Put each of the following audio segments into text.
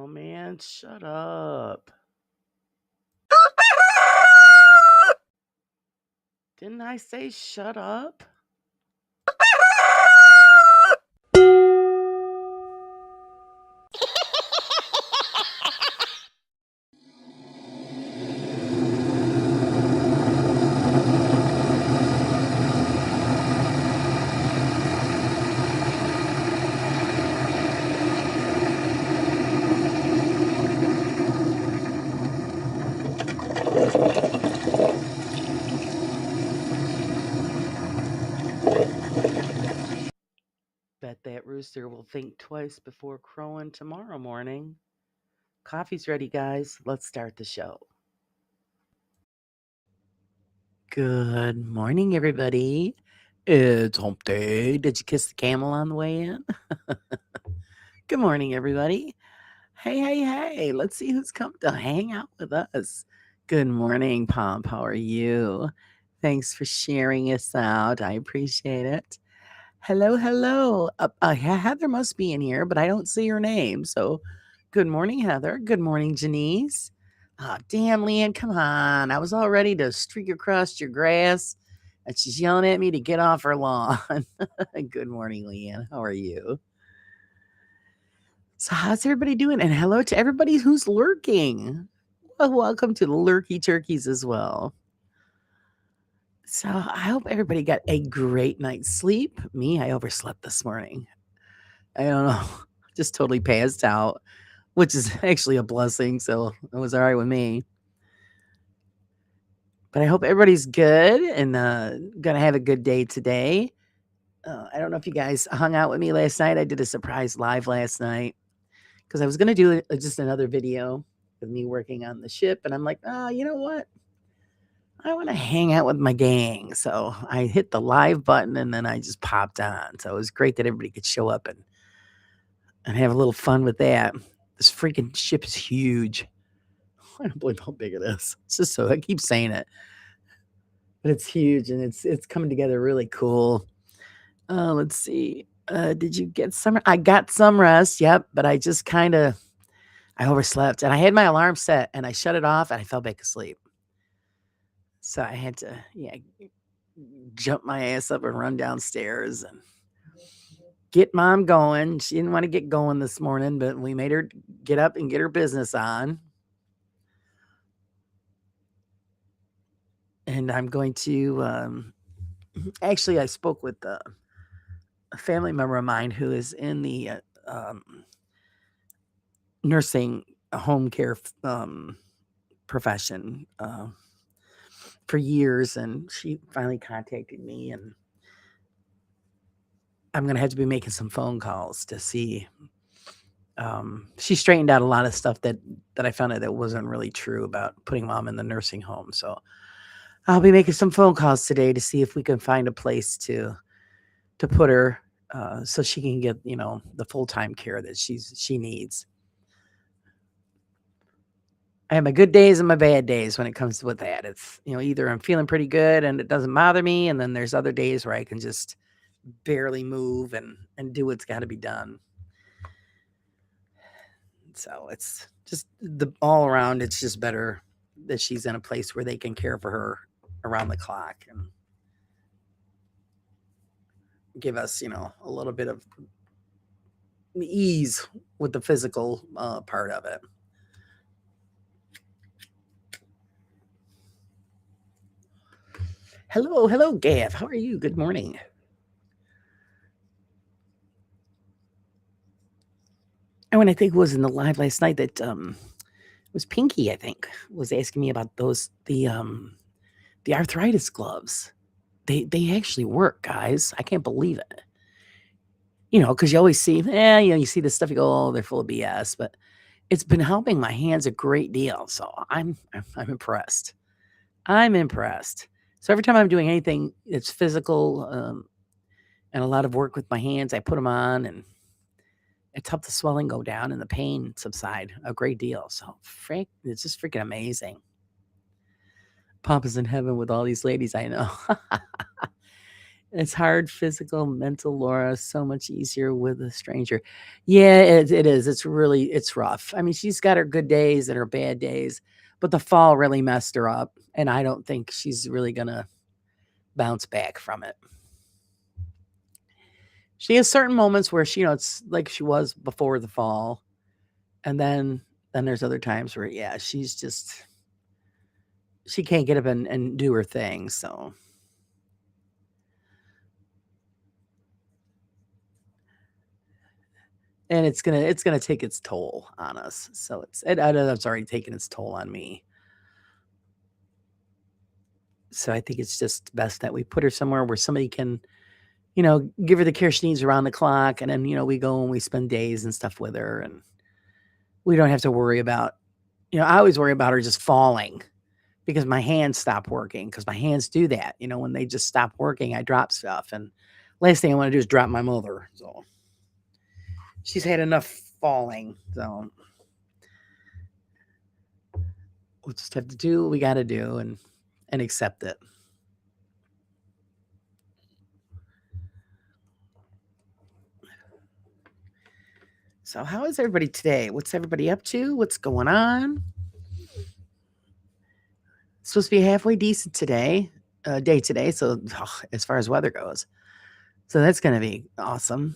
Oh man, shut up. Didn't I say shut up? Bet that rooster will think twice before crowing tomorrow morning. Coffee's ready, guys. Let's start the show. Good morning, everybody. It's hump day. Did you kiss the camel on the way in? Good morning, everybody. Hey. Let's see who's come to hang out with us. Good morning, Pomp. How are you? Thanks for sharing us out. I appreciate it. Hello. Heather must be in here, but I don't see her name. So, good morning, Heather. Good morning, Janice. Oh, damn, Leanne, come on. I was all ready to streak across your grass, and she's yelling at me to get off her lawn. Good morning, Leanne. How are you? So, how's everybody doing? And hello to everybody who's lurking. Well, welcome to the lurky turkeys as well. So, I hope everybody got a great night's sleep. Me, I overslept this morning. I don't know. Just totally passed out, which is actually a blessing. So it was all right with me. But I hope everybody's good and gonna have a good day today. I don't know if you guys hung out with me last night. I did a surprise live last night because I was gonna do just another video of me working on the ship, and I'm like, oh, you know what? I want to hang out with my gang. So I hit the live button and then I just popped on. So it was great that everybody could show up and have a little fun with that. This freaking ship is huge. I don't believe how big it is. It's just so I keep saying it, but it's huge and it's coming together really cool. Let's see. Did you get some? I got some rest. Yep, but I just I overslept and I had my alarm set and I shut it off and I fell back asleep. So I had to jump my ass up and run downstairs and get mom going. She didn't want to get going this morning, but we made her get up and get her business on. And I'm going to actually, I spoke with a family member of mine who is in the nursing home care profession for years, and she finally contacted me, and I'm going to have to be making some phone calls to see. She straightened out a lot of stuff that I found out that wasn't really true about putting mom in the nursing home. So I'll be making some phone calls today to see if we can find a place to put her so she can get, the full-time care that she needs. I have my good days and my bad days when it comes to with that. It's, either I'm feeling pretty good and it doesn't bother me, and then there's other days where I can just barely move and do what's got to be done. So it's just all around, it's just better that she's in a place where they can care for her around the clock and give us, a little bit of ease with the physical part of it. Hello, Gav. How are you? Good morning. And I think it was in the live last night that it was Pinky, I think, was asking me about the arthritis gloves. They actually work, guys. I can't believe it. Because you always see, you see this stuff, you go, oh, they're full of BS, but it's been helping my hands a great deal. So I'm impressed. I'm impressed. So every time I'm doing anything that's physical and a lot of work with my hands, I put them on and it's helped the swelling go down and the pain subside a great deal. So it's just freaking amazing. Papa's in heaven with all these ladies I know. It's hard physical, mental, Laura, so much easier with a stranger. Yeah, it is. It's rough. I mean, she's got her good days and her bad days, but the fall really messed her up, and I don't think she's really gonna bounce back from it. She has certain moments where she, it's like she was before the fall, and then there's other times where, yeah, she can't get up and do her thing, so and it's gonna take its toll on us. So I know it's already taken its toll on me. So I think it's just best that we put her somewhere where somebody can, give her the care she needs around the clock, and then, we go and we spend days and stuff with her, and we don't have to worry about, I always worry about her just falling because my hands stop working because my hands do that. When they just stop working, I drop stuff, and last thing I want to do is drop my mother. So she's had enough falling. So we'll just have to do what we got to do and accept it. So how is everybody today? What's everybody up to? What's going on? It's supposed to be halfway decent today, day today. So as far as weather goes, so that's going to be awesome.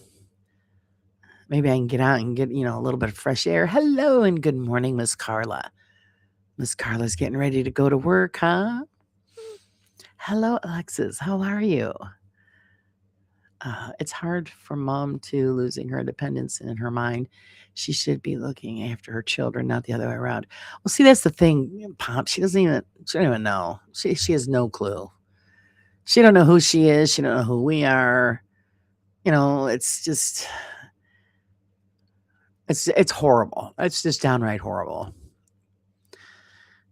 Maybe I can get out and get, a little bit of fresh air. Hello and good morning, Miss Carla. Miss Carla's getting ready to go to work, huh? Hello, Alexis. How are you? It's hard for mom to losing her independence in her mind. She should be looking after her children, not the other way around. Well, see, that's the thing, Pop. She don't even know. She has no clue. She don't know who she is. She don't know who we are. It's just it's horrible. It's just downright horrible.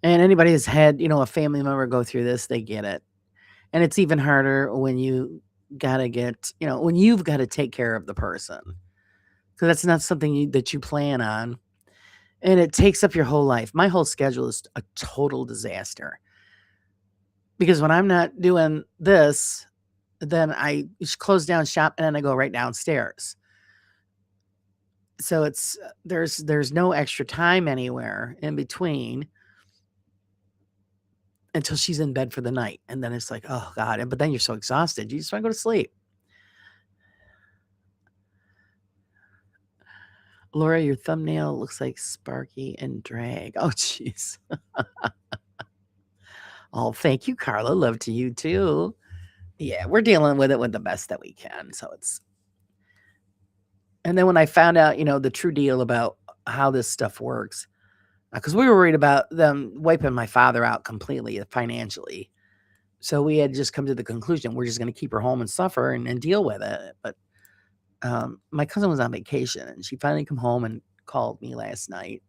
And anybody that's had, a family member go through this, they get it. And it's even harder when when you've got to take care of the person. Because that's not something that you plan on. And it takes up your whole life. My whole schedule is a total disaster. Because when I'm not doing this, then I close down shop and then I go right downstairs. So there's no extra time anywhere in between until she's in bed for the night. And then it's like, oh God. But then you're so exhausted. You just want to go to sleep. Laura, your thumbnail looks like Sparky and Drag. Oh, jeez. Oh, thank you, Carla. Love to you too. Yeah, we're dealing with it with the best that we can. And then when I found out, the true deal about how this stuff works, because we were worried about them wiping my father out completely financially. So we had just come to the conclusion we're just going to keep her home and suffer and deal with it. But my cousin was on vacation and she finally come home and called me last night.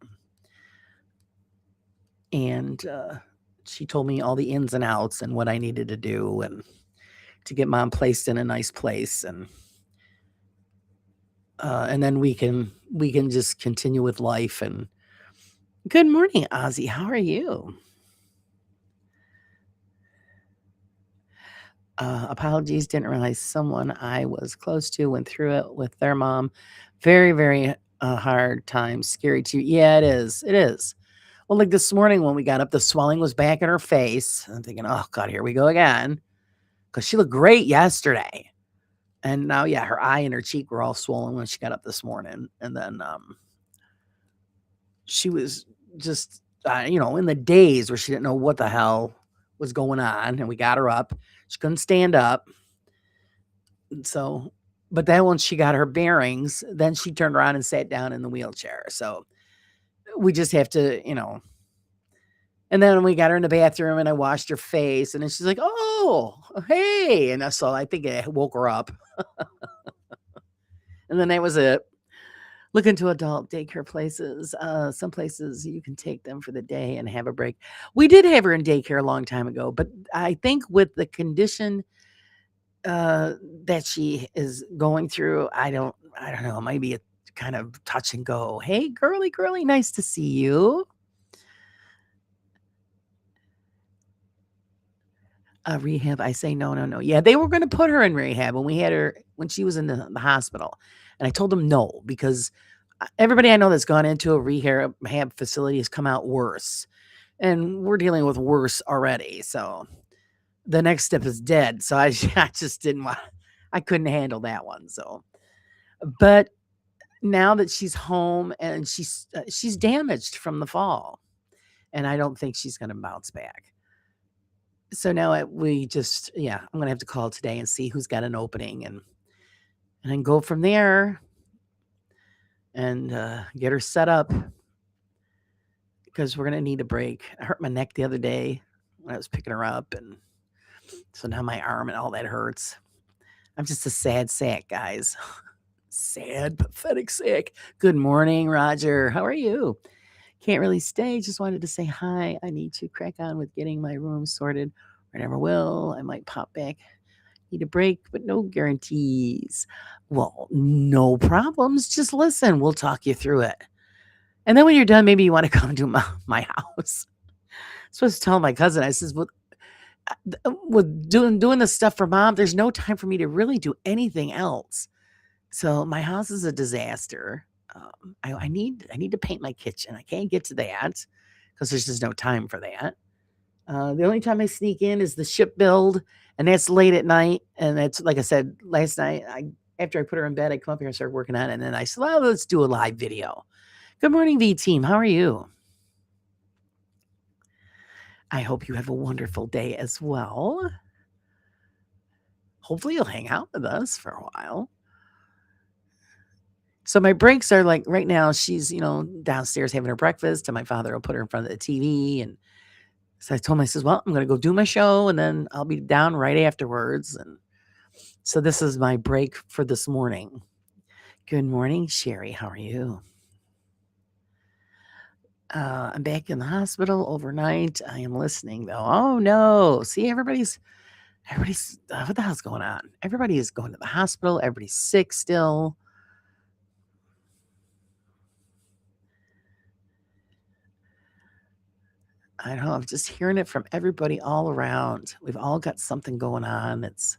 And she told me all the ins and outs and what I needed to do and to get mom placed in a nice place. And then we can just continue with life. And good morning, Ozzy. How are you? Apologies, didn't realize someone I was close to went through it with their mom. Very, very hard time. Scary too. Yeah, it is. It is. Well, like this morning when we got up, the swelling was back in her face. I'm thinking, oh God, here we go again. Because she looked great yesterday. And now, yeah, her eye and her cheek were all swollen when she got up this morning. And then she was just, in the daze where she didn't know what the hell was going on. And we got her up. She couldn't stand up. So, but then once she got her bearings, then she turned around and sat down in the wheelchair. So we just have to, and then we got her in the bathroom and I washed her face and then she's like, oh, hey. And so I think it woke her up. And then that was it. Look into adult daycare places. Some places you can take them for the day and have a break. We did have her in daycare a long time ago, but I think with the condition that she is going through, I don't know, maybe a kind of touch and go. Hey, girly, nice to see you. Rehab, I say, "No, no, no." Yeah, they were gonna put her in rehab when we had her when she was in the hospital, and I told them no because, everybody I know that's gone into a rehab facility has come out worse, and we're dealing with worse already, so the next step is dead, so I I just didn't want I couldn't handle that one, so but now that she's home and she's damaged from the fall, and I don't think she's gonna bounce back. So now we just yeah, I'm gonna have to call today and see who's got an opening and then go from there and get her set up because we're gonna need a break. I hurt my neck the other day when I was picking her up, and so now my arm and all that hurts. I'm just a sad sack, guys. Sad, pathetic sack. Good morning, Roger. How are you? Can't really stay. Just wanted to say hi. I need to crack on with getting my room sorted. I never will. I might pop back. Need a break, but no guarantees. Well, no problems. Just listen. We'll talk you through it. And then when you're done, maybe you want to come to my house. I was supposed to tell my cousin, I says, with doing this stuff for mom, there's no time for me to really do anything else. So my house is a disaster. I need to paint my kitchen. I can't get to that because there's just no time for that. The only time I sneak in is the ship build, and that's late at night. And that's like I said last night. After I put her in bed, I come up here and start working on it. And then I said, "Well, let's do a live video." Good morning, V team. How are you? I hope you have a wonderful day as well. Hopefully, you'll hang out with us for a while. So my breaks are like right now. She's downstairs having her breakfast, and my father will put her in front of the TV and so I told him, I says, "Well, I'm gonna go do my show, and then I'll be down right afterwards." And so this is my break for this morning. Good morning, Sherry. How are you? I'm back in the hospital overnight. I am listening though. Oh no! See, everybody's what the hell's going on? Everybody is going to the hospital. Everybody's sick still. I don't know. I'm just hearing it from everybody all around. We've all got something going on. It's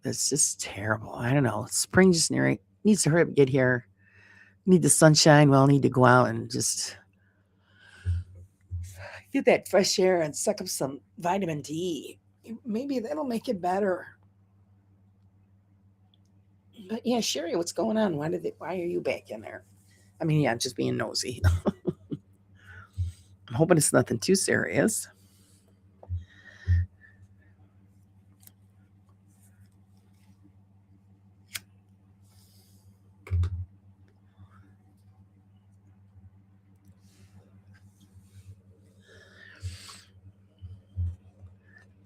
just terrible. I don't know. Spring just needs to hurry up and get here. Need the sunshine. Well, need to go out and just get that fresh air and suck up some vitamin D. Maybe that'll make it better. But yeah, Sherry, what's going on? Why are you back in there? I mean, yeah, just being nosy. I'm hoping it's nothing too serious.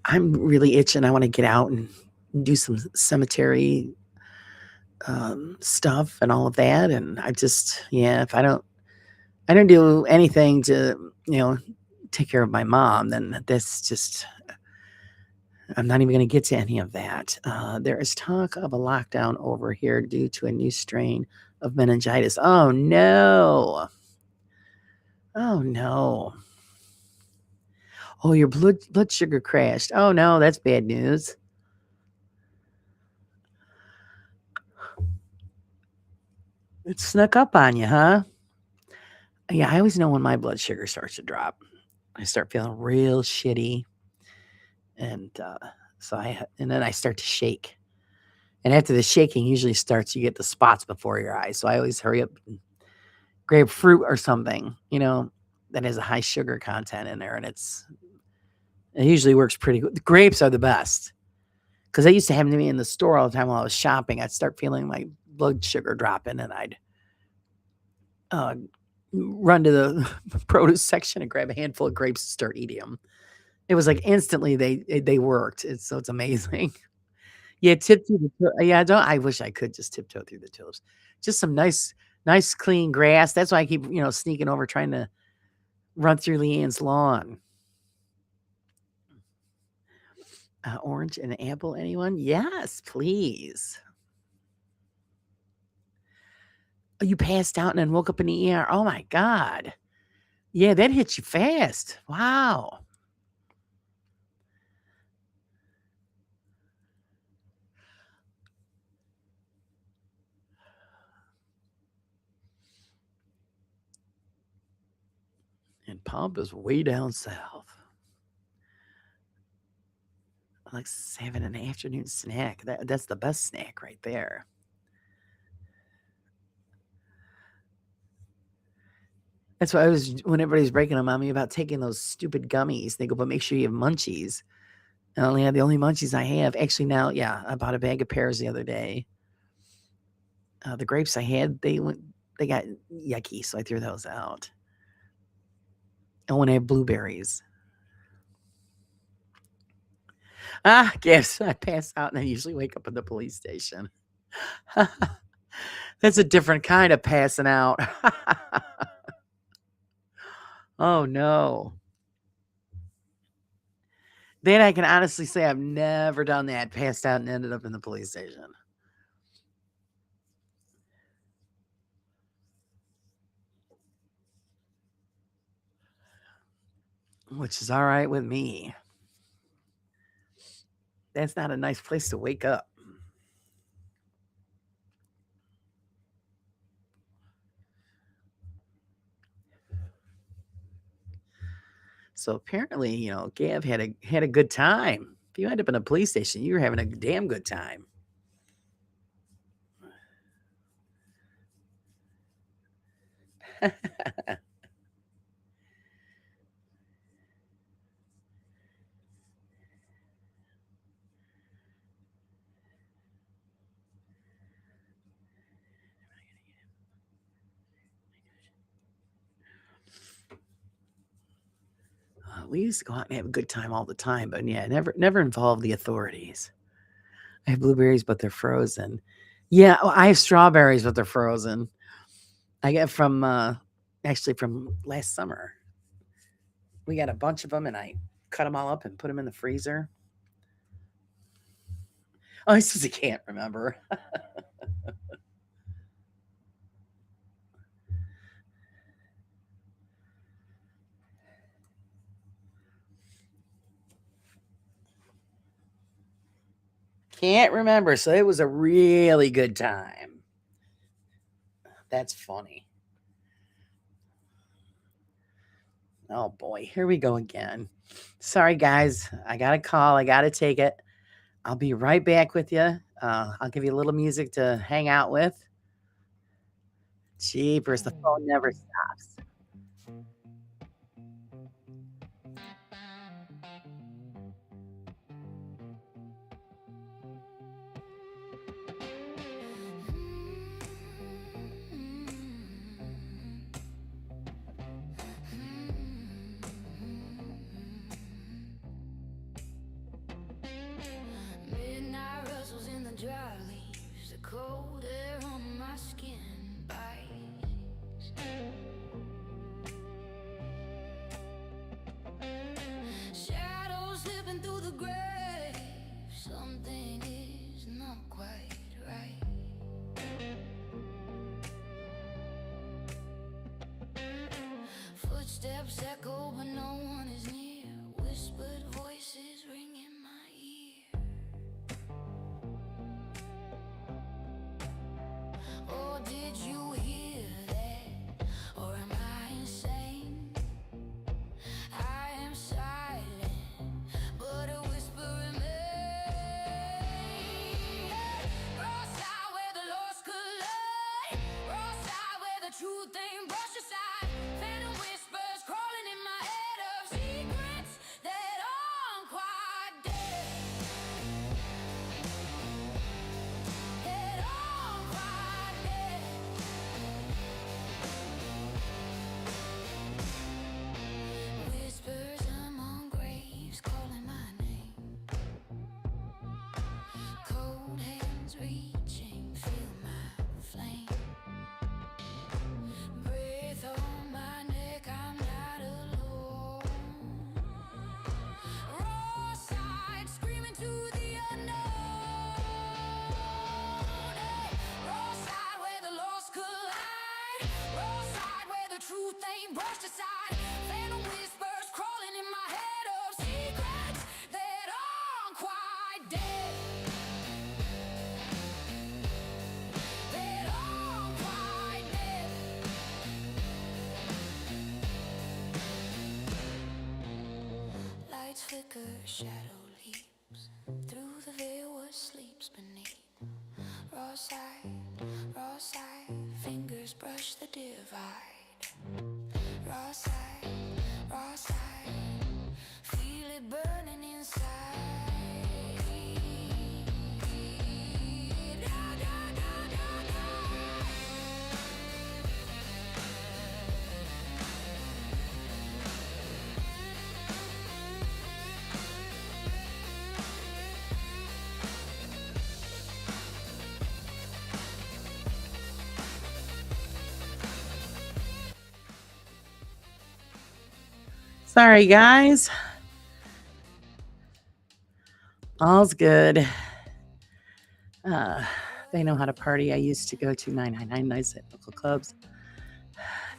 I'm really itching. I want to get out and do some cemetery stuff and all of that. And yeah, if I don't do anything to, take care of my mom, then that's just, I'm not even going to get to any of that. There is talk of a lockdown over here due to a new strain of meningitis. Oh no. Oh no. Oh, your blood sugar crashed. Oh no, that's bad news. It snuck up on you, huh? Yeah, I always know when my blood sugar starts to drop. I start feeling real shitty, and and then I start to shake. And after the shaking usually starts, you get the spots before your eyes. So I always hurry up and grab fruit or something, that has a high sugar content in there, and it usually works pretty good. The grapes are the best because that used to happen to me in the store all the time while I was shopping. I'd start feeling my blood sugar dropping, and I'd uh, run to the produce section and grab a handful of grapes and start eating them. It was like instantly they worked. So it's amazing. Yeah, yeah, I wish I could just tiptoe through the tulips. Just some nice clean grass. That's why I keep, sneaking over trying to run through Leanne's lawn. Orange and apple, anyone? Yes, please. Oh, you passed out and then woke up in the ER. Oh my God. Yeah, that hit you fast. Wow. And Pump is way down south. I like having an afternoon snack. That's the best snack right there. That's why when everybody's breaking them on me about taking those stupid gummies, they go, but make sure you have munchies. I only had the only munchies I have. Actually, now, yeah, I bought a bag of pears the other day. The grapes I had, they got yucky, so I threw those out. I want to have blueberries. Guess I pass out and I usually wake up in the police station. That's a different kind of passing out. Oh, no. Then I can honestly say I've never done that, passed out and ended up in the police station. Which is all right with me. That's not a nice place to wake up. So apparently, Gav had a good time. If you end up in a police station, you were having a damn good time. We used to go out and have a good time all the time, but yeah, never involve the authorities. I have blueberries, but they're frozen. Yeah, I have strawberries, but they're frozen. I get from actually from last summer. We got a bunch of them, and I cut them all up and put them in the freezer. Oh, I suppose I can't remember. Can't remember. So it was a really good time. That's funny. Oh boy, here we go again. Sorry, guys. I got a call. I got to take it. I'll be right back with you. I'll give you a little music to hang out with. Jeepers, the phone never stops. Midnight rustles in the dry leaves, the cold air on my skin bites. Shadows slipping through the grave, something is not quite right. Footsteps echo, but no one is near. Whispered voices ring in my ear. Oh, did you hear that? Or am I insane? I am silent, but a whisper remains. Cross-eyed where the lost collide, cross-eyed where the truth ain't brushed aside. Phantom whispers crawling in my head of secrets that aren't quite dead. That aren't quite dead. Whispers among graves calling my name. Cold hands reaching, feel my flame. Breath on my neck, I'm not alone. Raw side screaming to the unknown. Hey, raw side where the lost collide, raw side where the truth ain't brushed aside. Phantom whispers crawling in my head of secrets that aren't quite dead. That aren't quite dead. flicker, shadow leaps through the veil, what sleeps beneath. Raw side, fingers brush the divide. Raw side, feel it burning inside. Da, da, da, da, da. Sorry, guys. All's good. They know how to party. I used to go to 999 nights at local clubs.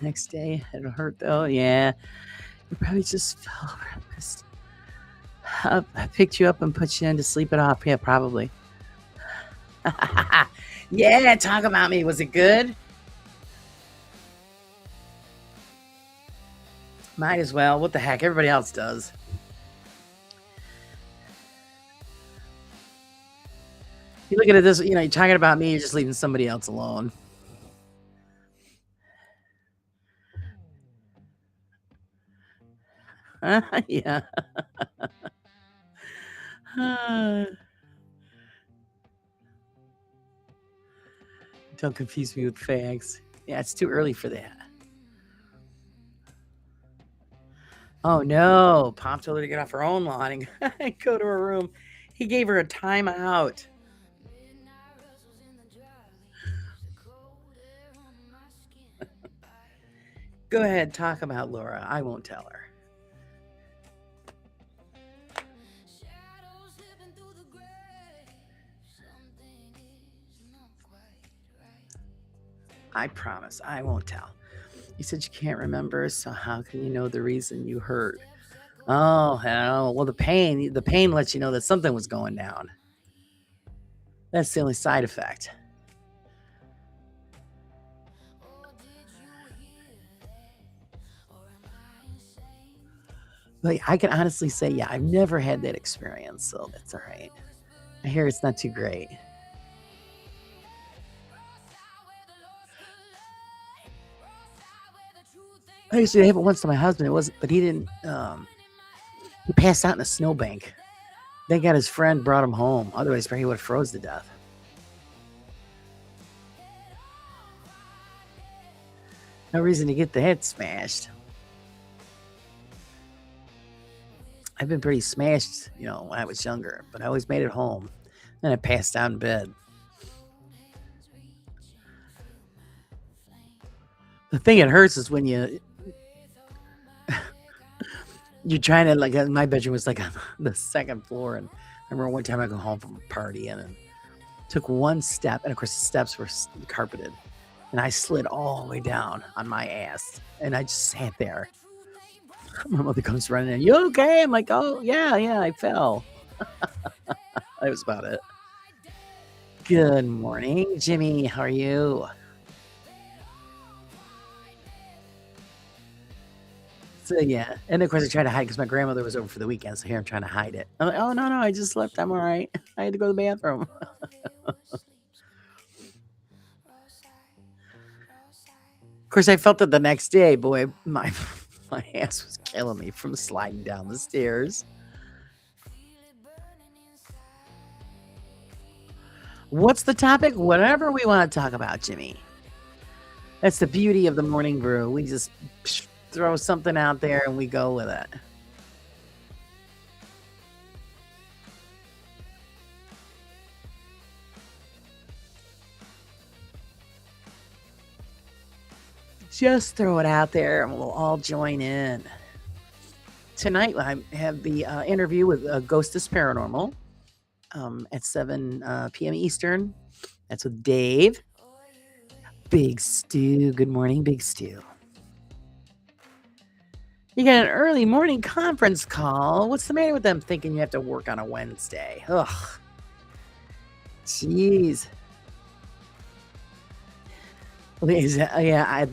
Next day, it'll hurt though. Yeah, you probably just fell breakfast. I picked you up and put you in to sleep it off. Yeah, probably. Yeah, talk about me. Was it good? Might as well. What the heck? Everybody else does. You look at it this, you're talking about me, you're just leaving somebody else alone. Yeah. Don't confuse me with fags. Yeah, it's too early for that. Oh no, Pop told her to get off her own lawn and go to her room. He gave her a timeout. Go ahead, talk about Laura. I won't tell her. I promise, I won't tell. You said you can't remember, so how can you know the reason you hurt? Oh, hell. Well, the pain lets you know that something was going down. That's the only side effect. Like, I can honestly say, yeah, I've never had that experience, so that's all right. I hear it's not too great. I used to have it once to my husband. It wasn't, but he didn't. He passed out in a snowbank. Thank God his friend brought him home. Otherwise, he would have froze to death. No reason to get the head smashed. I've been pretty smashed, when I was younger, but I always made it home. Then I passed out in bed. The thing that hurts is when you're trying to, like, my bedroom was like on the second floor, and I remember one time I go home from a party and took one step, and of course the steps were carpeted, and I slid all the way down on my ass, and I just sat there. My mother comes running in. You okay? I'm like, oh yeah, I fell. That was about it. Good morning, Jimmy. How are you? So yeah, and of course I tried to hide because my grandmother was over for the weekend, so here I'm trying to hide it. I'm like, oh no, I just slept. I'm all right. I had to go to the bathroom. Of course, I felt it the next day. Boy, my ass was killing me from sliding down the stairs. What's the topic? Whatever we want to talk about, Jimmy. That's the beauty of the morning brew. We just throw something out there and we go with it. Just throw it out there and we'll all join in. Tonight, I have the interview with Ghostess Paranormal at 7 p.m. Eastern. That's with Dave. Big Stu. Good morning, Big Stu. You got an early morning conference call. What's the matter with them thinking you have to work on a Wednesday? Ugh. Jeez. Yeah,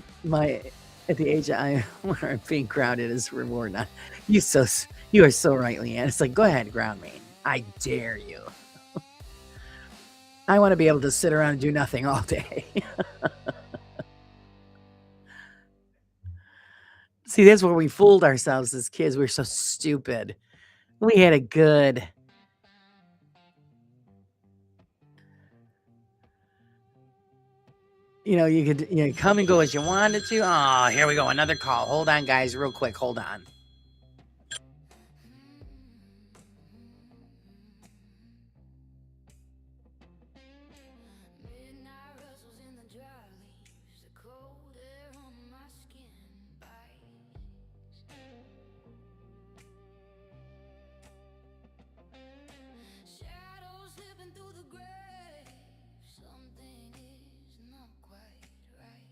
at the age I where being crowded is reward. Not you You are so right, Leanne. It's like, go ahead, ground me. I dare you. I want to be able to sit around and do nothing all day. See, that's where we fooled ourselves as kids. We were so stupid. We had a good, you could come and go as you wanted to. Oh, here we go. Another call. Hold on, guys, real quick. Hold on. Midnight rustles in the dry leaves, the cold air on my skin bites. Shadows slipping through the grave, something is not quite right.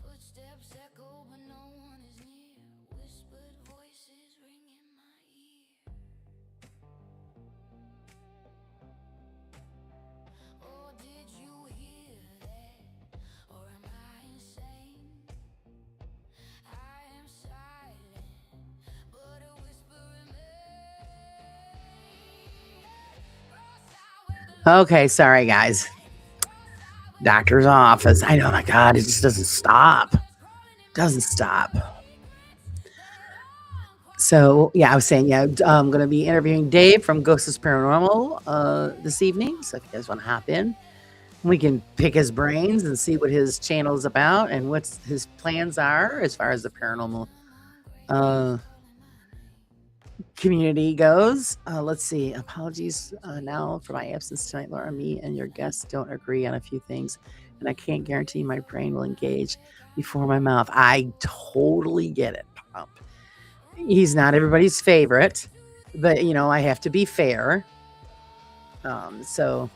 Footsteps echo, but no one is near. Whispered voices ring in my ear. Oh, did you hear that? Or am I insane? I am silent, but a whisper remains. Okay, sorry, guys. Doctor's office. I know, my God, it just doesn't stop. Doesn't stop. So, yeah, I was saying, I'm going to be interviewing Dave from Ghosts Paranormal this evening. So, if you guys want to hop in, we can pick his brains and see what his channel is about and what his plans are as far as the paranormal community goes. Let's see. Apologies now for my absence tonight, Laura. Me and your guests don't agree on a few things, and I can't guarantee my brain will engage before my mouth. I totally get it, Hump. He's not everybody's favorite, but I have to be fair. So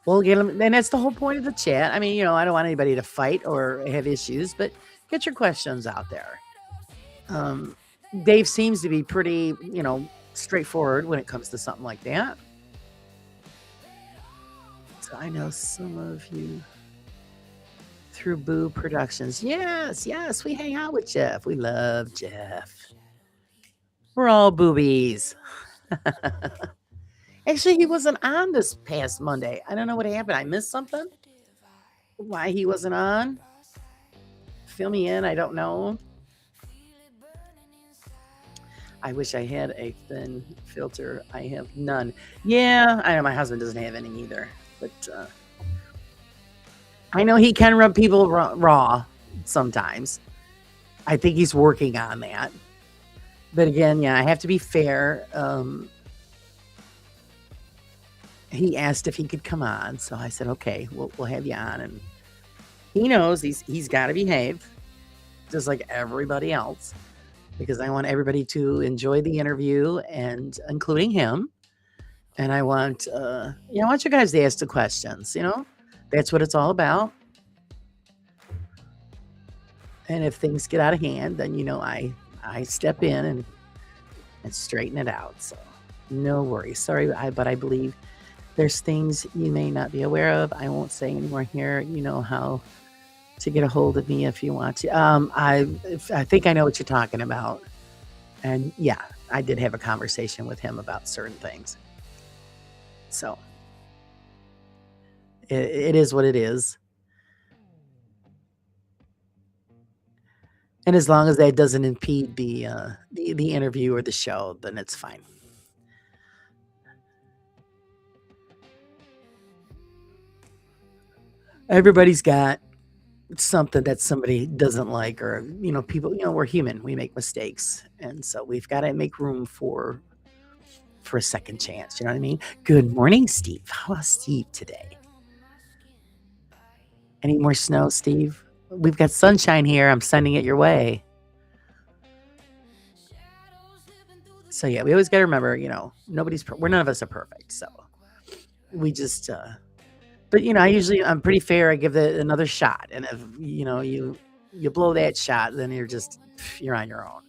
we'll get him, and that's the whole point of the chat. I mean, I don't want anybody to fight or have issues, but get your questions out there. Dave seems to be pretty, straightforward when it comes to something like that. So I know some of you through Boo Productions. Yes, we hang out with Jeff. We love Jeff. We're all boobies. Actually, he wasn't on this past Monday. I don't know what happened. I missed something. Why he wasn't on? Fill me in. I don't know. I wish I had a thin filter. I have none. Yeah, I know my husband doesn't have any either. But I know he can rub people raw sometimes. I think he's working on that. But again, I have to be fair. He asked if he could come on, so I said, okay, we'll have you on. And he knows he's got to behave just like everybody else, because I want everybody to enjoy the interview, and including him. And I want I want you guys to ask the questions. That's what it's all about. And if things get out of hand, then I step in and straighten it out. So no worries. Sorry, but I believe there's things you may not be aware of. I won't say anymore here. You know how to get a hold of me if you want to. I think I know what you're talking about. And yeah, I did have a conversation with him about certain things. So it is what it is. And as long as that doesn't impede the interview or the show, then it's fine. Everybody's got something that somebody doesn't like, or people, we're human, we make mistakes, and so we've got to make room for a second chance. You know what I mean? Good morning, Steve. How's Steve today? Any more snow, Steve? We've got sunshine here. I'm sending it your way. So yeah, we always got to remember, we're none of us are perfect. So we just but I'm pretty fair. I give it another shot, and if you blow that shot, then you're on your own.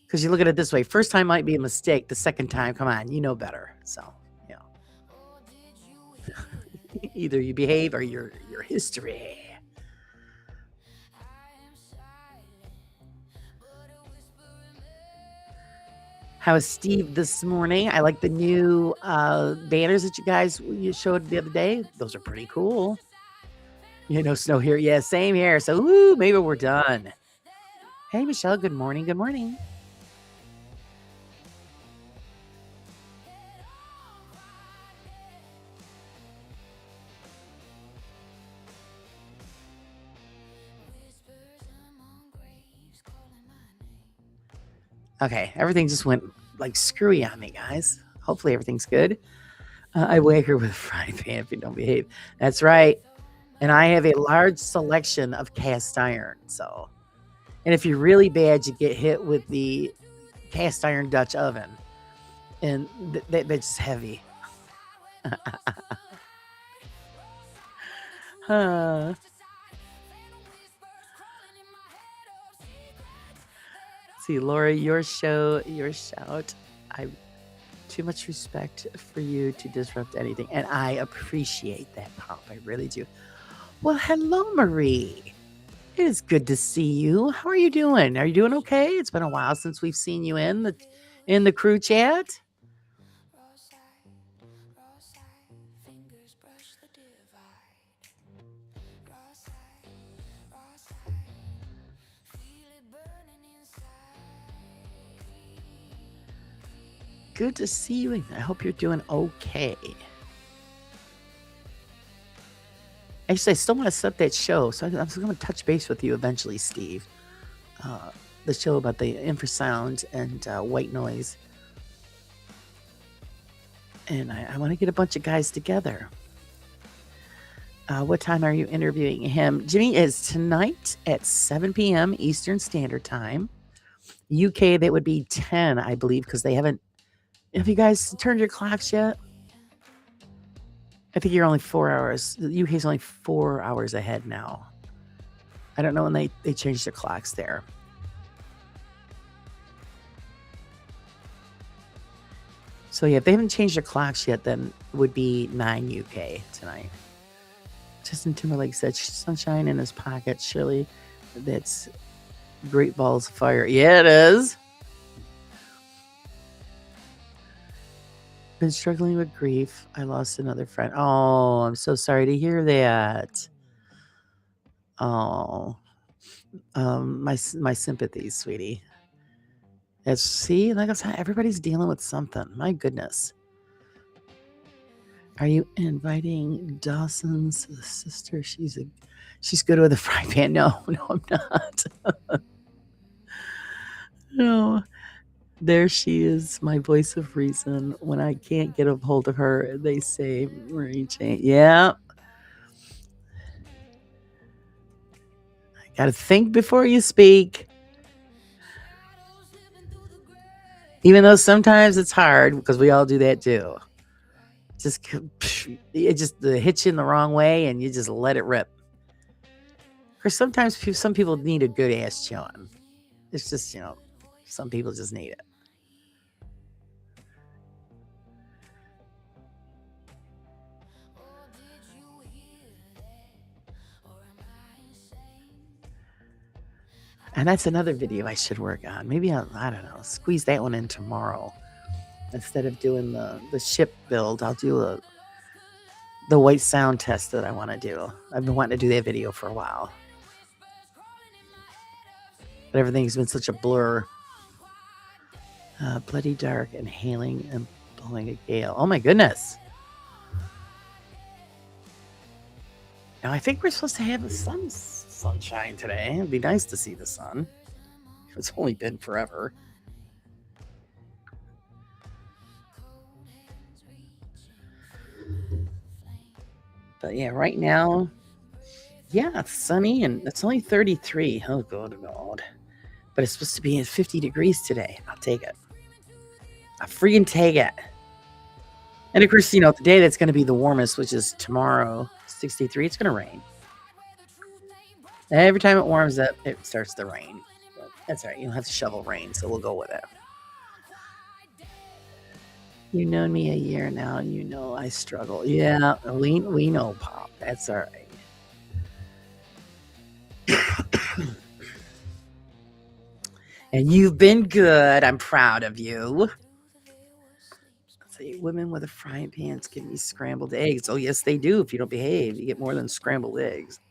Because you look at it this way: first time might be a mistake. The second time, come on, you know better. So Either you behave or you're history. How is Steve this morning? I like the new banners that you showed the other day. Those are pretty cool. No snow here. Yeah, same here. So, maybe we're done. Hey, Michelle. Good morning. Good morning. Okay, everything just went like screwy on me, guys. Hopefully everything's good. I wake her with a frying pan if you don't behave. That's right. And I have a large selection of cast iron. So, and if you're really bad, you get hit with the cast iron Dutch oven, and that's heavy. See, Laura, your shout. I too much respect for you to disrupt anything, and I appreciate that, Pop. I really do. Well, hello, Marie. It is good to see you. How are you doing? Are you doing okay? It's been a while since we've seen you in the crew chat. Good to see you. I hope you're doing okay. Actually, I still want to set up that show, so I'm going to touch base with you eventually, Steve. The show about the infrasound and white noise. And I want to get a bunch of guys together. What time are you interviewing him? Jimmy is tonight at 7 p.m. Eastern Standard Time. UK, that would be 10, I believe, because they haven't. Have you guys turned your clocks yet? I think you're only 4 hours. The UK's only 4 hours ahead now. I don't know when they changed their clocks there. So yeah, if they haven't changed their clocks yet, then it would be 9 UK tonight. Justin Timberlake said sunshine in his pocket. Surely that's Great Balls of Fire. Yeah, it is. Been struggling with grief. I lost another friend. Oh, I'm so sorry to hear that. Oh, my sympathies, sweetie. See, like I said, everybody's dealing with something. My goodness. Are you inviting Dawson's sister? She's good with a frying pan. No, I'm not. No. There she is, my voice of reason. When I can't get a hold of her, they say Marie Jane. Yeah. Got to think before you speak. Even though sometimes it's hard because we all do that too. It just hits you in the wrong way and you just let it rip. Because sometimes some people need a good ass chilling. It's just, some people just need it. And that's another video I should work on. Maybe I don't know, squeeze that one in tomorrow. Instead of doing the ship build, I'll do the white sound test that I want to do. I've been wanting to do that video for a while. But everything's been such a blur. Bloody dark and hailing and blowing a gale. Oh my goodness. Now I think we're supposed to have the sunshine today. It'd be nice to see the sun. It's only been forever. But yeah, right now, yeah, it's sunny and it's only 33. Oh, God. But it's supposed to be at 50 degrees today. I'll take it. I'll freaking take it. And of course, the day that's going to be the warmest, which is tomorrow, 63, it's going to rain. Every time it warms up, it starts to rain. But that's all right. You don't have to shovel rain, so we'll go with it. You've known me a year now, and you know I struggle. Yeah, we know, Pop. That's all right. And you've been good. I'm proud of you. See, women with a frying pans give me scrambled eggs. Oh, yes, they do. If you don't behave, you get more than scrambled eggs.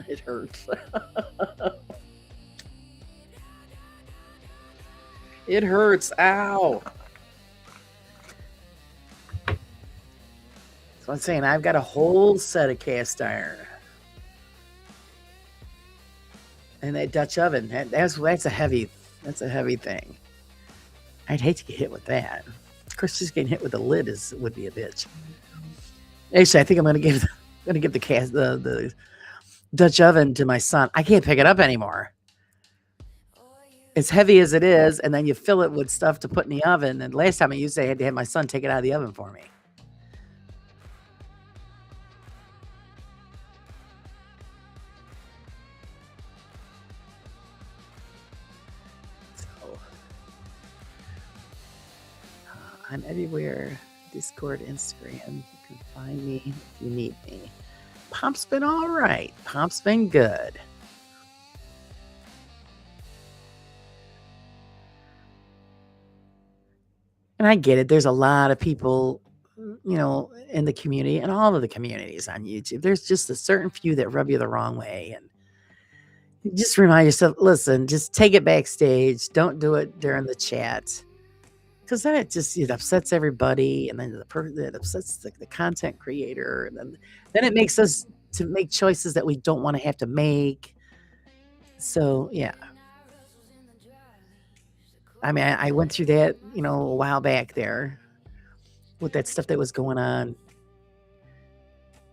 It hurts. It hurts. Ow. So I'm saying I've got a whole set of cast iron. And that Dutch oven, that's a heavy thing. I'd hate to get hit with that. Of course, just getting hit with the lid would be a bitch. Actually, I think I'm gonna give the Dutch oven to my son. I can't pick it up anymore. As heavy as it is, and then you fill it with stuff to put in the oven. And last time I used it, I had to have my son take it out of the oven for me. So, I'm everywhere. Discord, Instagram. You can find me if you need me. Pop's been all right. Pop's been good. And I get it. There's a lot of people, in the community and all of the communities on YouTube. There's just a certain few that rub you the wrong way. And just remind yourself, listen, just take it backstage. Don't do it during the chat. Because then it upsets everybody. And then it upsets the content creator. And then it makes us to make choices that we don't want to have to make. So, yeah. I mean, I went through that, a while back there with that stuff that was going on.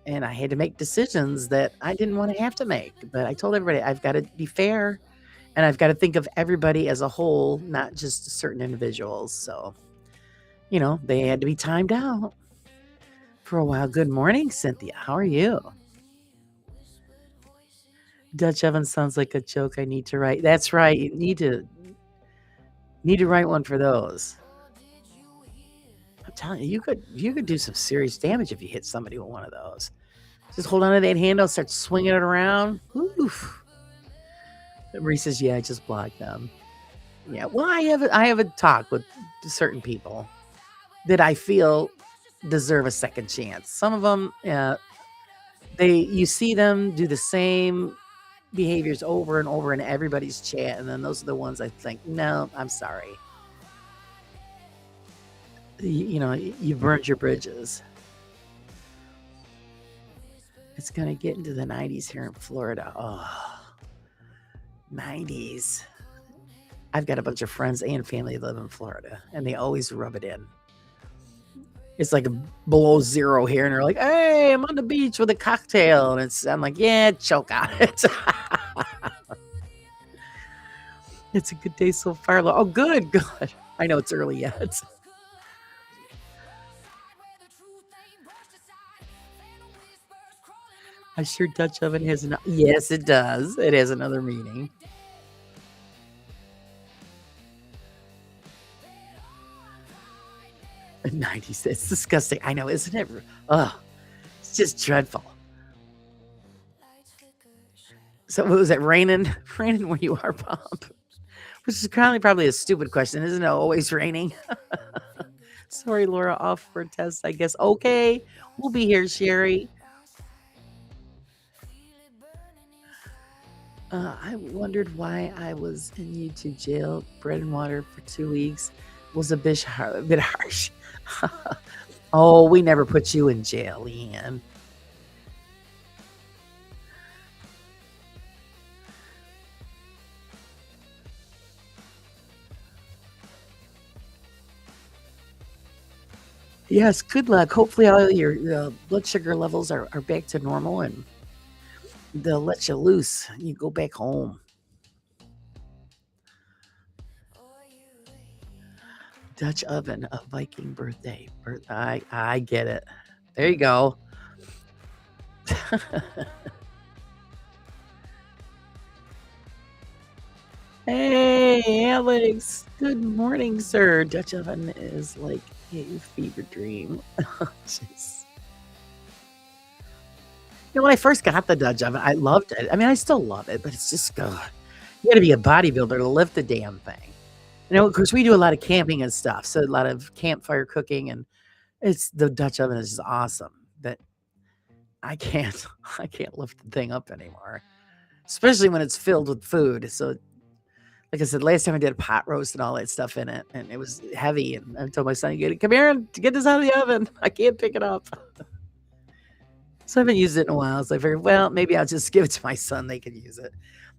And I had to make decisions that I didn't want to have to make. But I told everybody I've got to be fair and I've got to think of everybody as a whole, not just certain individuals. So, they had to be timed out for a while. Good morning, Cynthia. How are you? Dutch oven sounds like a joke I need to write. That's right. You need to write one for those. I'm telling you, you could do some serious damage if you hit somebody with one of those. Just hold on to that handle, start swinging it around. Oof. Marie says, "Yeah, I just blocked them." Yeah, well, I have a talk with certain people that I feel deserve a second chance. Some of them, you see them do the same behaviors over and over in everybody's chat, and then those are the ones I think, no, I'm sorry. You burned your bridges. It's going to get into the 90s here in Florida. Oh, 90s. I've got a bunch of friends and family that live in Florida, and they always rub it in. It's like below zero here, and they're like, "Hey, I'm on the beach with a cocktail," and I'm like, "Yeah, choke on it." It's a good day so far. Oh, good. I know it's early yet. I'm sure Dutch oven has an. Yes, it does. It has another meaning. '90s. It's disgusting. I know, isn't it? Oh, it's just dreadful. So, what was it? Raining where you are, Pop? Which is probably a stupid question, isn't it? Always raining. Sorry, Laura, off for a test, I guess. Okay, we'll be here, Sherry. I wondered why I was in YouTube jail. Bread and water for 2 weeks was a bit harsh. Oh, we never put you in jail, Leanne. Yes, good luck. Hopefully, all your blood sugar levels are back to normal and they'll let you loose. You go back home. Dutch oven, a Viking birthday. I get it. There you go. Hey, Alex. Good morning, sir. Dutch oven is like a fever dream. Jeez. You know, when I first got the Dutch oven, I loved it. I mean, I still love it, but it's just, ugh, you gotta be a bodybuilder to lift the damn thing. You know, of course, we do a lot of camping and stuff, so a lot of campfire cooking, and it's the Dutch oven is just awesome, but I can't I can't lift the thing up anymore, especially when it's filled with food. So, like I said, last time I did a pot roast and all that stuff in it, and it was heavy, and I told my son, "You come here and get this out of the oven. I can't pick it up." So I haven't used it in a while. So I figured, well, maybe I'll just give it to my son. They can use it.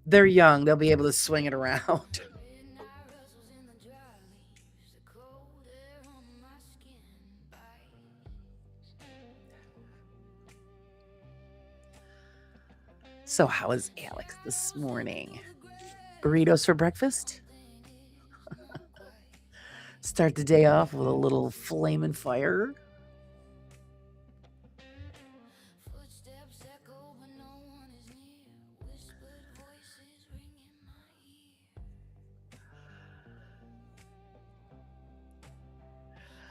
They're young. They'll be able to swing it around. Midnight rustles in the dry leaves, the cold air on my skin bites. So how is Alex this morning? Burritos for breakfast? Start the day off with a little flaming fire. Footsteps echo, but no one is near. Whispered voices ring in my ear.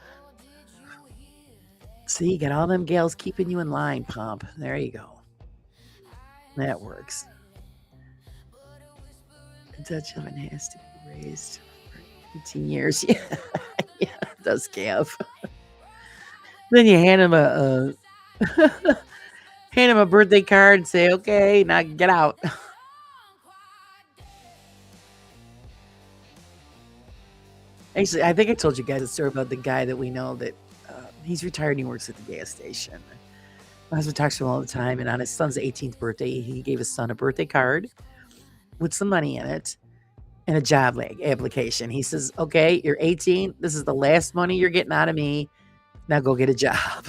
Oh, did you hear that? See, you got all them gals keeping you in line, Pomp. There you go. That works. But a whisper in The Dutch oven has to be raised for 18 years. Yeah, yeah, it does, Gav. Then you hand him a hand him a birthday card and say, "Okay, now get out." Actually, I think I told you guys a story about the guy that we know that he's retired and he works at the gas station. My husband talks to him all the time, and on his son's 18th birthday, he gave his son a birthday card with some money in it and a job application. He says, "Okay, you're 18. This is the last money you're getting out of me. Now go get a job."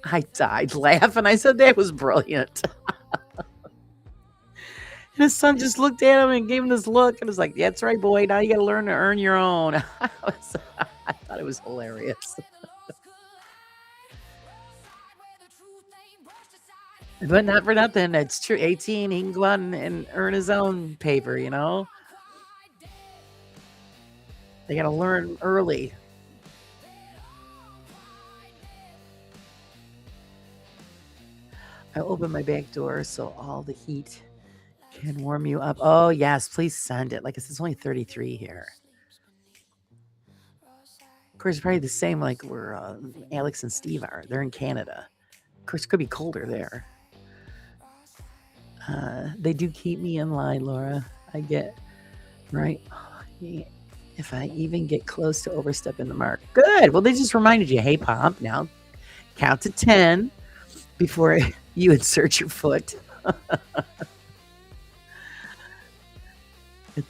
I died laughing. I said, "That was brilliant." And his son just looked at him and gave him this look and was like, "That's right, boy. Now you got to learn to earn your own." I thought it was hilarious. But not for nothing. It's true. 18, he can go out and earn his own paper, you know? They got to learn early. I open my back door so all the heat can warm you up. Oh, yes. Please send it. Like I said, it's only 33 here. Of course, it's probably the same like where Alex and Steve are. They're in Canada. Of course, it could be colder there. They do keep me in line, Laura. I get right. If I even get close to overstepping the mark. Good. Well, they just reminded you, hey, Pomp, now count to 10 before you insert your foot. At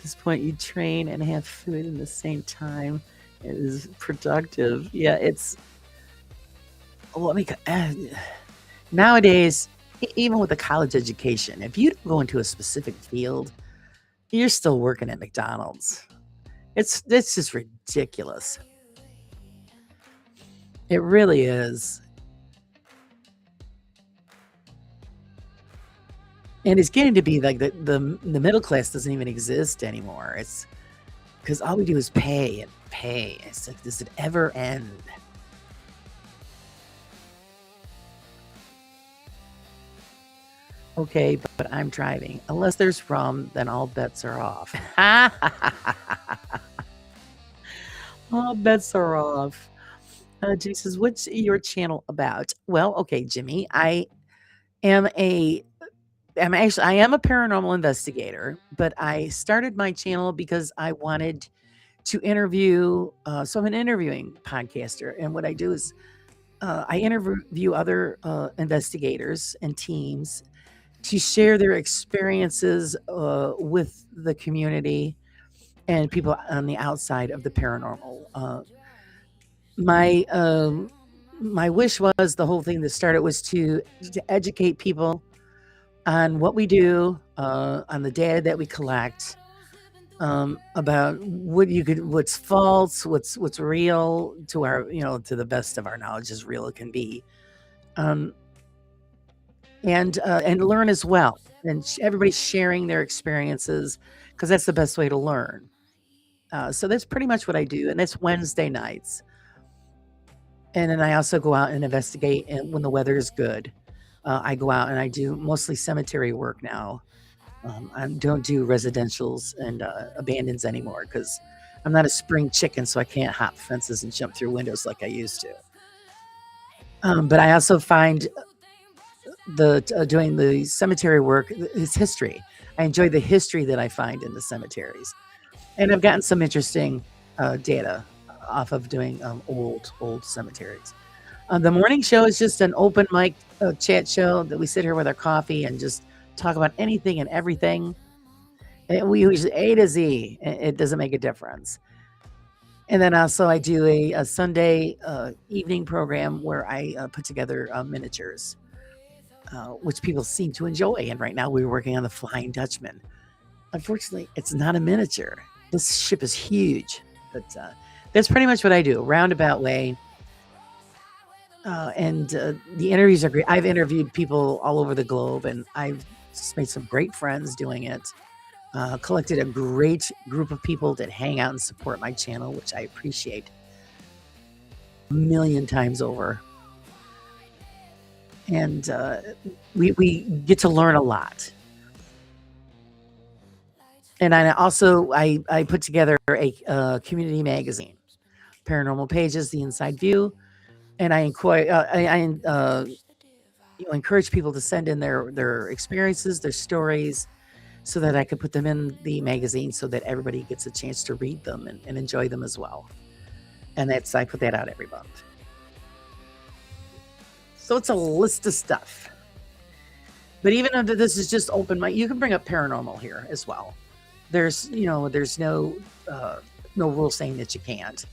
this point, you train and have food in the same time. It is productive. Yeah, it's. Let me. Nowadays, even with a college education, if you don't go into a specific field, you're still working at McDonald's. It's just ridiculous. It really is. And it's getting to be like the middle class doesn't even exist anymore. It's because all we do is pay and pay. It's like, does it ever end? Okay, but I'm driving. Unless there's rum, then all bets are off. All bets are off. Jimmy says, "What's your channel about?" Well, okay, Jimmy, I am a I am a paranormal investigator, but I started my channel because I wanted to interview. So I'm an interviewing podcaster, and what I do is I interview other investigators and teams to share their experiences with the community and people on the outside of the paranormal. My my wish was the whole thing that started was to educate people on what we do, on the data that we collect, about what's false, what's real to our, to the best of our knowledge, as real it can be, um, and learn as well. And everybody's sharing their experiences because that's the best way to learn. So that's pretty much what I do, and that's Wednesday nights. And then I also go out and investigate, and when the weather is good, I go out and I do mostly cemetery work now. I don't do residentials and abandons anymore because I'm not a spring chicken, so I can't hop fences and jump through windows like I used to. But I also find the doing the cemetery work is history. I enjoy the history that I find in the cemeteries, and I've gotten some interesting data off of doing old cemeteries. The morning show is just an open mic chat show that we sit here with our coffee and just talk about anything and everything. And we use A to Z. It doesn't make a difference. And then also I do a Sunday evening program where I put together miniatures, which people seem to enjoy. And right now we're working on the Flying Dutchman. Unfortunately, it's not a miniature. This ship is huge, but that's pretty much what I do, roundabout way. And the interviews are great. I've interviewed people all over the globe, and I've just made some great friends doing it. Collected a great group of people that hang out and support my channel, which I appreciate a million times over. And we get to learn a lot. And I put together a community magazine, Paranormal Pages, The Inside View, and I encourage people to send in their experiences, their stories, so that I could put them in the magazine so that everybody gets a chance to read them and enjoy them as well. And I put that out every month. So it's a list of stuff. But even though this is just open mic, you can bring up paranormal here as well. There's no rule saying that you can't.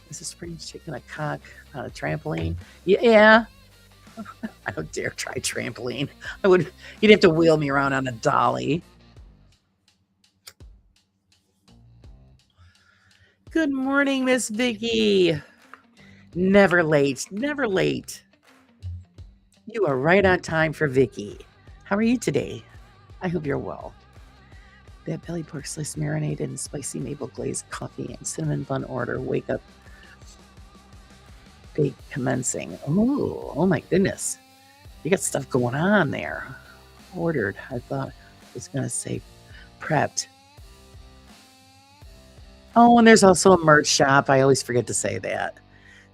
Is a spring chicken a cock on a trampoline? Yeah. I don't dare try trampoline. You'd have to wheel me around on a dolly. Good morning, Miss Vicky. Never late. Never late. You are right on time for Vicky. How are you today? I hope you're well. That belly pork slice marinated in spicy maple glazed coffee and cinnamon bun order. Wake up. Bake commencing. Oh my goodness. You got stuff going on there. Ordered. I thought I was going to say prepped. Oh, and there's also a merch shop. I always forget to say that,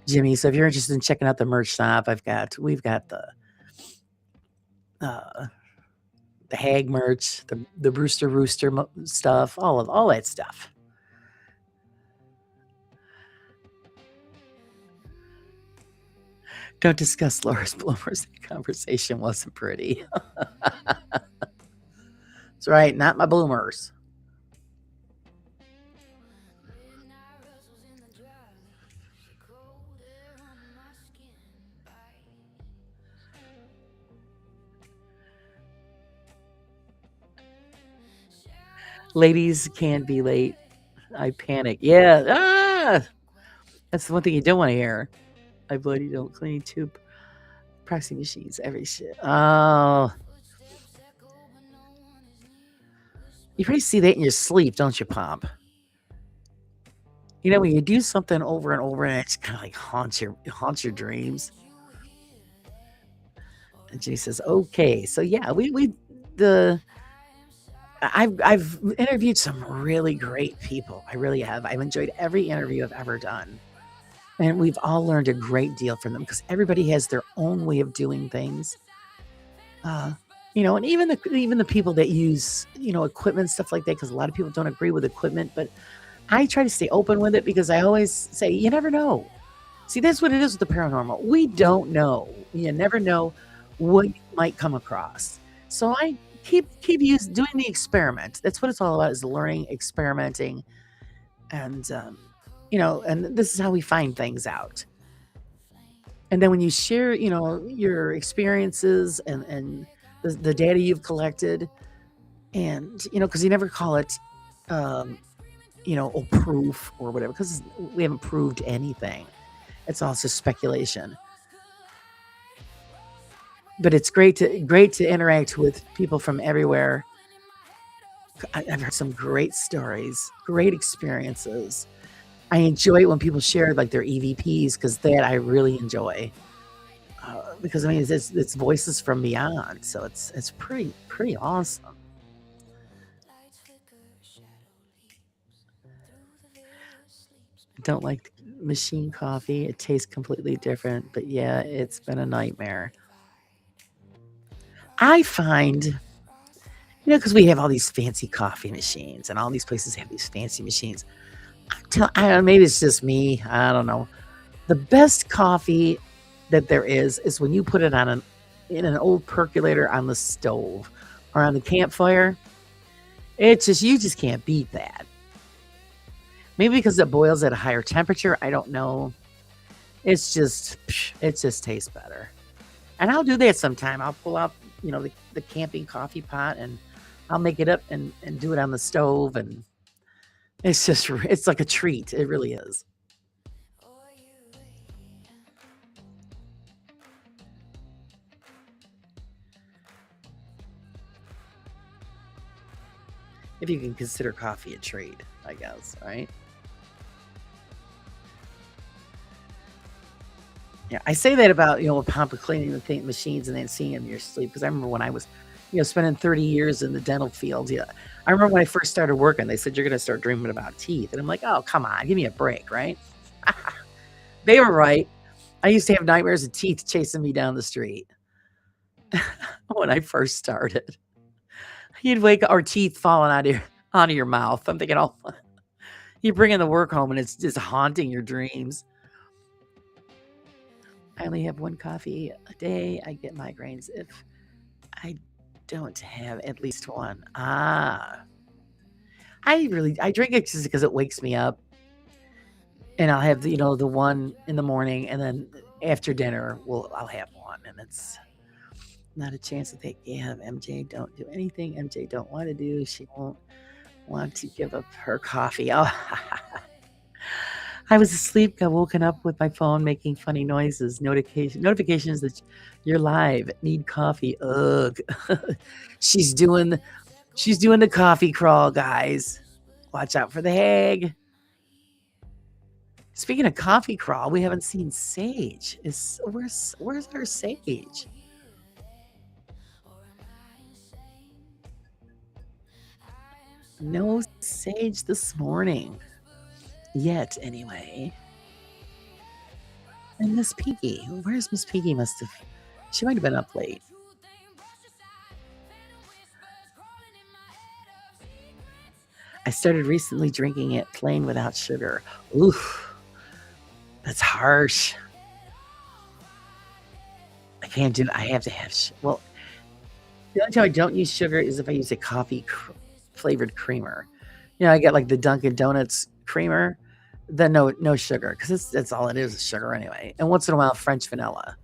Jimmy. So if you're interested in checking out the merch shop, we've got the Hag merch, the Brewster Rooster stuff, all that stuff. Don't discuss Laura's bloomers. The conversation wasn't pretty. That's right, not my bloomers. Ladies can be late. I panic. Yeah. That's the one thing you don't want to hear. I bloody don't clean tube proxy machines every shit. Oh. You probably see that in your sleep, don't you, Pomp? You know, when you do something over and over and it kind of like haunts your dreams. And Jenny says, okay. So yeah, I've interviewed some really great people. I really have. I've enjoyed every interview I've ever done. And we've all learned a great deal from them because everybody has their own way of doing things. And even the people that use, equipment, stuff like that, because a lot of people don't agree with equipment, but I try to stay open with it because I always say, you never know. See, that's what it is with the paranormal. We don't know. You never know what you might come across. So I keep doing the experiment. That's what it's all about, is learning, experimenting, and and this is how we find things out. And then when you share, your experiences and the data you've collected, and because you never call it proof or whatever, because we haven't proved anything. It's also speculation. But it's great to interact with people from everywhere. I've heard some great stories, great experiences. I enjoy it when people share like their EVPs because that I really enjoy. Because I mean, it's voices from beyond, so it's pretty awesome. I don't like machine coffee. It tastes completely different, but yeah, it's been a nightmare. I find, because we have all these fancy coffee machines and all these places have these fancy machines. I don't know, maybe it's just me. I don't know. The best coffee that there is when you put it in an old percolator on the stove or on the campfire. You just can't beat that. Maybe because it boils at a higher temperature. I don't know. It just tastes better. And I'll do that sometime. I'll pull out, the camping coffee pot and I'll make it up and do it on the stove. And it's like a treat. It really is. If you can consider coffee a treat, I guess, right? Yeah, I say that about, Hump cleaning the paint machines and then seeing them in your sleep. Because I remember when I was, spending 30 years in the dental field. Yeah, I remember when I first started working, they said you're going to start dreaming about teeth, and I'm like, oh, come on, give me a break, right? They were right. I used to have nightmares of teeth chasing me down the street when I first started. You'd wake up, or teeth falling out of your mouth. I'm thinking, oh, you bring in the work home and it's just haunting your dreams. I only have one coffee a day. I get migraines if I don't have at least one. I drink it just because it wakes me up, and I'll have the one in the morning, and then after dinner, I'll have one, and it's not a chance that they have. MJ don't do anything. MJ don't want to do. She won't want to give up her coffee. Oh, I was asleep, got woken up with my phone making funny noises, notifications that you're live, need coffee. Ugh. she's doing she's doing the coffee crawl, guys. Watch out for the hag. Speaking of coffee crawl, we haven't seen Sage. Where's our Sage? No Sage this morning. Yet, anyway. And Miss Piggy. Where's Miss Piggy? She might have been up late. I started recently drinking it plain without sugar. Oof. That's harsh. I can't do I have to have well, the only time I don't use sugar is if I use a coffee flavored creamer. I get like the Dunkin' Donuts creamer, then no sugar because that's all it is sugar anyway. And once in a while, French vanilla.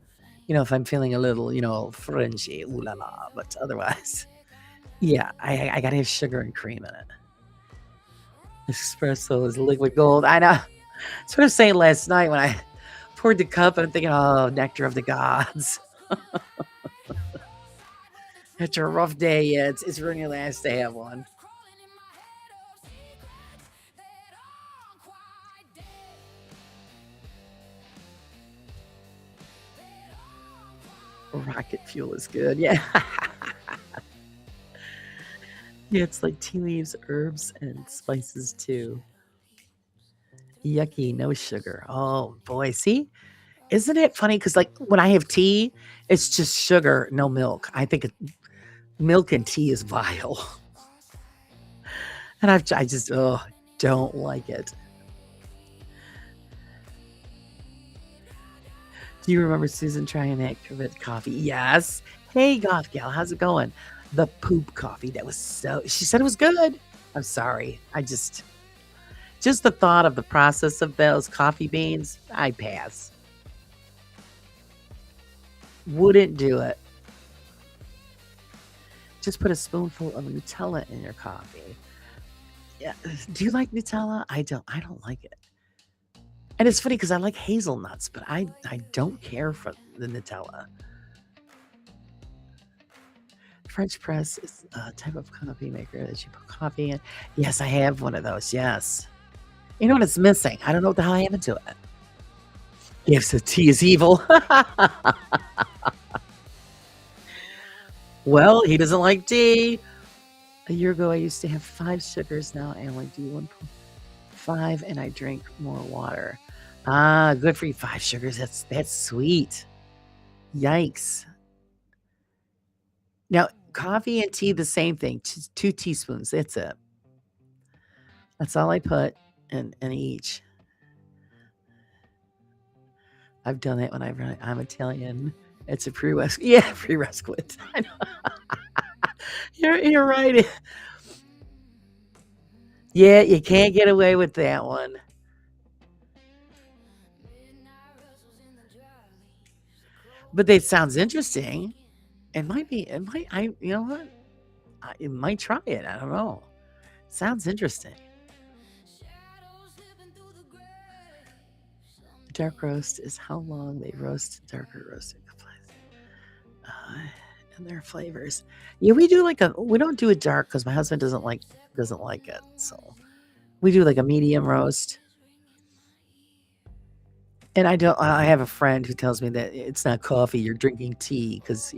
If I'm feeling a little, Frenchy, ooh la la. But otherwise, yeah, I gotta have sugar and cream in it. Espresso is liquid gold. I know. That's what I was saying last night when I poured the cup, and I'm thinking, oh, nectar of the gods. After a rough day, yeah, it's really nice to have one. Rocket fuel is good. Yeah. Yeah, it's like tea leaves, herbs, and spices too. Yucky, no sugar. Oh boy. See? Isn't it funny? Because like when I have tea, it's just sugar, no milk. I think milk and tea is vile. And I just don't like it. Do you remember Susan trying that Cravit coffee? Yes. Hey, Goth Gal, how's it going? The poop coffee. That was she said it was good. I'm sorry. Just the thought of the process of those coffee beans, I pass. Wouldn't do it. Just put a spoonful of Nutella in your coffee. Yeah. Do you like Nutella? I don't like it. And it's funny because I like hazelnuts, but I don't care for the Nutella. French press is a type of coffee maker that you put coffee in. Yes, I have one of those. Yes. You know what it's missing? I don't know what the hell happened to it. Yes, the tea is evil. Well, he doesn't like tea. A year ago, I used to have 5 sugars. Now I only do 1.5, and I drink more water. Ah, good for you. 5 sugars. That's sweet. Yikes. Now, coffee and tea, the same thing. 2 teaspoons. That's it. That's all I put in each. I've done that when I'm Italian. It's a prerequisite. Yeah, prerequisite. I know. You're right. Yeah, you can't get away with that one. But that sounds interesting. It might be. It might. You know what? It might try it. I don't know. Sounds interesting. Dark roast is how long they roast darker roasted and their flavors. Yeah, we do we don't do it dark because my husband doesn't like it. So we do like a medium roast. And I have a friend who tells me that it's not coffee, you're drinking tea because,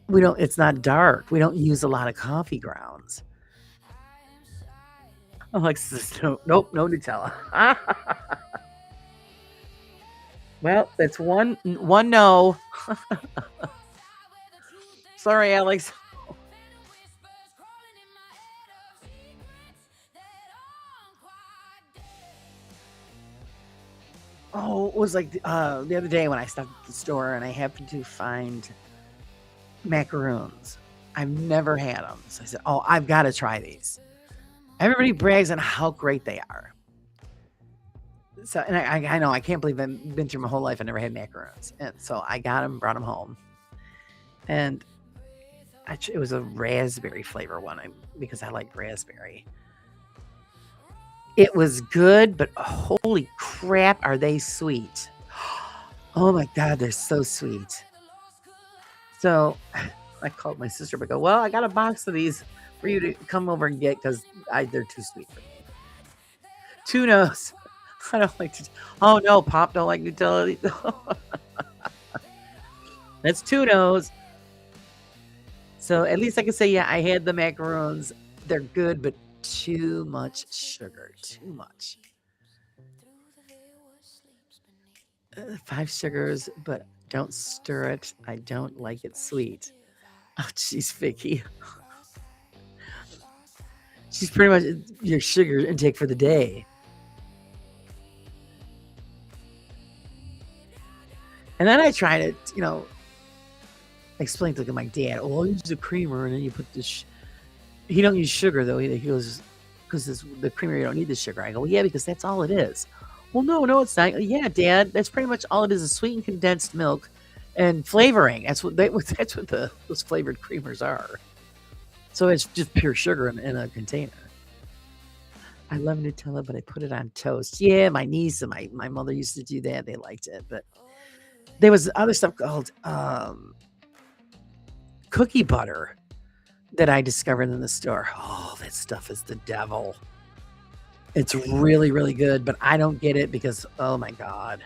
it's not dark. We don't use a lot of coffee grounds. Alexis, nope, no Nutella. Well, that's one no. Sorry, Alex. Oh, it was like the other day when I stopped at the store and I happened to find macaroons. I've never had them. So I said, oh, I've got to try these. Everybody brags on how great they are. So, and I know, I can't believe I've been through my whole life and never had macaroons. And so I got them, brought them home. And it was a raspberry flavor one because I like raspberry. It was good, but holy crap, are they sweet. Oh my God, they're so sweet. So I called my sister, but go, well, I got a box of these for you to come over and get because they're too sweet for me. 2 no's. I don't like to. Oh no, Pop don't like Nutella. That's 2 no's. So at least I can say, yeah, I had the macaroons. They're good, but too much sugar. Too much. 5 sugars, but don't stir it. I don't like it sweet. Oh, jeez, Vicky. She's pretty much your sugar intake for the day. And then I tried to, explain to my dad, oh, I'll use the creamer, and then you put this. He don't use sugar, though. He goes, because the creamer, you don't need the sugar. I go, well, yeah, because that's all it is. Well, no, it's not. Yeah, Dad, that's pretty much all it is sweetened condensed milk and flavoring. That's what those flavored creamers are. So it's just pure sugar in a container. I love Nutella, but I put it on toast. Yeah, my niece and my mother used to do that. They liked it, but there was other stuff called cookie butter that I discovered in the store. Oh, that stuff is the devil. It's really, really good, but I don't get it because, oh my God.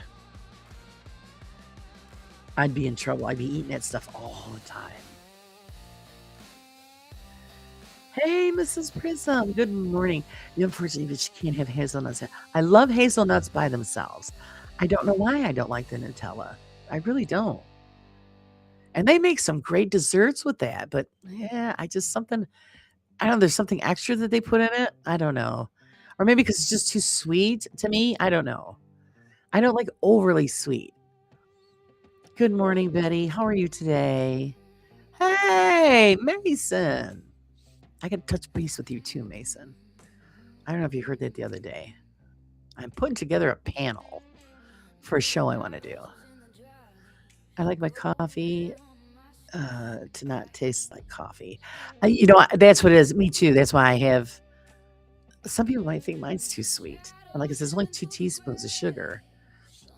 I'd be in trouble. I'd be eating that stuff all the time. Hey, Mrs. Prism. Good morning. Unfortunately, but you can't have hazelnuts. I love hazelnuts by themselves. I don't know why I don't like the Nutella. I really don't. And they make some great desserts with that, but yeah, I don't know, there's something extra that they put in it. I don't know. Or maybe because it's just too sweet to me. I don't know. I don't like overly sweet. Good morning, Betty. How are you today? Hey, Mason. I got to touch base with you too, Mason. I don't know if you heard that the other day. I'm putting together a panel for a show I want to do. I like my coffee to not taste like coffee. That's what it is. Me too. That's why I have. Some people might think mine's too sweet. And like I said, it's only 2 teaspoons of sugar.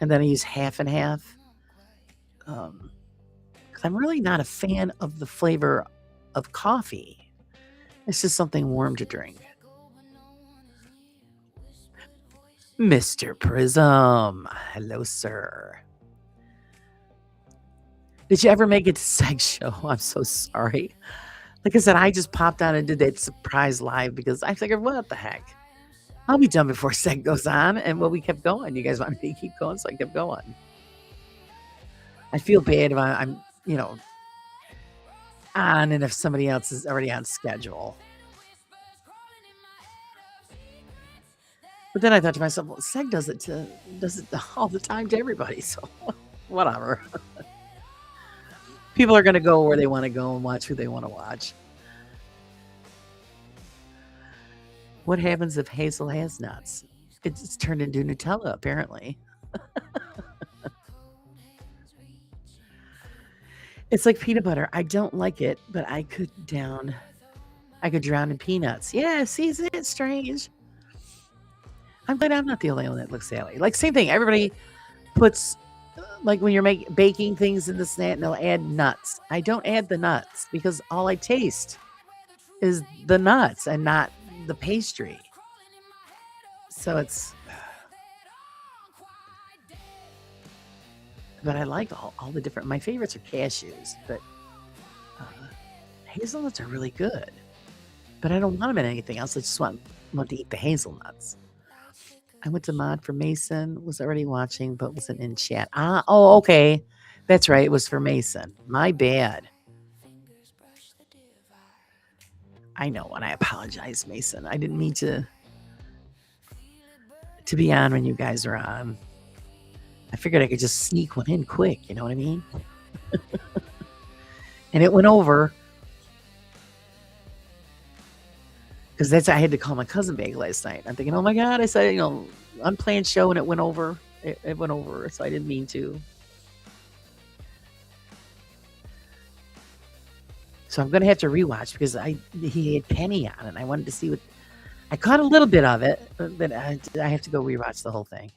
And then I use half and half. Because I'm really not a fan of the flavor of coffee. It's just something warm to drink. Mr. Prism. Hello, sir. Did you ever make it to Seg Show? I'm so sorry. Like I said, I just popped on and did that surprise live because I figured, what the heck? I'll be done before Seg goes on. And well, we kept going. You guys wanted me to keep going, so I kept going. I feel bad if I'm, on and if somebody else is already on schedule. But then I thought to myself, well, Seg does it all the time to everybody, so whatever. People are going to go where they want to go and watch who they want to watch. What happens if Hazel has nuts? It's turned into Nutella, apparently. It's like peanut butter. I don't like it, but I could drown in peanuts. Yeah, see, isn't it strange? I'm glad I'm not the only one that looks that way. Like, same thing. Everybody puts, like, when you're baking things in the snack, and they'll add nuts. I don't add the nuts because all I taste is the nuts and not the pastry. So it's, but I like all the different, my favorites are cashews, but hazelnuts are really good. But I don't want them in anything else. I just want to eat the hazelnuts. I went to mod for Mason, was already watching, but wasn't in chat. Oh, okay. That's right. It was for Mason. My bad. I know, and I apologize, Mason. I didn't mean to be on when you guys are on. I figured I could just sneak one in quick, you know what I mean? And it went over. Because I had to call my cousin back last night. I'm thinking, oh my God, I said, unplanned show, and it went over. It went over, so I didn't mean to. So I'm going to have to rewatch because he had Penny on, and I wanted to see what... I caught a little bit of it, but I have to go rewatch the whole thing.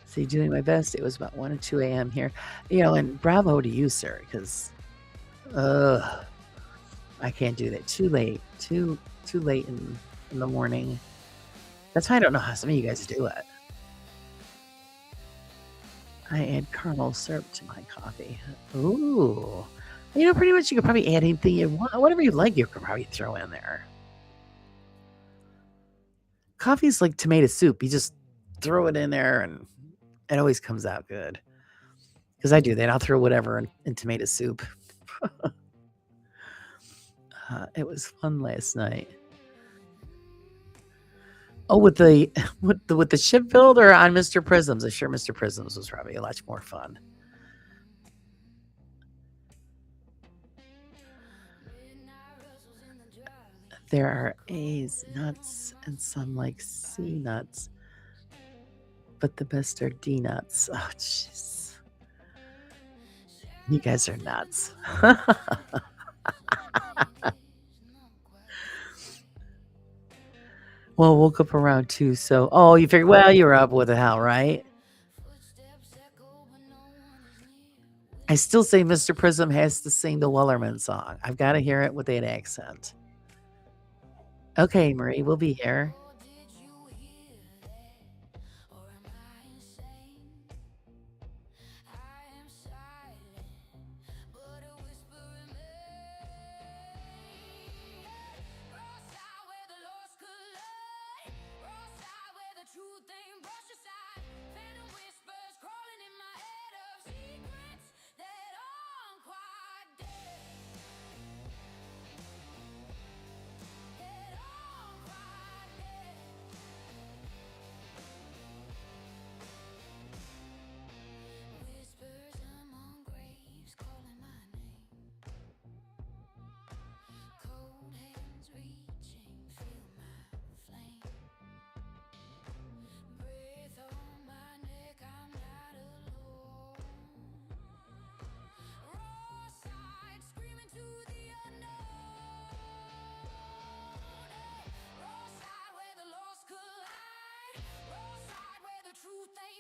See, doing my best. It was about 1 and 2 a.m. here. And bravo to you, sir, because I can't do that. Too late. Too late in the morning. That's why I don't know how some of you guys do it. I add caramel syrup to my coffee. Ooh. Pretty much you could probably add anything you want. Whatever you like, you could probably throw in there. Coffee's like tomato soup. You just throw it in there and it always comes out good. Because I do that. I'll throw whatever in tomato soup. It was fun last night. Oh, with the shipbuilder on Mr. Prisms. I'm sure Mr. Prisms was probably a lot more fun. There are A's, nuts, and some like C nuts. But the best are D nuts. Oh, jeez. You guys are nuts. Well, woke up around 2, so... Oh, you figured, well, you were up with the hell, right? I still say Mr. Prism has to sing the Wellerman song. I've got to hear it with that accent. Okay, Marie, we'll be here.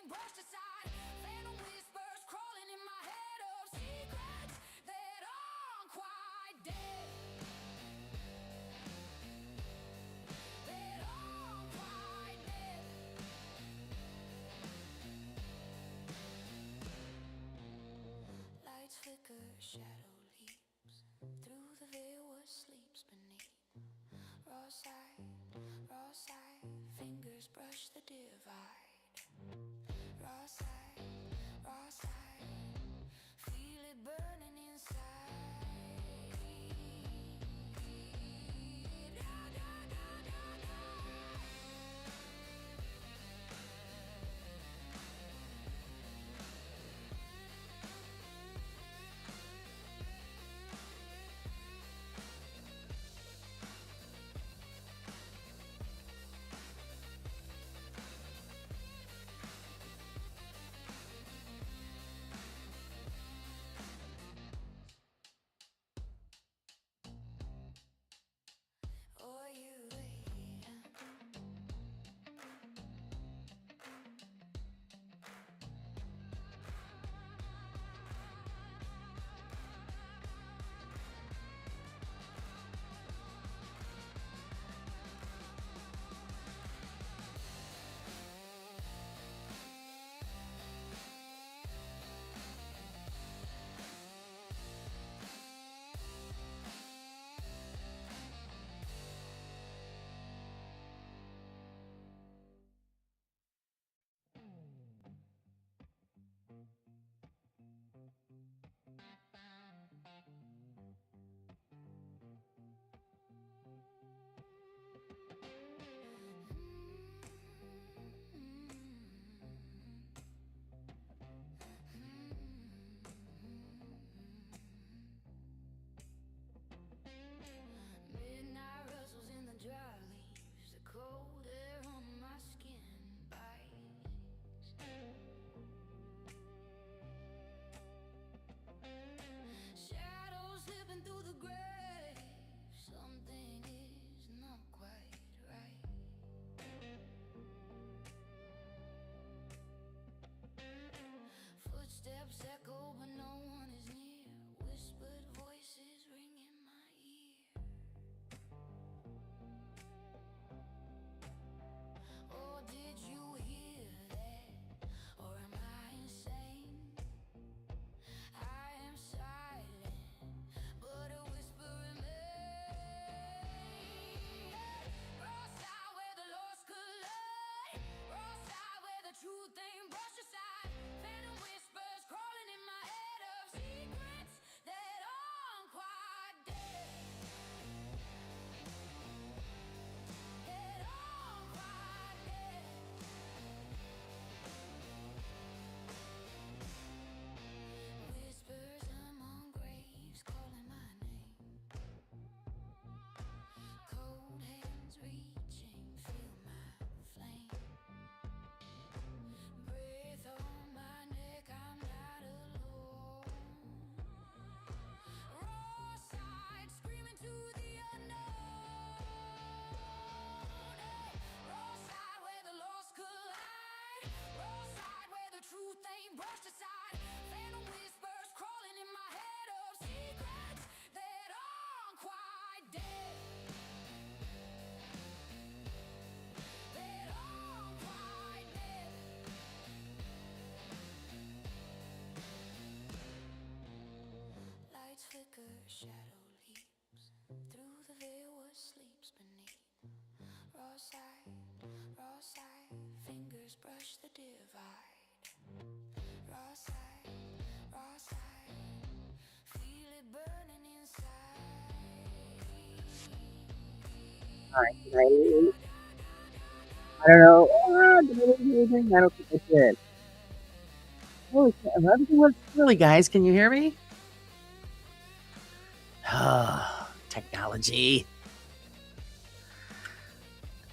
thing brushed aside. Phantom whispers crawling in my head of secrets that aren't quite dead. That aren't quite dead. Lights flicker, shadow leaps through the veil. What sleeps beneath? Raw side, fingers brush the divide. Raw side, feel it burning inside. Da, da, da, da, da. Or you wait. Midnight rustles in the dry leaves. The cold air on my skin bites. Shadows slipping through the gray. Something is not quite right. Footsteps echo, but no one is near. Whispered voices ring in my ear. Oh, did you hear that? Or am I insane? I am silent, but a whisper remains. Raw side where the lost collide. Raw side where the truth ain't brushed aside. Phantom whispers crawling in my head of secrets that aren't quite dead. That aren't quite dead. Whispers among graves calling my name. Cold hands reaching, feel my flame. Breath on my neck, I'm not alone. Raw side screaming to the unknown. Hey, raw side where the lost collide. Raw side where the truth ain't brushed aside. Phantom whispers crawling in my head of secrets that aren't quite dead. That aren't quite dead. Lights flicker, shadow leaps through the veil. What sleeps beneath? Raw side, fingers brush the divide. Raw side, feel it burning inside. All right, did I leave? I don't know. Did I leave anything? I don't think I did. Holy shit, everything works really, guys. Can you hear me? Technology.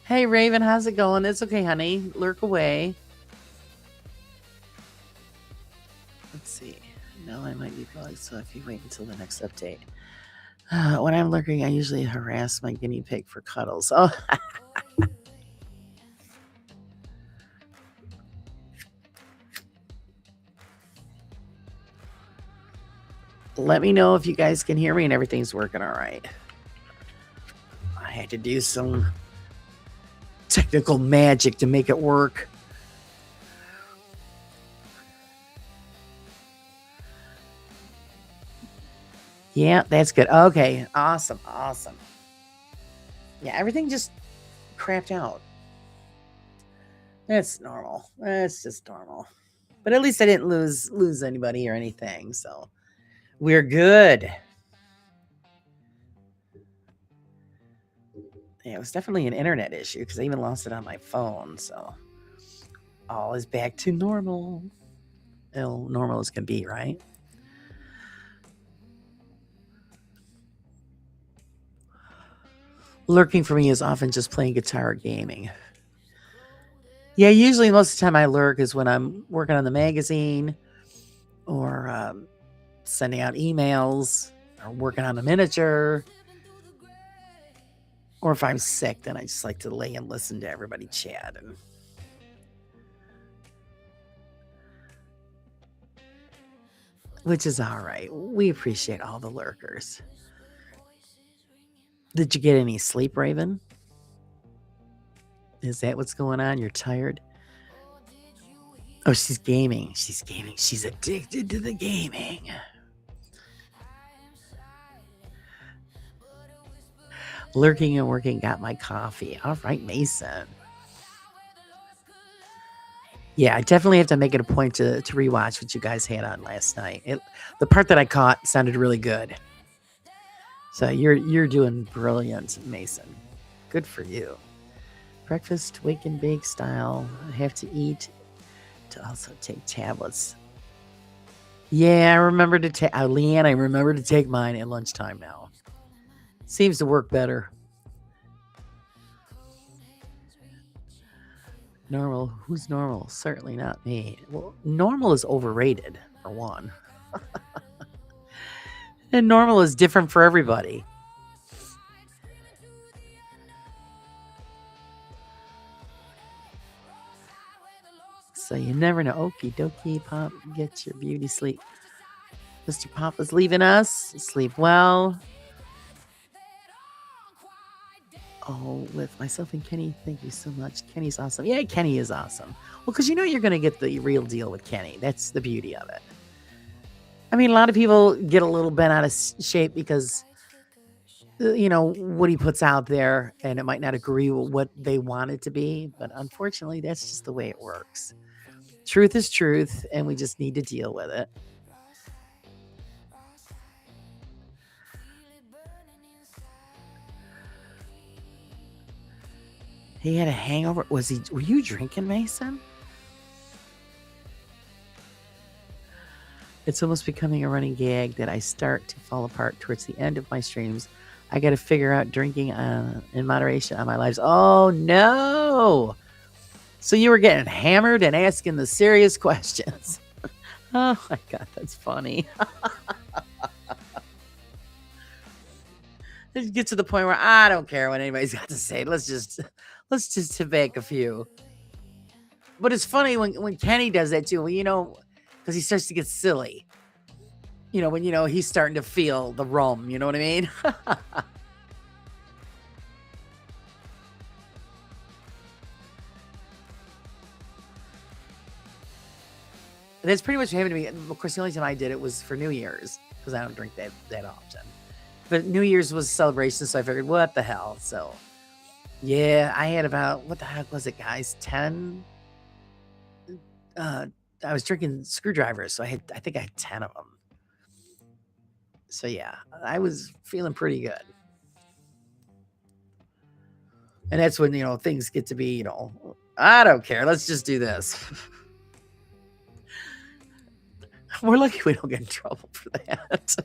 Hey, Raven, how's it going? It's okay, honey. Lurk away. Let's see. No, I might be bugged, so if you wait until the next update. When I'm lurking, I usually harass my guinea pig for cuddles. Oh, Let me know if you guys can hear me and everything's working all right. I had to do some technical magic to make it work. Yeah, that's good. Okay, awesome, awesome. Yeah, everything just crapped out. That's normal. That's just normal. But at least I didn't lose anybody or anything, so we're good. Yeah, it was definitely an internet issue because I even lost it on my phone, so all is back to normal. Well, normal as can be, right? Lurking for me is often just playing guitar or gaming. Yeah, usually most of the time I lurk is when I'm working on the magazine or sending out emails or working on a miniature. Or if I'm sick, then I just like to lay and listen to everybody chat. And which is all right. We appreciate all the lurkers. Did you get any sleep, Raven? Is that what's going on? You're tired? Oh, she's gaming. She's gaming. She's addicted to the gaming. Lurking and working got my coffee. All right, Mason. Yeah, I definitely have to make it a point to rewatch what you guys had on last night. The part that I caught sounded really good. So you're doing brilliant, Mason. Good for you. Breakfast, wake and bake style. I have to eat to also take tablets. Yeah, I remember to take Leanne. I remember to take mine at lunchtime now. Seems to work better. Normal? Who's normal? Certainly not me. Well, normal is overrated for one, and normal is different for everybody. So you never know. Okie dokie, Pop, get your beauty sleep. Mr. Papa's leaving us. Sleep well. Oh, with myself and Kenny, thank you so much. Kenny's awesome. Yeah, Kenny is awesome. Well, because you know you're going to get the real deal with Kenny. That's the beauty of it. I mean, a lot of people get a little bent out of shape because, you know, what he puts out there and it might not agree with what they want it to be. But unfortunately, that's just the way it works. Truth is truth, and we just need to deal with it. He had a hangover. Were you drinking, Mason? It's almost becoming a running gag that I start to fall apart towards the end of my streams. I got to figure out drinking in moderation on my lives. Oh, no. So you were getting hammered and asking the serious questions. Oh, my God. That's funny. It gets to the point where I don't care what anybody's got to say. Let's just make a few. But it's funny when Kenny does that too. Well, you know, because he starts to get silly. You know, when you know he's starting to feel the rum. You know what I mean? That's pretty much what happened to me. Of course, the only time I did it was for New Year's because I don't drink that often. But New Year's was a celebration, so I figured, what the hell? So, yeah, I had about what the heck was it, guys? 10. I was drinking screwdrivers, so I think I had 10 of them. So yeah, I was feeling pretty good. And that's when, you know, things get to be, you know, I don't care. Let's just do this. We're lucky we don't get in trouble for that.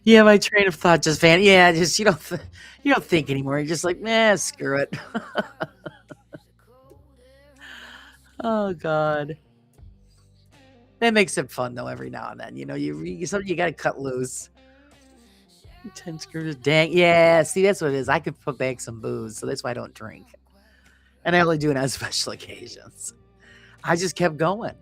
Yeah, my train of thought just van. Yeah, just you don't think anymore. You're just like, screw it. Oh God, that makes it fun though. Every now and then, you know, you got to cut loose. 10 screws, dang. Yeah, see, that's what it is. I could put back some booze, so that's why I don't drink. And I only do it on special occasions. I just kept going.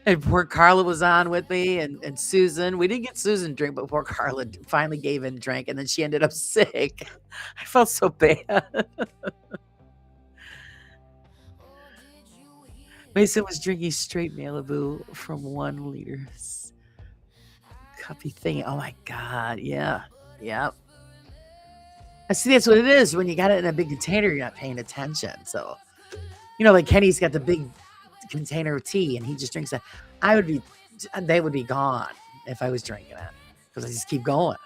And poor Carla was on with me and Susan. We didn't get Susan drink, but poor Carla finally gave in and drank, and then she ended up sick. I felt so bad. Mason was drinking straight Malibu from 1 liter cuppy thing. Oh my God. Yeah. Yeah. I see that's what it is. When you got it in a big container, you're not paying attention. So, like Kenny's got the big container of tea and he just drinks that. They would be gone if I was drinking it because I just keep going.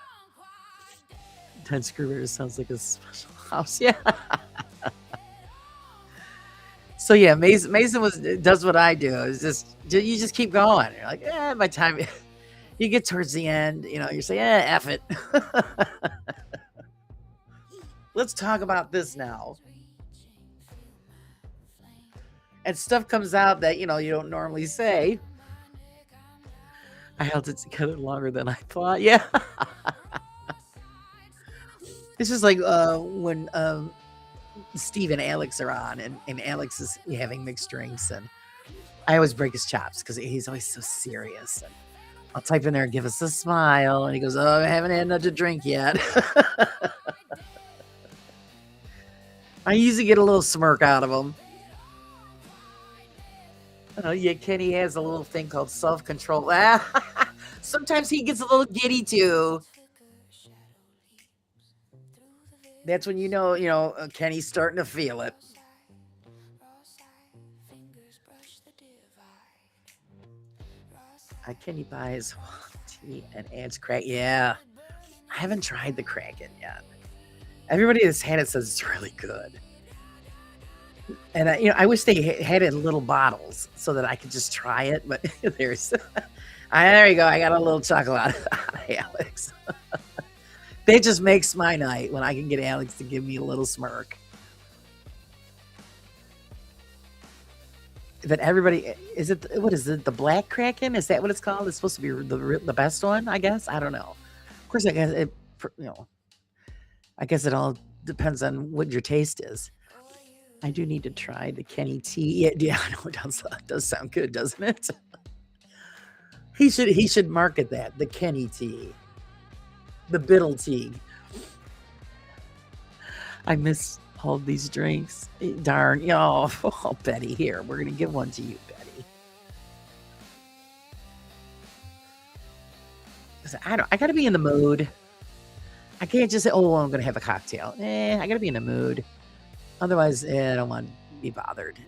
10 Screwdriver sounds like a special house. Yeah. So yeah, Mason does what I do. It's just you just keep going. You're like, by the time you get towards the end, you say, F it. Let's talk about this now. And stuff comes out that you don't normally say. I held it together longer than I thought. Yeah. It's just like when Steve and Alex are on, and Alex is having mixed drinks, and I always break his chops because he's always so serious. And I'll type in there and give us a smile, and he goes, "Oh, I haven't had enough to drink yet." I usually get a little smirk out of him. Yeah, Kenny has a little thing called self-control. Sometimes he gets a little giddy too. That's when Kenny's starting to feel it. Kenny buys tea and adds crack. Yeah, I haven't tried the Kraken yet. Everybody that's had it says it's really good. And I wish they had it in little bottles so that I could just try it. But there you go. I got a little chuckle out of Alex. That just makes my night when I can get Alex to give me a little smirk. That everybody what is it? The Black Kraken? Is that what it's called? It's supposed to be the best one, I guess. I don't know. Of course, I guess I guess it all depends on what your taste is. I do need to try the Kenny tea. Yeah, I know it does sound good, doesn't it? He should market that, the Kenny tea. The Biddle tea. I miss all these drinks. Darn. Oh, Betty, here. We're going to give one to you, Betty. I got to be in the mood. I can't just say, oh, I'm going to have a cocktail. I got to be in the mood. Otherwise, I don't want to be bothered.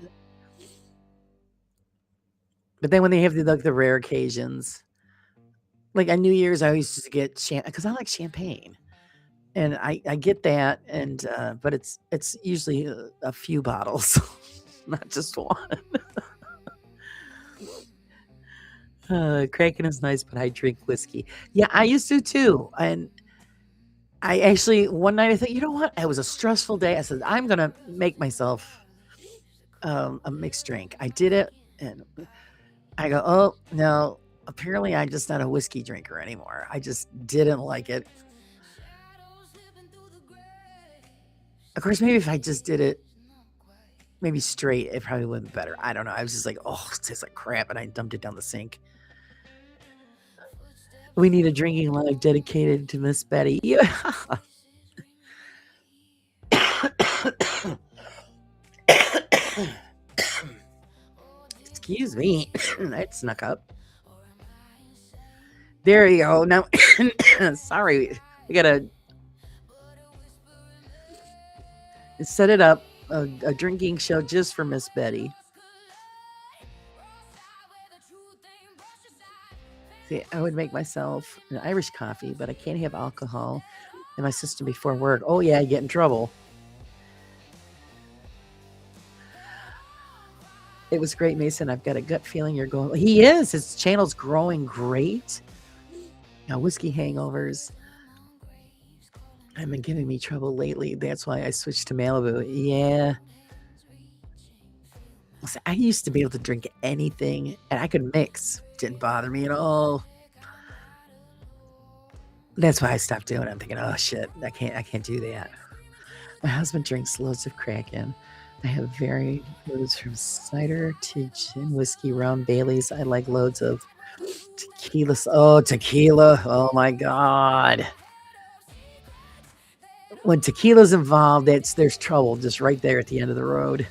But then when they have the rare occasions, like on New Year's, I always just get champagne because I like champagne, and I get that, and but it's usually a few bottles, not just one. Kraken is nice, but I drink whiskey. Yeah, I used to too, and I actually one night I thought, you know what? It was a stressful day. I said I'm gonna make myself a mixed drink. I did it, and I go, oh no. Apparently, I'm just not a whiskey drinker anymore. I just didn't like it. Of course, maybe if I just did it maybe straight, it probably would be better. I don't know. I was just like, oh, it tastes like crap, and I dumped it down the sink. We need a drinking live dedicated to Miss Betty. Yeah. Excuse me. That snuck up. There you go. Now, sorry. We got to set it up, a drinking show just for Miss Betty. See, I would make myself an Irish coffee, but I can't have alcohol in my system before work. Oh, yeah, I get in trouble. It was great, Mason. I've got a gut feeling you're going. He is. His channel's growing great. Now, whiskey hangovers have been giving me trouble lately. That's why I switched to Malibu. Yeah. I used to be able to drink anything, and I could mix. Didn't bother me at all. That's why I stopped doing it. I'm thinking, oh shit, I can't do that. My husband drinks loads of Kraken. I have varied foods from cider to gin, whiskey, rum, Bailey's. I like loads of tequila. Oh, tequila. Oh my God. When tequila's involved, there's trouble just right there at the end of the road.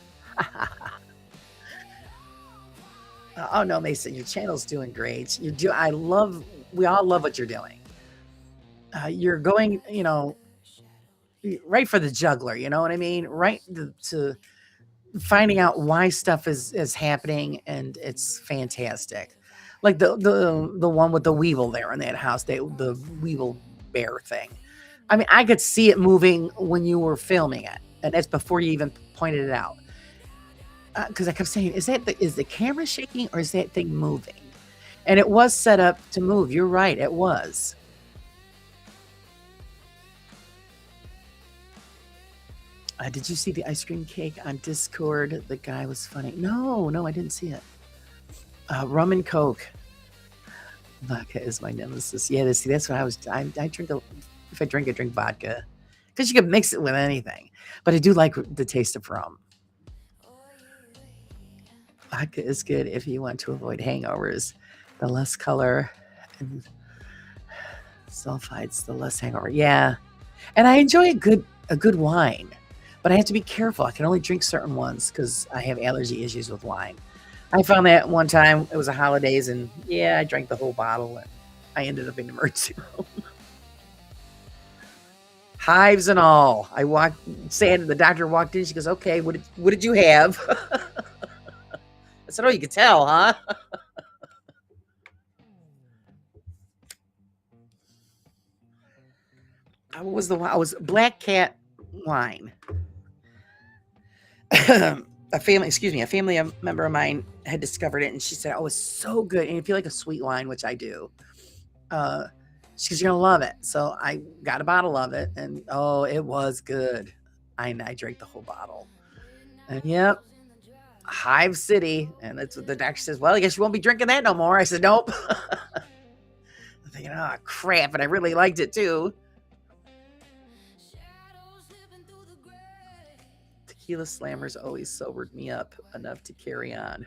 Oh no, Mason, your channel's doing great. We all love what you're doing. You're going, right for the juggler. You know what I mean? Right to finding out why stuff is happening, and it's fantastic. Like the one with the weevil there in that house, the weevil bear thing. I mean, I could see it moving when you were filming it, and that's before you even pointed it out. Because I kept saying, is the camera shaking or is that thing moving? And it was set up to move. You're right, it was. Did you see the ice cream cake on Discord? The guy was funny. No, I didn't see it. Rum and Coke. Vodka is my nemesis. Yeah, that's what I was. I drink if I drink vodka, because you can mix it with anything. But I do like the taste of rum. Vodka is good if you want to avoid hangovers. The less color and sulfides, the less hangover. Yeah, and I enjoy a good wine, but I have to be careful. I can only drink certain ones because I have allergy issues with wine. I found that one time it was the holidays, and yeah, I drank the whole bottle, and I ended up in the emergency room. Hives and all. I walked, saying the doctor walked in. She goes, "Okay, what did you have?" I said, "Oh, you could tell, huh?" What was the wine? I was Black Cat wine. A family member of mine had discovered it, and she said, "Oh, it's so good." And if you like a sweet wine, which I do, uh, she's gonna love it. So I got a bottle of it, and oh, it was good. I drank the whole bottle, and yep, Hive City, and that's what the doctor says. Well, I guess you won't be drinking that no more. I said, "Nope." I'm thinking, oh crap, and I really liked it too. Tequila slammers always sobered me up enough to carry on.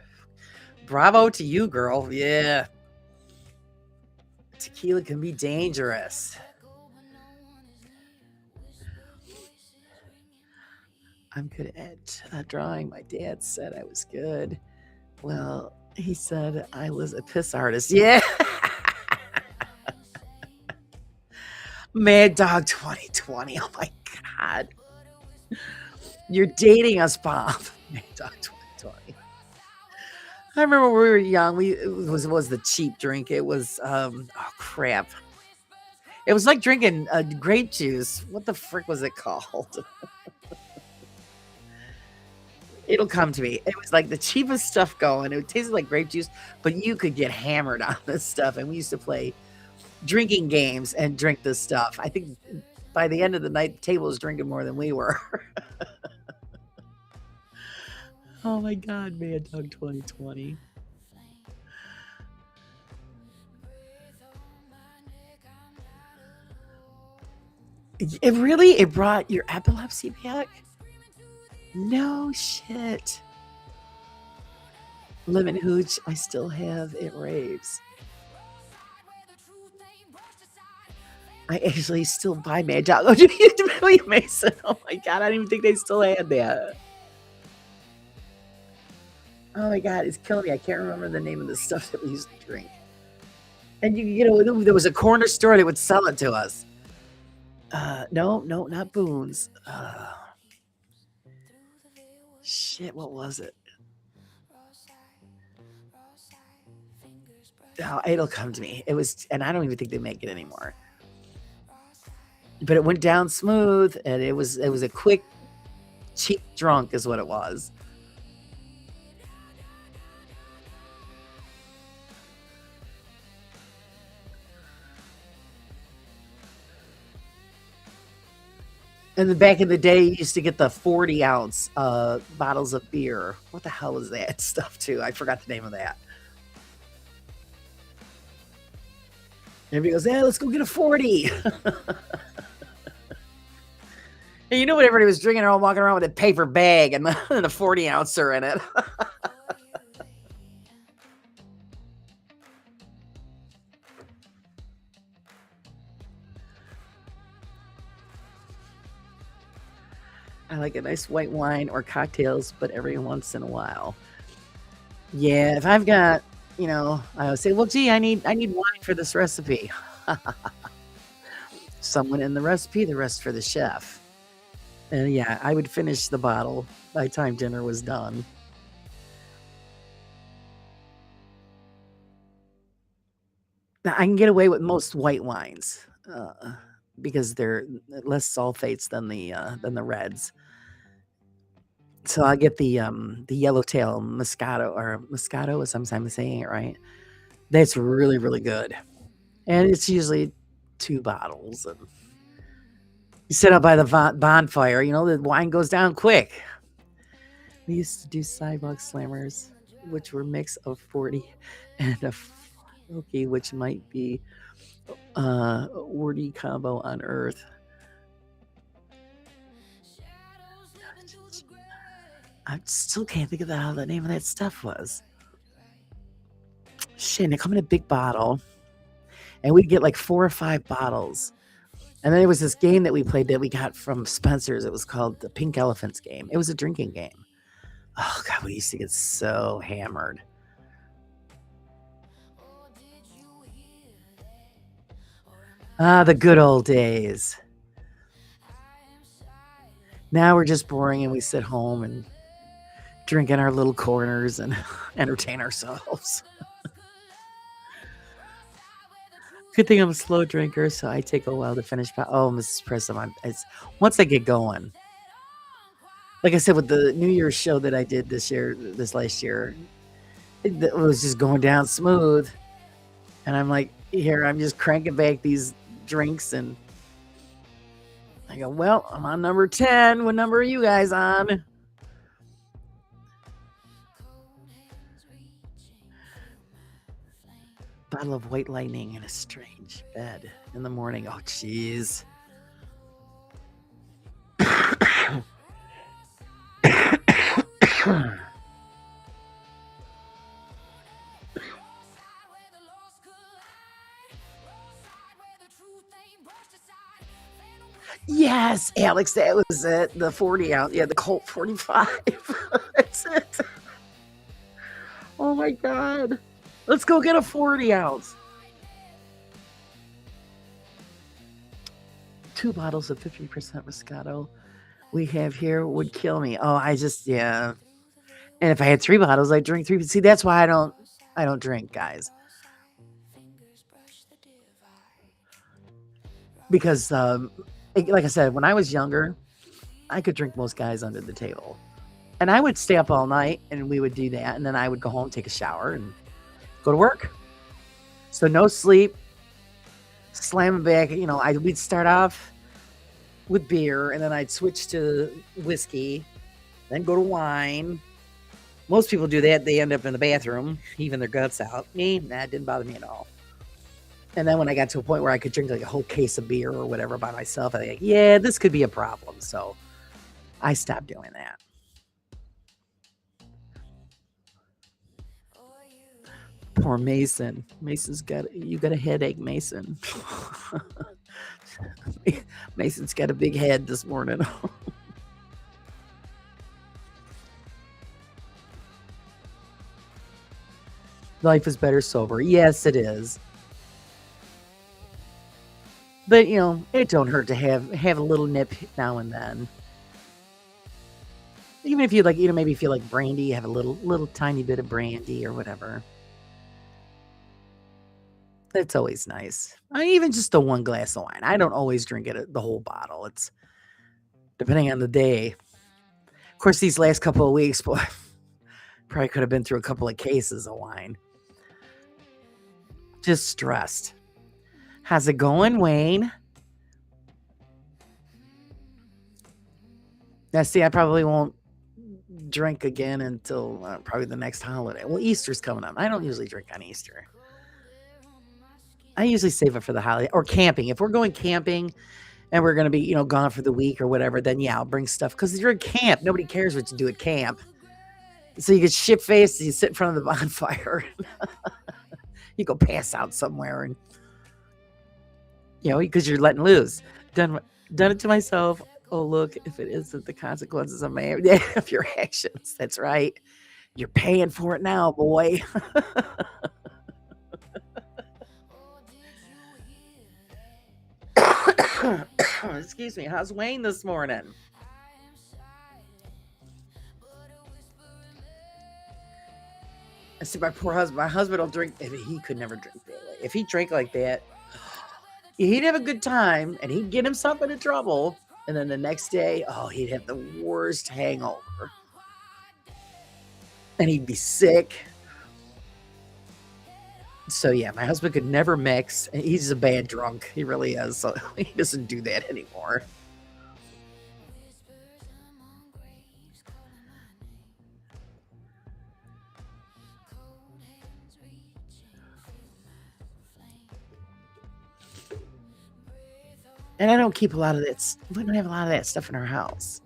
Bravo to you, girl. Yeah. Tequila can be dangerous. I'm good at drawing. My dad said I was good. Well, he said I was a piss artist. Yeah. Mad Dog 2020. Oh my God. You're dating us, Bob. Mad Dog 2020. I remember when we were young. It was the cheap drink. It was oh crap. It was like drinking grape juice. What the frick was it called? It'll come to me. It was like the cheapest stuff going. It tasted like grape juice, but you could get hammered on this stuff. And we used to play drinking games and drink this stuff. I think by the end of the night, the table was drinking more than we were. Oh my God, Mad Dog 2020. It brought your epilepsy back? No shit. Lemon Hooch, I still have it raves. I actually still buy Mad Dog. Oh, do you really, Mason? Oh my God, I didn't even think they still had that. Oh my God, it's killing me. I can't remember the name of the stuff that we used to drink. And there was a corner store that would sell it to us. No, not Boone's. Shit, what was it? Oh, it'll come to me. It was, and I don't even think they make it anymore. But it went down smooth, and it was a quick, cheap drunk, is what it was. And then back in the day, you used to get the 40-ounce bottles of beer. What the hell is that stuff, too? I forgot the name of that. Everybody goes, "Yeah, let's go get a 40." And you know what everybody was drinking? They're all walking around with a paper bag and and a 40 ouncer in it. I like a nice white wine or cocktails, but every once in a while. Yeah, if I've got, I would say, well, gee, I need wine for this recipe. Someone in the recipe, the rest for the chef. And yeah, I would finish the bottle by the time dinner was done. Now, I can get away with most white wines because they're less sulfates than the reds. So I get the yellowtail Moscato or Moscato, if I'm saying it right. That's really, really good. And it's usually 2 bottles, and you sit out by the bonfire, the wine goes down quick. We used to do sidewalk slammers, which were a mix of 40 and a Floki, which might be a wordy combo on Earth. I still can't think of how the name of that stuff was. Shit, they come in a big bottle, and we'd get like 4 or 5 bottles. And then there was this game that we played that we got from Spencer's. It was called the Pink Elephants game. It was a drinking game. Oh God, we used to get so hammered. Ah, the good old days. Now we're just boring and we sit home and drink in our little corners and entertain ourselves. Good thing I'm a slow drinker, so I take a while to finish. Oh, Mrs. Prism, once I get going. Like I said, with the New Year's show that I did this last year, it was just going down smooth. And I'm like, here, I'm just cranking back these drinks, and I go, well, I'm on number 10. What number are you guys on? Bottle of White Lightning in a strange bed in the morning. Oh, jeez. Yes, Alex, that was it. The 40 ounce. Yeah, the Colt 45. That's it. Oh my God. Let's go get a 40 ounce. 2 bottles of 50% Moscato we have here would kill me. Oh, yeah. And if I had 3 bottles, I'd drink 3. See, that's why I don't drink, guys. Because, like I said, when I was younger, I could drink most guys under the table. And I would stay up all night, and we would do that. And then I would go home, take a shower, and go to work. So no sleep, slam back. We'd start off with beer, and then I'd switch to whiskey, then go to wine. Most people do that. They end up in the bathroom, heaving their guts out. Me, that didn't bother me at all. And then when I got to a point where I could drink like a whole case of beer or whatever by myself, I think, yeah, this could be a problem. So I stopped doing that. Poor Mason. You got a headache, Mason. Mason's got a big head this morning. Life is better sober. Yes, it is. But it don't hurt to have a little nip now and then. Even if you like, maybe feel like brandy, have a little tiny bit of brandy or whatever. It's always nice. Even just the 1 glass of wine. I don't always drink it the whole bottle. It's depending on the day. Of course, these last couple of weeks, boy, probably could have been through a couple of cases of wine. Just stressed. How's it going, Wayne? Now, see, I probably won't drink again until probably the next holiday. Well, Easter's coming up. I don't usually drink on Easter. I usually save it for the holiday or camping. If we're going camping and we're gonna be, gone for the week or whatever, then yeah, I'll bring stuff because you're at camp. Nobody cares what you do at camp. So you get shit faced, you sit in front of the bonfire, you go pass out somewhere, and because you're letting loose. Done, done it to myself. Oh, look, if it isn't the consequences of of your actions, that's right. You're paying for it now, boy. Excuse me. How's Wayne this morning? I see my poor husband. My husband will drink. He could never drink that way. If he drank like that, he'd have a good time and he'd get himself into trouble. And then the next day, oh, he'd have the worst hangover. And he'd be sick. So yeah, my husband could never mix. He's a bad drunk. He really is. So he doesn't do that anymore. And I don't keep a lot of that. We don't have a lot of that stuff in our house.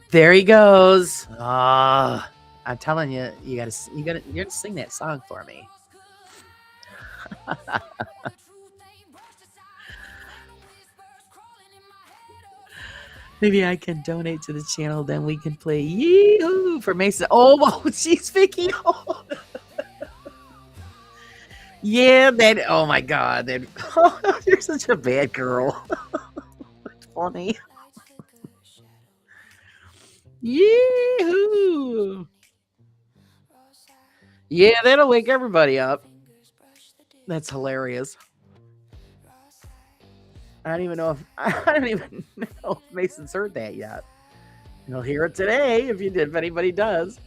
There he goes. Ah, I'm telling you, you're gonna sing that song for me. Maybe I can donate to the channel, then we can play Yee-hoo for Mason. Oh, jeez, Vicky. Oh. Yeah, oh my God. You're such a bad girl. Funny. Yee-hoo. Yeah, that'll wake everybody up. That's hilarious. I don't even know if Mason's heard that yet. You'll hear it today if anybody does.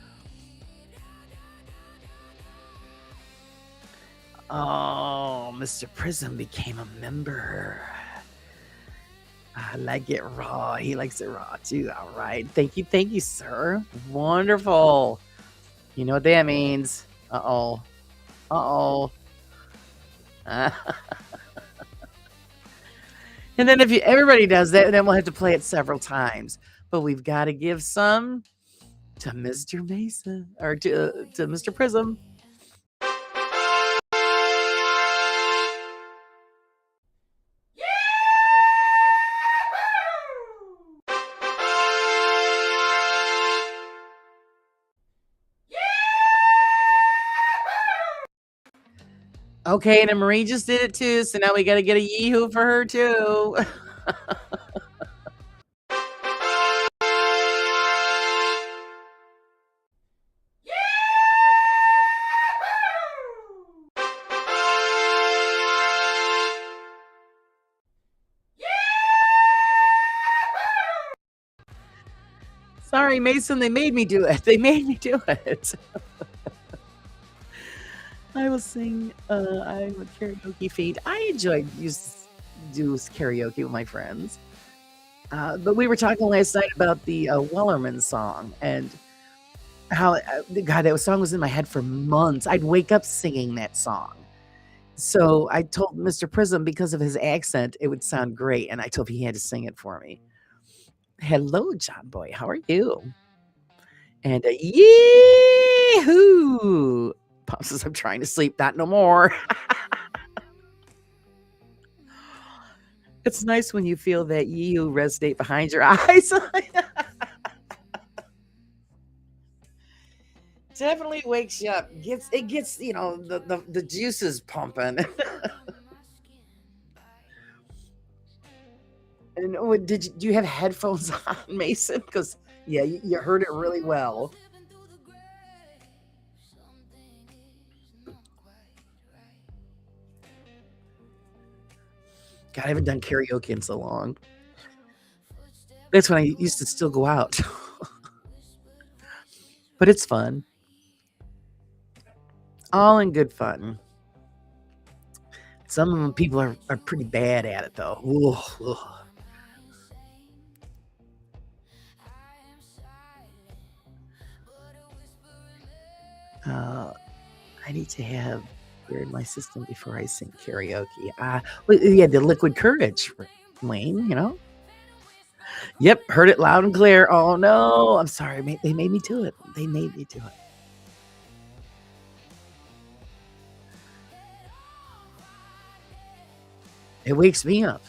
Oh, Mr. Prism became a member. I like it raw. He likes it raw too. All right. Thank you, sir. Wonderful. You know what that means. Uh-oh. Uh-oh. And then if everybody does that, then we'll have to play it several times. But we've got to give some to Mr. Mason or to Mr. Prism. Okay, and Marie just did it too, so now we got to get a yee-hoo for her too. Sorry, Mason, they made me do it. They made me do it. I will sing. I'm a karaoke fiend. I used to do karaoke with my friends. But we were talking last night about the Wellerman song and how, God, that song was in my head for months. I'd wake up singing that song. So I told Mr. Prism because of his accent, it would sound great. And I told him he had to sing it for me. Hello, John Boy. How are you? And yee-hoo! Pop says, I'm trying to sleep. Not no more. It's nice when you feel that yee-hoo resonate behind your eyes. Definitely wakes you up. It gets the juices pumping. And do you have headphones on, Mason? Because yeah, you heard it really well. God, I haven't done karaoke in so long. That's when I used to still go out. But it's fun. All in good fun. Some of them people are pretty bad at it though. Ooh, ooh. I need to have cleared my system before I sing karaoke. Well, yeah, the liquid courage, Wayne, you know? Yep, heard it loud and clear. Oh, no. I'm sorry. They made me do it. They made me do it. It wakes me up.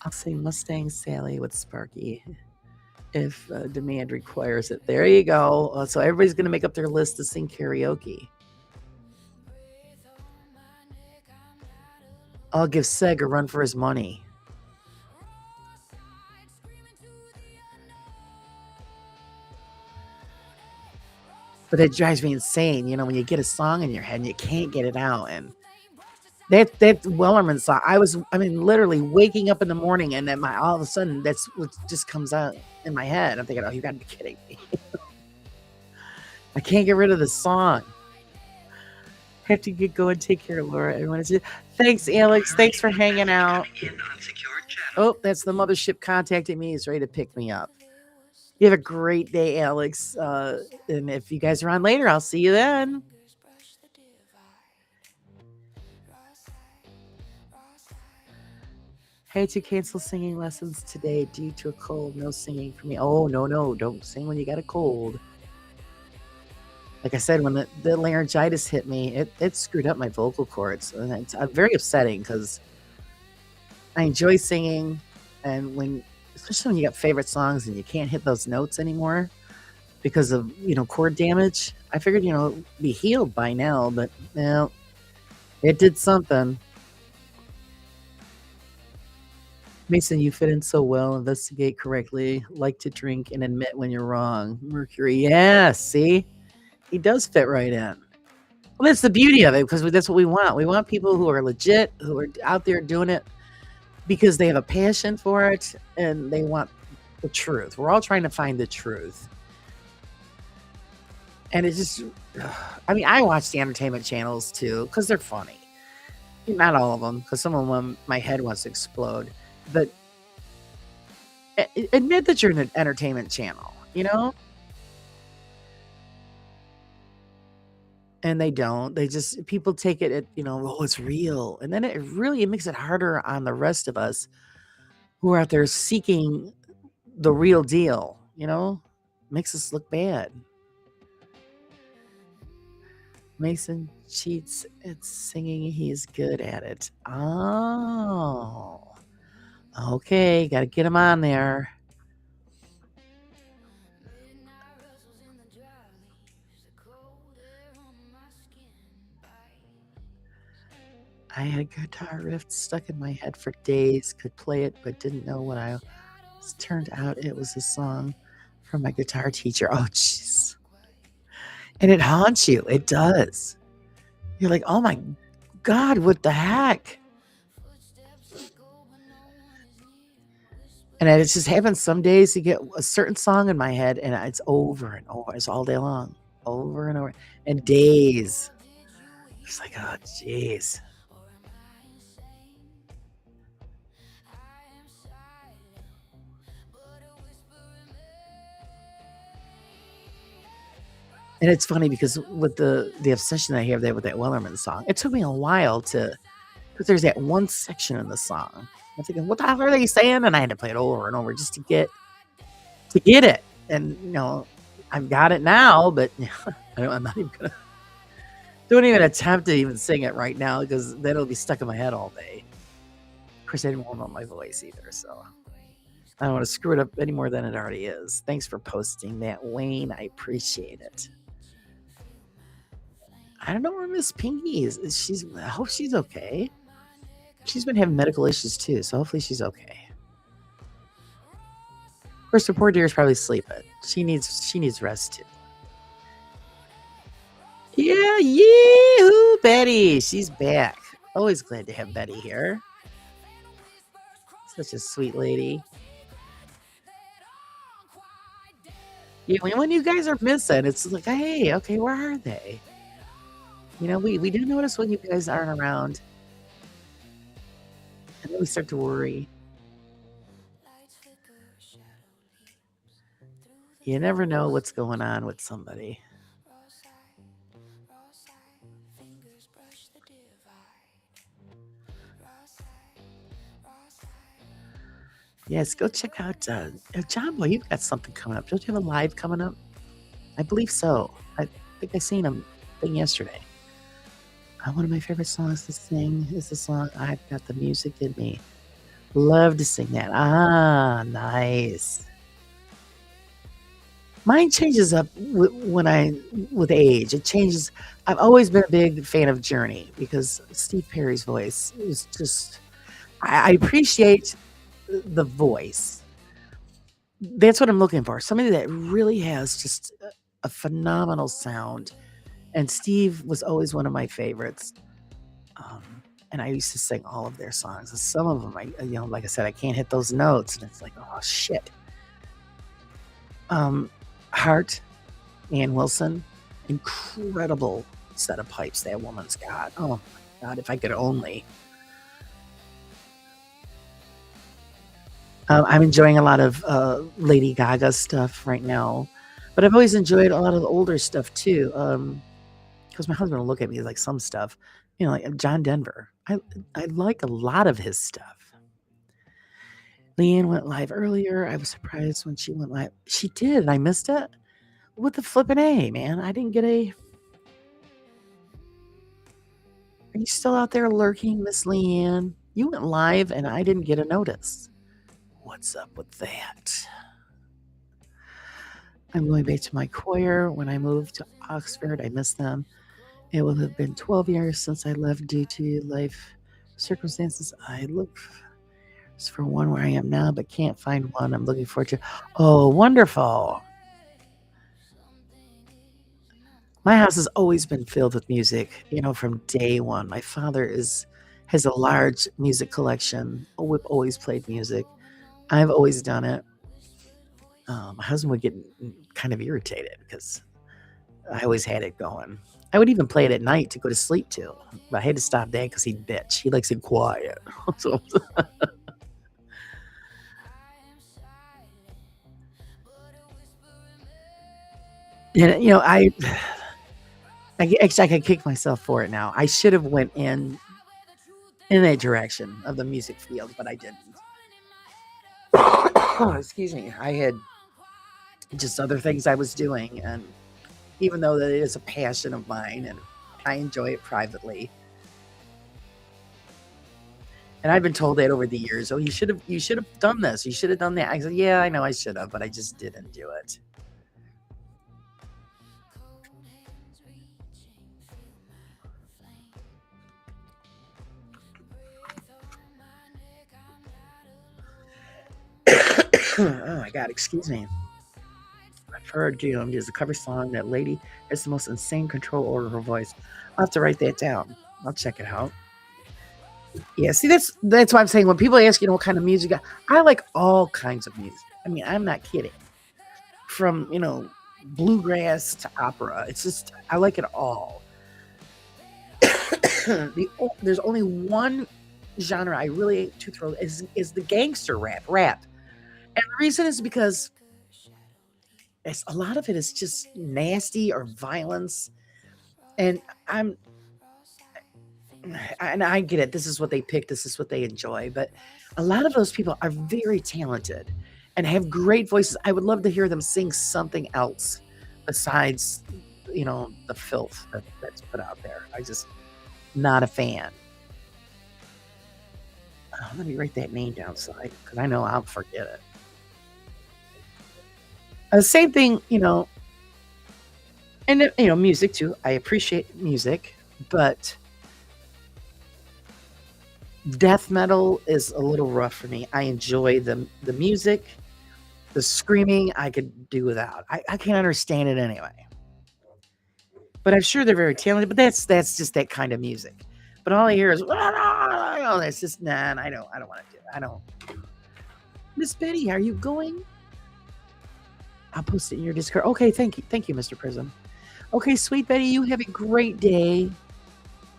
I'll sing Mustang Sally with Sparky if demand requires it. There you go. So everybody's going to make up their list to sing karaoke. I'll give Seg a run for his money. But it drives me insane, you know, when you get a song in your head and you can't get it out. And that Wellerman song, literally waking up in the morning and then all of a sudden that's what just comes out in my head. I'm thinking, oh, you got to be kidding me. I can't get rid of the song. Have to get going. Take care, Laura. Everyone is. Thanks, Alex. Thanks for hanging out. Oh, that's the mothership contacting me. He's ready to pick me up. You have a great day, Alex. And if you guys are on later, I'll see you then. Had to cancel singing lessons today due to a cold. No singing for me. Oh, no. Don't sing when you got a cold. Like I said, when the laryngitis hit me, it screwed up my vocal cords. And it's very upsetting because I enjoy singing. And especially when you got favorite songs and you can't hit those notes anymore because of, chord damage, I figured, be healed by now. But, it did something. Mason, you fit in so well. Investigate correctly. Like to drink and admit when you're wrong. Mercury. Yeah, see? He does fit right in. Well, that's the beauty of it because that's what we want. We want people who are legit, who are out there doing it because they have a passion for it and they want the truth. We're all trying to find the truth. And it's just, I watch the entertainment channels too because they're funny. Not all of them, because some of them my head wants to explode. But admit that you're an entertainment channel, And they don't. People take it at, oh, it's real. And then it makes it harder on the rest of us who are out there seeking the real deal, Makes us look bad. Mason cheats at singing. He's good at it. Oh. Okay, got to get him on there. I had a guitar riff stuck in my head for days, could play it, but didn't know what I was. Turned out it was a song from my guitar teacher. Oh, jeez. And it haunts you. It does. You're like, oh my God, what the heck? And it just happens some days you get a certain song in my head and it's over and over. It's all day long, over and over, and days. It's like, oh, jeez. And it's funny because with the obsession I have there with that Wellerman song, it took me a while because there's that one section in the song. I'm thinking, what the hell are they saying? And I had to play it over and over just to get it. And I've got it now, but I'm not even gonna. Don't even attempt to even sing it right now because then it'll be stuck in my head all day. Of course, I didn't warm up my voice either, so I don't want to screw it up any more than it already is. Thanks for posting that, Wayne. I appreciate it. I don't know where Miss Pinky is. I hope she's okay. She's been having medical issues too, so hopefully she's okay. Of course, the poor deer is probably sleeping. She needs rest too. Yeah, yee-hoo, Betty. She's back. Always glad to have Betty here. Such a sweet lady. Yeah, when you guys are missing, it's like, hey, okay, where are they? We do notice when you guys aren't around. And then we start to worry. You never know what's going on with somebody. Fingers brush the divide. Raw side, raw side. Yes, go check out John Boy. You've got something coming up. Don't you have a live coming up? I believe so. I think I seen a thing yesterday. One of my favorite songs to sing is the song "I've Got the Music in Me." Love to sing that. Ah, nice. Mine changes up when I with age. It changes. I've always been a big fan of Journey because Steve Perry's voice is just. I appreciate the voice. That's what I'm looking for. Somebody that really has just a phenomenal sound. And Steve was always one of my favorites. And I used to sing all of their songs. And some of them, like I said, I can't hit those notes, and it's like, oh shit. Hart, Ann Wilson, incredible set of pipes that woman's got. Oh my god, if I could only. I'm enjoying a lot of Lady Gaga stuff right now, but I've always enjoyed a lot of the older stuff too. Because my husband will look at me like some stuff, like John Denver. I like a lot of his stuff. Leanne went live earlier. I was surprised when she went live. She did, and I missed it. What the flippin' A, man? I didn't get a. Are you still out there lurking, Miss Leanne? You went live, and I didn't get a notice. What's up with that? I'm going back to my choir. When I moved to Oxford, I missed them. It will have been 12 years since I left due to life circumstances. I look for one where I am now, but can't find one. I'm looking forward to. Oh, wonderful. My house has always been filled with music, from day one. My father has a large music collection. We've always played music. I've always done it. My husband would get kind of irritated because I always had it going. I would even play it at night to go to sleep to, but I had to stop that because he'd bitch. He likes it quiet. So, and I can kick myself for it now. I should have went in that direction of the music field, but I didn't. Excuse me. I had just other things I was doing, and even though that it is a passion of mine and I enjoy it privately. And I've been told that over the years. Oh, you should have done this. You should have done that. I said, yeah, I know I should have, but I just didn't do it. Oh my god, excuse me. I've heard Doomed is a cover song. That lady has the most insane control over her voice. I'll have to write that down. I'll check it out. Yeah, see, that's why I'm saying when people ask, what kind of music, I like all kinds of music. I mean, I'm not kidding. From bluegrass to opera, it's just I like it all. There's only one genre I really ain't too thrilled is the gangster rap, and the reason is because a lot of it is just nasty or violence, and I get it. This is what they pick. This is what they enjoy. But a lot of those people are very talented and have great voices. I would love to hear them sing something else besides, the filth that's put out there. I just not a fan. Let me write that name down because I know I'll forget it. Same thing, and music too. I appreciate music, but death metal is a little rough for me. I enjoy the music, the screaming. I could do without. I can't understand it anyway. But I'm sure they're very talented. But that's just that kind of music. But all I hear is that's just nah. I don't want to do it. I don't. Miss Betty, are you going? I'll post it in your Discord. Okay, thank you, Mr. Prism. Okay, sweet Betty, you have a great day.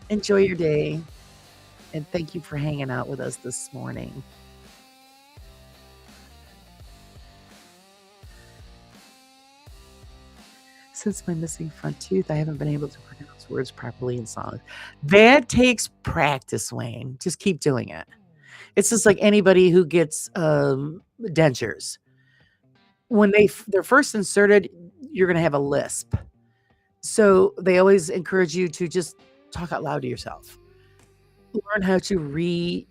Enjoy your day. And thank you for hanging out with us this morning. Since my missing front tooth, I haven't been able to pronounce words properly in songs. That takes practice, Wayne. Just keep doing it. It's just like anybody who gets dentures. When they're first inserted, you're going to have a lisp. So they always encourage you to just talk out loud to yourself. Learn how to reshape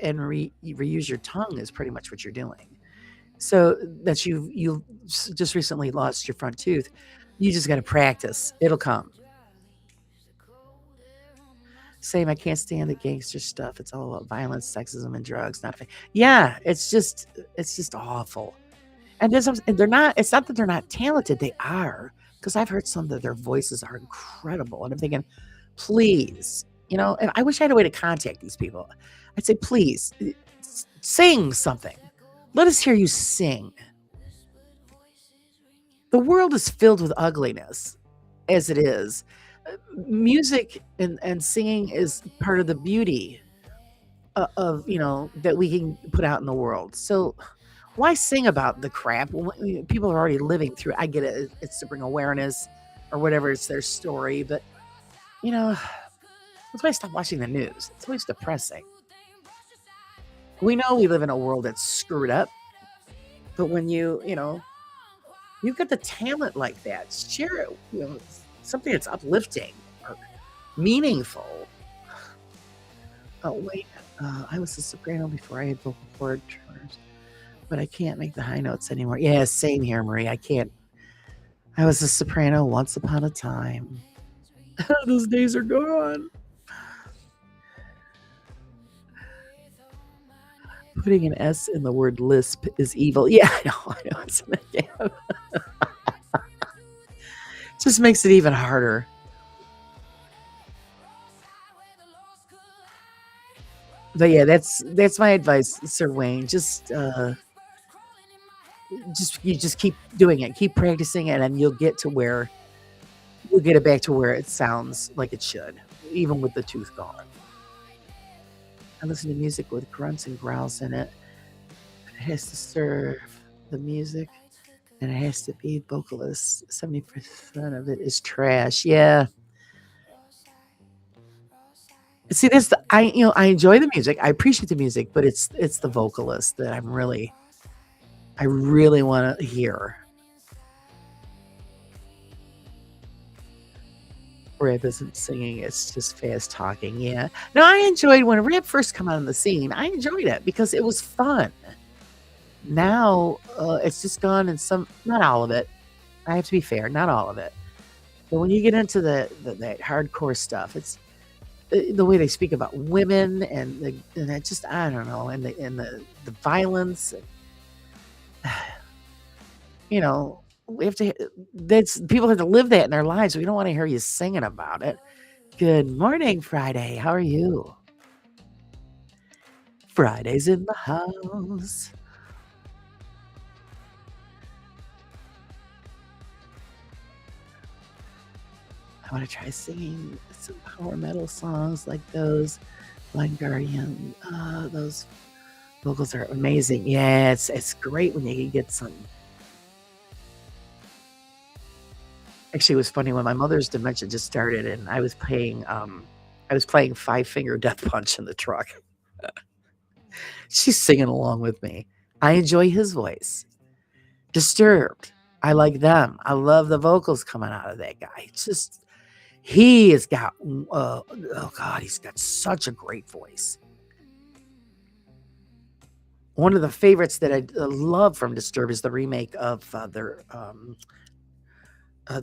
and reuse your tongue is pretty much what you're doing. So that you just recently lost your front tooth, you just got to practice. It'll come. Same. I can't stand the gangster stuff. It's all about violence, sexism, and drugs. Not a fan. Yeah, it's just awful. And they're not. It's not that they're not talented. They are, because I've heard some that their voices are incredible, and I'm thinking, please, and I wish I had a way to contact these people. I'd say, please, sing something. Let us hear you sing. The world is filled with ugliness, as it is. Music and singing is part of the beauty of that we can put out in the world. So why sing about the crap? People are already living through it. I get it. It's to bring awareness or whatever. It's their story. But, that's why I stopped watching the news. It's always depressing. We know we live in a world that's screwed up. But when you've got the talent like that, share it, something that's uplifting or meaningful. Oh, wait. I was a soprano before I had vocal cord tremors, but I can't make the high notes anymore. Yeah, same here, Marie. I can't. I was a soprano once upon a time. Those days are gone. Putting an S in the word lisp is evil. Yeah, I know. It just makes it even harder. But yeah, that's my advice, Sir Wayne. Just keep doing it, keep practicing it, and you'll get it back to where it sounds like it should, even with the tooth gone. I listen to music with grunts and growls in it. It has to serve the music, and it has to be vocalists. 70% of it is trash. Yeah. See, I enjoy the music. I appreciate the music, but it's the vocalist that I really want to hear. Rap isn't singing, it's just fast talking. Yeah. No, I enjoyed when rap first come out on the scene. I enjoyed it because it was fun. Now, it's just gone, and not all of it. I have to be fair, not all of it. But when you get into that hardcore stuff, it's the way they speak about women and it just, I don't know, and the violence. We have to. That's people have to live that in their lives. We don't want to hear you singing about it. Good morning, Friday. How are you? Friday's in the house. I want to try singing some power metal songs like those. Blind Guardian. Those vocals are amazing. Yeah, it's great when you can get some. Actually, it was funny when my mother's dementia just started, and I was playing Five Finger Death Punch in the truck. She's singing along with me. I enjoy his voice. Disturbed. I like them. I love the vocals coming out of that guy. It's just he has got oh god, he's got such a great voice. One of the favorites that I love from Disturbed is the remake of their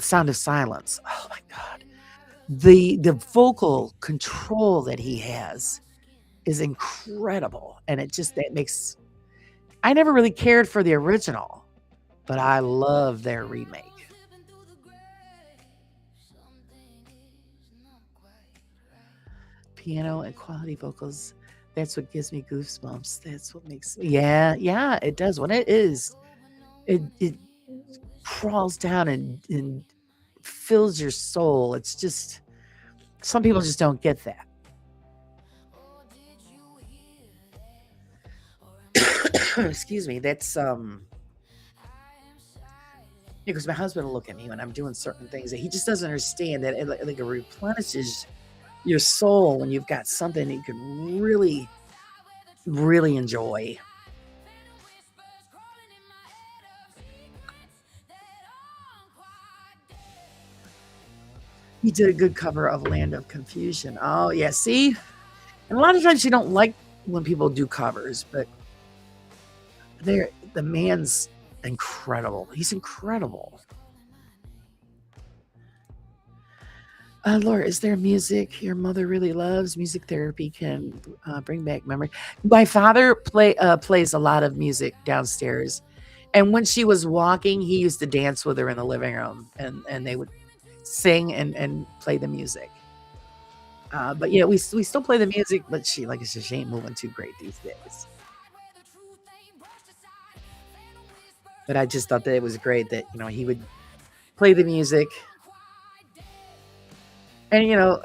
Sound of Silence. Oh my god. The vocal control that he has is incredible, and that makes. I never really cared for the original, but I love their remake. Piano and quality vocals, that's what gives me goosebumps. That's what makes me. Yeah, it does. When it crawls down and fills your soul. It's just some people just don't get that. Excuse me. That's Because my husband will look at me when I'm doing certain things, and he just doesn't understand that it replenishes your soul when you've got something that you can really, really enjoy. He did a good cover of Land of Confusion. Oh, yeah. See? And a lot of times you don't like when people do covers, but the man's incredible. He's incredible. Laura, is there music your mother really loves? Music therapy can bring back memory. My father plays a lot of music downstairs, and when she was walking, he used to dance with her in the living room, and they would sing and play the music. But yeah, we still play the music, but she, like I said, she ain't moving too great these days. But I just thought that it was great that he would play the music, and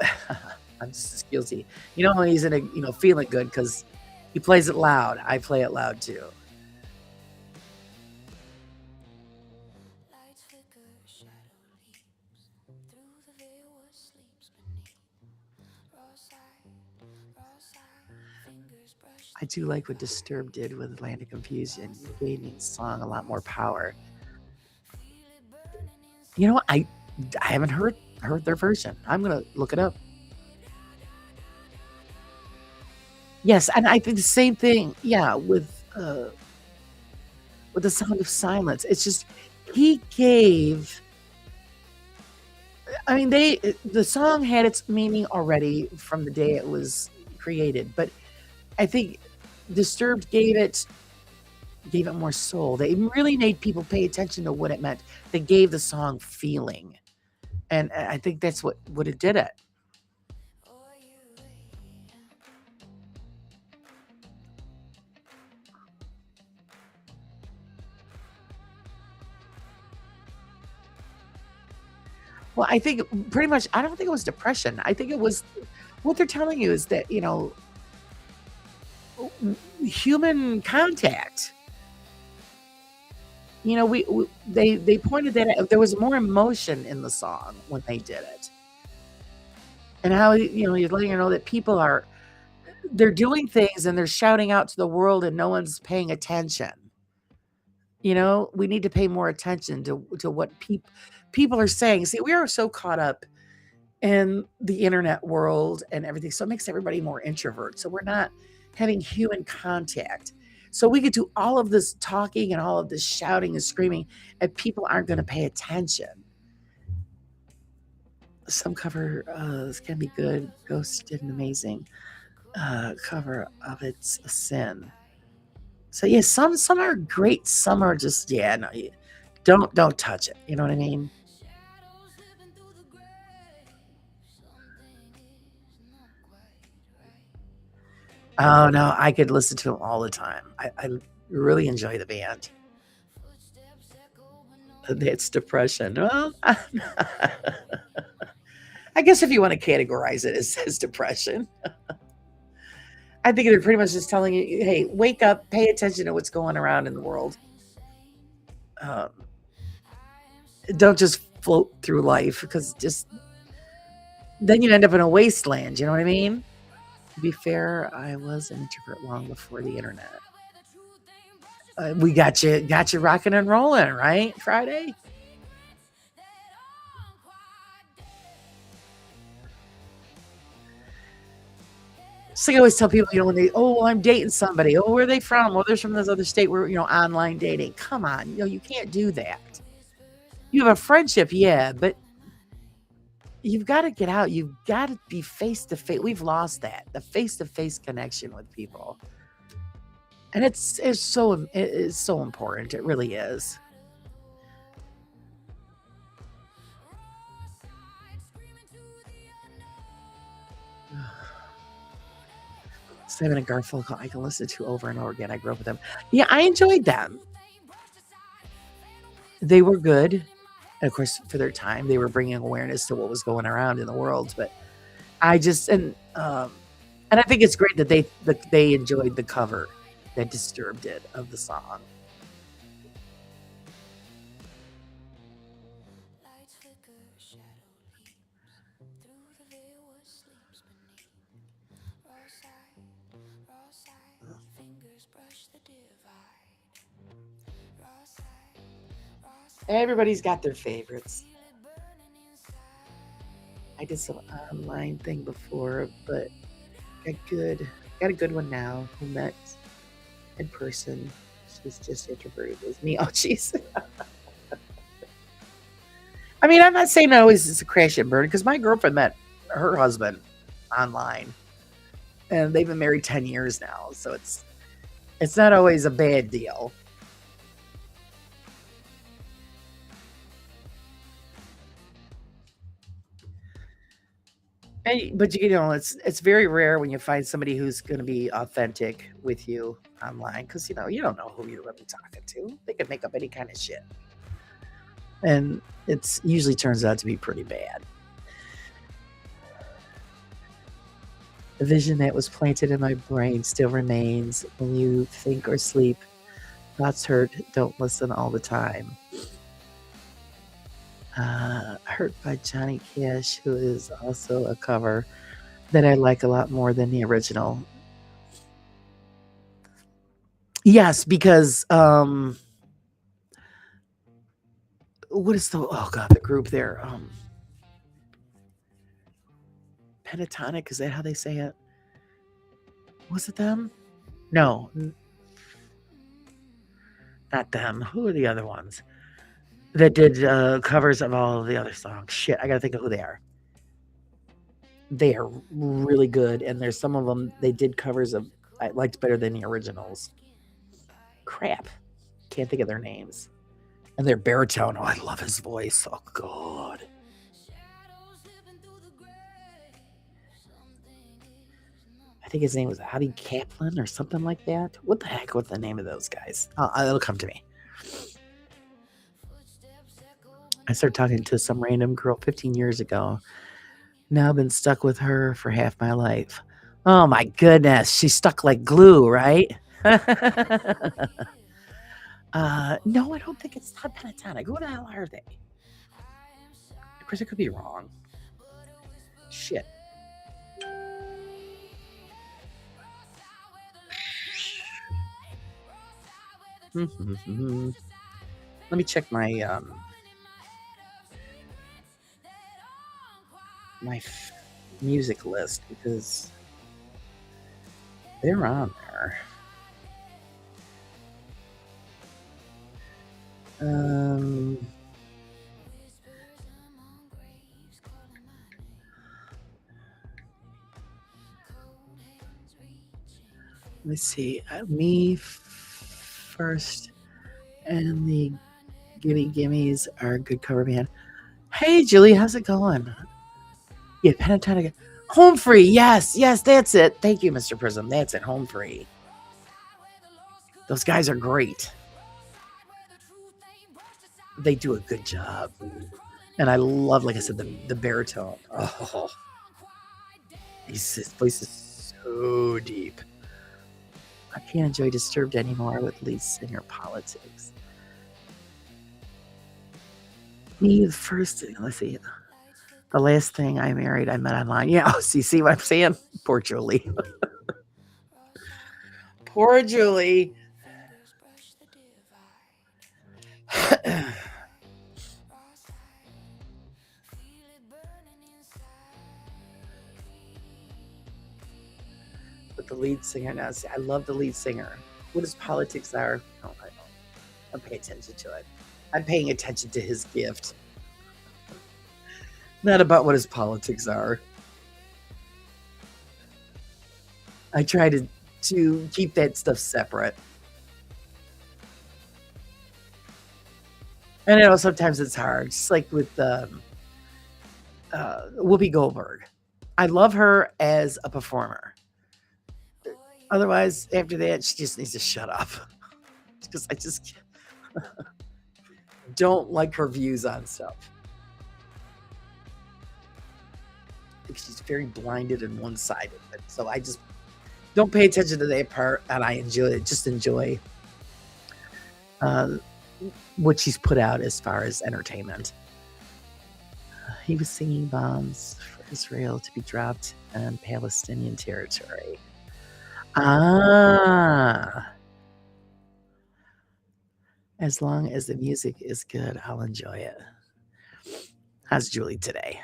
I'm just guilty. When he's in a feeling good because he plays it loud. I play it loud too. I do like what Disturbed did with Land of Confusion. It gave the song a lot more power. I haven't heard their version. I'm gonna look it up. Yes, and I think the same thing. Yeah, with the Sound of Silence. It's just he gave. I mean, the song had its meaning already from the day it was created, but I think Disturbed gave it more soul. They really made people pay attention to what it meant. They gave the song feeling, and I think that's what it did it. Well, I think pretty much. I don't think it was depression. I think it was what they're telling you is that human contact. They pointed that out. There was more emotion in the song when they did it, and how he's letting you know that people they're doing things and they're shouting out to the world and no one's paying attention. We need to pay more attention to what people are saying. See, we are so caught up in the internet world and everything, so it makes everybody more introvert. So we're not having human contact. So we could do all of this talking and all of this shouting and screaming, and people aren't going to pay attention. Some cover can be good. Ghost did an amazing cover of It's a Sin. So yeah, some are great. Some are just no, don't touch it. You know what I mean? Oh no, I could listen to them all the time. I really enjoy the band. It's depression. Well, I guess if you want to categorize it as depression, I think they're pretty much just telling you, hey, wake up, pay attention to what's going around in the world. Um, don't just float through life because just then you end up in a wasteland. You know what I mean? To be fair, I was an introvert long before the internet. We got you rocking and rolling, right? Friday. So I always tell people, when I'm dating somebody. Oh, where are they from? Well, they're from this other state. Where online dating. Come on, you can't do that. You have a friendship, yeah, but you've got to get out. You've got to be face to face. We've lost that, the face to face connection with people, and it's so important. It really is. Simon and Garfunkel, I can listen to over and over again. I grew up with them. Yeah, I enjoyed them. They were good. And of course, for their time, they were bringing awareness to what was going around in the world. But I just and I think it's great that they enjoyed the cover that Disturbed did of the song. Everybody's got their favorites. I did some online thing before, but got a good one now. Who met in person. She's just introverted as me. Oh, jeez. I mean, I'm not saying always it's a crash and burn because my girlfriend met her husband online, and they've been married 10 years now. So it's not always a bad deal. But you know, it's very rare when you find somebody who's going to be authentic with you online because you don't know who you're really talking to. They could make up any kind of shit, and it's usually turns out to be pretty bad. The vision that was planted in my brain still remains. When you think or sleep, thoughts hurt. Don't listen all the time. Hurt by Johnny Cash, who is also a cover that I like a lot more than the original. Yes, because what is the group there? Pentatonic, is that how they say it? Was it them? No, not them. Who are the other ones that did covers of all of the other songs? Shit, I gotta think of who they are. They are really good, and there's some of them they did covers of I liked better than the originals. Crap, can't think of their names. And their baritone. Oh, I love his voice. Oh God. I think his name was Audie Kaplan or something like that. What the heck was the name of those guys? It'll come to me. I started talking to some random girl 15 years ago. Now I've been stuck with her for half my life. Oh my goodness. She's stuck like glue, right? No, I don't think it's not Pentatonic. Who the hell are they? Of course, I could be wrong. Shit. Let me check my music list because they're on there. Let's see. Me first, and the Gimme Gimmes are a good cover band. Hey, Julie, how's it going? Yeah, Pentatonic. Home Free. Yes, that's it. Thank you, Mr. Prism. That's it. Home Free. Those guys are great. They do a good job. And I love, like I said, the baritone. Oh, his voice is so deep. I can't enjoy Disturbed anymore with lead singer politics. Me first, let's see. The last thing I married, I met online. Yeah, see what I'm saying? Poor Julie. Poor Julie. But the lead singer now, see, I love the lead singer. What his politics are, I don't. I'm paying attention to it. I'm paying attention to his gift. Not about what his politics are. I try to keep that stuff separate. And I know sometimes it's hard, just like with Whoopi Goldberg. I love her as a performer. Otherwise, after that, she just needs to shut up. Because I just don't like her views on stuff. I think she's very blinded and one-sided. So I just don't pay attention to that part, and I enjoy it. Just enjoy what she's put out as far as entertainment. He was singing bombs for Israel to be dropped on Palestinian territory. Ah. As long as the music is good, I'll enjoy it. How's Julie today?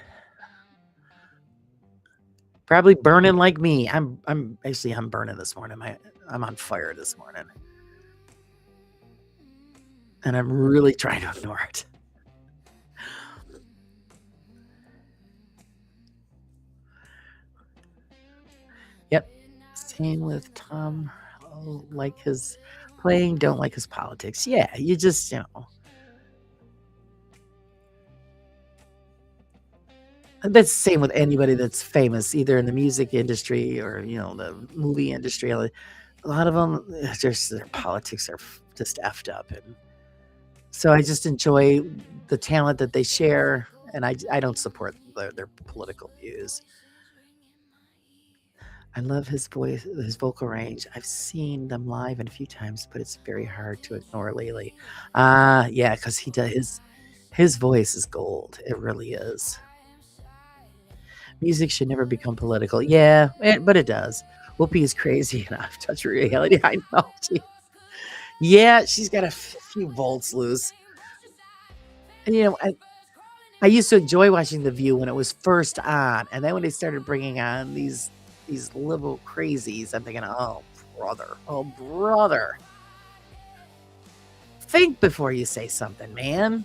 Probably burning like me. I'm burning this morning. I'm on fire this morning. And I'm really trying to ignore it. Yep. Same with Tom. Oh, like his playing, don't like his politics. Yeah, you just, that's the same with anybody that's famous, either in the music industry or, the movie industry. A lot of them, just their politics are just effed up. And so I just enjoy the talent that they share, and I don't support their political views. I love his voice, his vocal range. I've seen them live and a few times, but it's very hard to ignore lately. Yeah, because he does his voice is gold. It really is. Music should never become political. Yeah, but it does. Whoopi is crazy and I've touched reality. I know. Yeah, she's got a few volts loose. And I used to enjoy watching The View when it was first on, and then when they started bringing on these liberal crazies, I'm thinking, oh brother, think before you say something, man.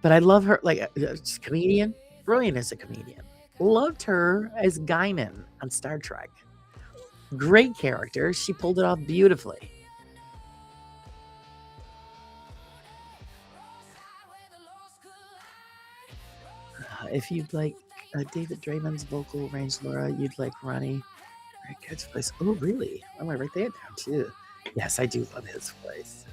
But I love her, like she's a comedian, brilliant as a comedian. Loved her as Guinan on Star Trek. Great character. She pulled it off beautifully. If you'd like David Draymond's vocal range, Laura, you'd like Ronnie Redcat's voice. Oh, really? I'm gonna write that down too. Yes, I do love his voice.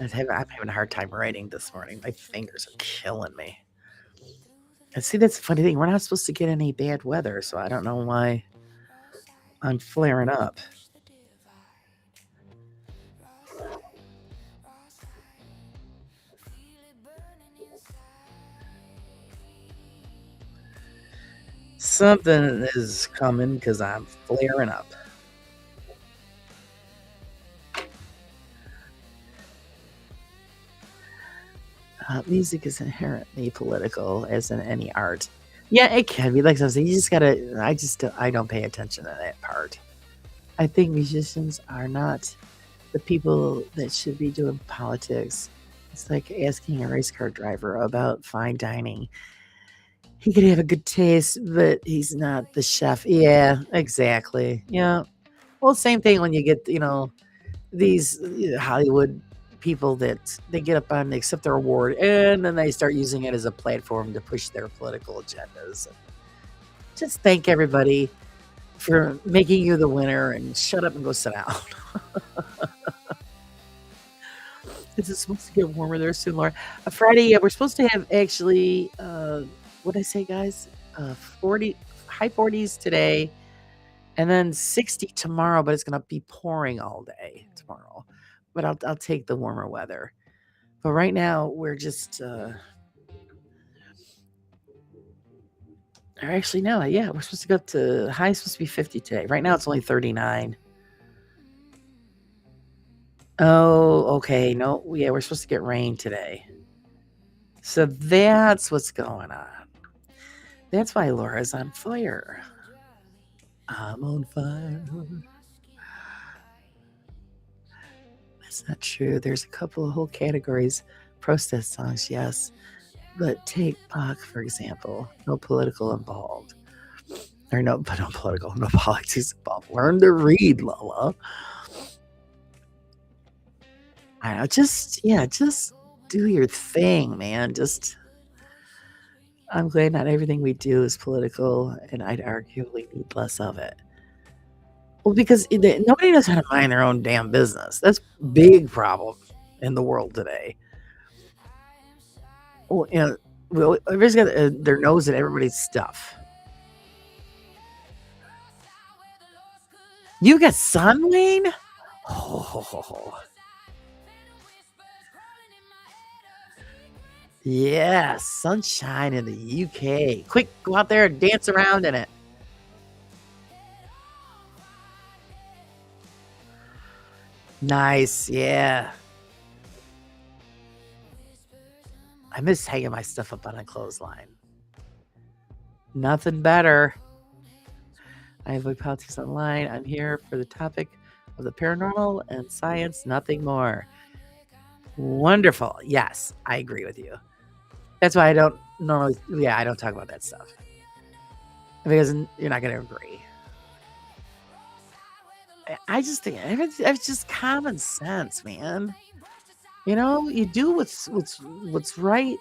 I'm having a hard time writing this morning. My fingers are killing me. And see, that's the funny thing. We're not supposed to get any bad weather, so I don't know why I'm flaring up. Something is coming because I'm flaring up. Music is inherently political, as in any art. Yeah, it can be. Like I said, you just gotta. I don't pay attention to that part. I think musicians are not the people that should be doing politics. It's like asking a race car driver about fine dining. He could have a good taste, but he's not the chef. Yeah, exactly. Yeah. Well, same thing when you get, these Hollywood people that they get up on, they accept their award, and then they start using it as a platform to push their political agendas. Just thank everybody for making you the winner and shut up and go sit down. Is it supposed to get warmer there soon, Laura? Friday, yeah, we're supposed to have actually, what did I say, guys? 40, high 40s today, and then 60 tomorrow, but it's going to be pouring all day tomorrow. But I'll take the warmer weather. But right now, we're just, or actually, no, yeah, we're supposed to go up to, high supposed to be 50 today. Right now, it's only 39. Oh, okay. No, yeah, we're supposed to get rain today. So that's what's going on. That's why Laura's on fire. I'm on fire. That's not true. There's a couple of whole categories. Protest songs, yes. But take Bach, for example. No political involved. Or no political, no politics involved. Learn to read, Lola. I know, just do your thing, man. I'm glad not everything we do is political, and I'd argue we need less of it. Well, because nobody knows how to mind their own damn business. That's a big problem in the world today. Well, everybody's got their nose in everybody's stuff. You got sun, Wayne? Oh, yeah, sunshine in the UK. Quick, go out there and dance around in it. Nice, yeah. I miss hanging my stuff up on a clothesline. Nothing better. I avoid politics online. I'm here for the topic of the paranormal and science, nothing more. Wonderful. Yes, I agree with you. That's why I don't normally, yeah, I don't talk about that stuff because you're not going to agree. I just think it's just common sense, man. You know, you do what's right,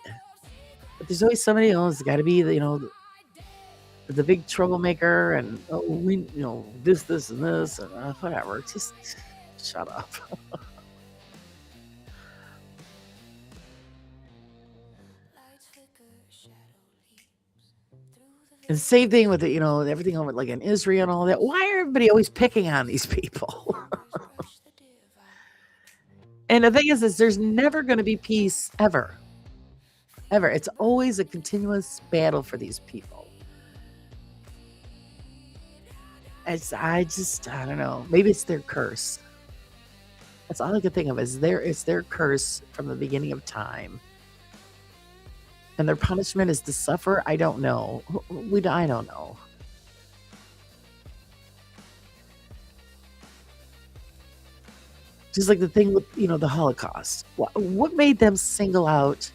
but there's always somebody else. Got to be the big troublemaker, and oh, this and this and whatever. Just shut up. And same thing with everything over like in Israel and all that. Why are everybody always picking on these people? And the thing is there's never going to be peace ever. Ever. It's always a continuous battle for these people. I don't know. Maybe it's their curse. That's all I can think of it's their curse from the beginning of time. And their punishment is to suffer. I don't know. I don't know. Just like the thing with the Holocaust. What made them single out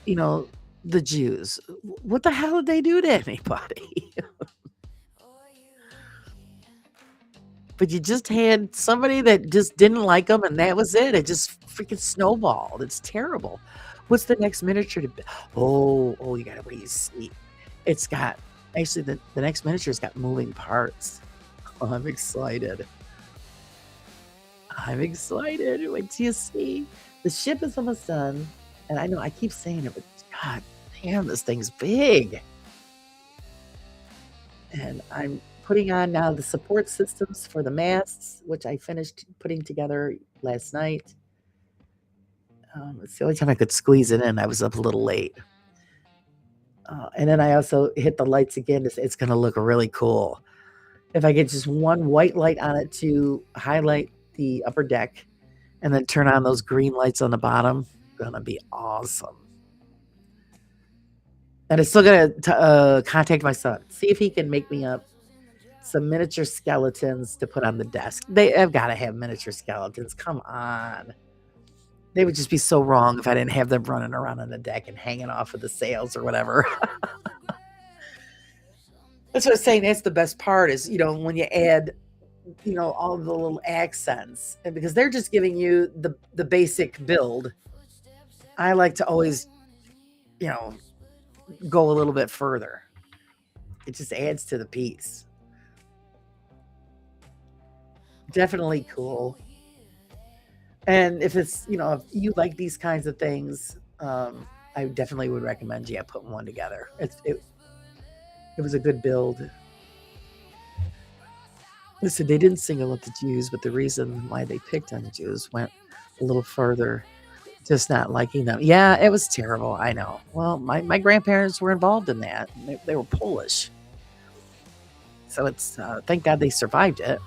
the Jews? What the hell did they do to anybody? But you just had somebody that just didn't like them, and that was it. It just freaking snowballed. It's terrible. What's the next miniature to be? Oh, you gotta wait and see. It's got actually the next miniature's got moving parts. Oh, I'm excited. I'm excited. Wait till you see. The ship is almost done, and I know I keep saying it, but god damn, this thing's big. And I'm putting on now the support systems for the masts, which I finished putting together last night. It's the only time I could squeeze it in. I was up a little late. And then I also hit the lights again. It's going to look really cool. If I get just one white light on it to highlight the upper deck and then turn on those green lights on the bottom, going to be awesome. And I'm still going to contact my son, see if he can make me up some miniature skeletons to put on the desk. They have got to have miniature skeletons. Come on. They would just be so wrong if I didn't have them running around on the deck and hanging off of the sails or whatever. That's what I'm saying. That's the best part is, when you add, all the little accents, and because they're just giving you the basic build. I like to always, go a little bit further. It just adds to the piece. Definitely cool. And if it's, if you like these kinds of things, I definitely would recommend putting one together. It was a good build. Listen, they didn't single out the Jews, but the reason why they picked on the Jews went a little further, just not liking them. Yeah, it was terrible. I know. Well, my grandparents were involved in that. They were Polish. So it's, thank God they survived it.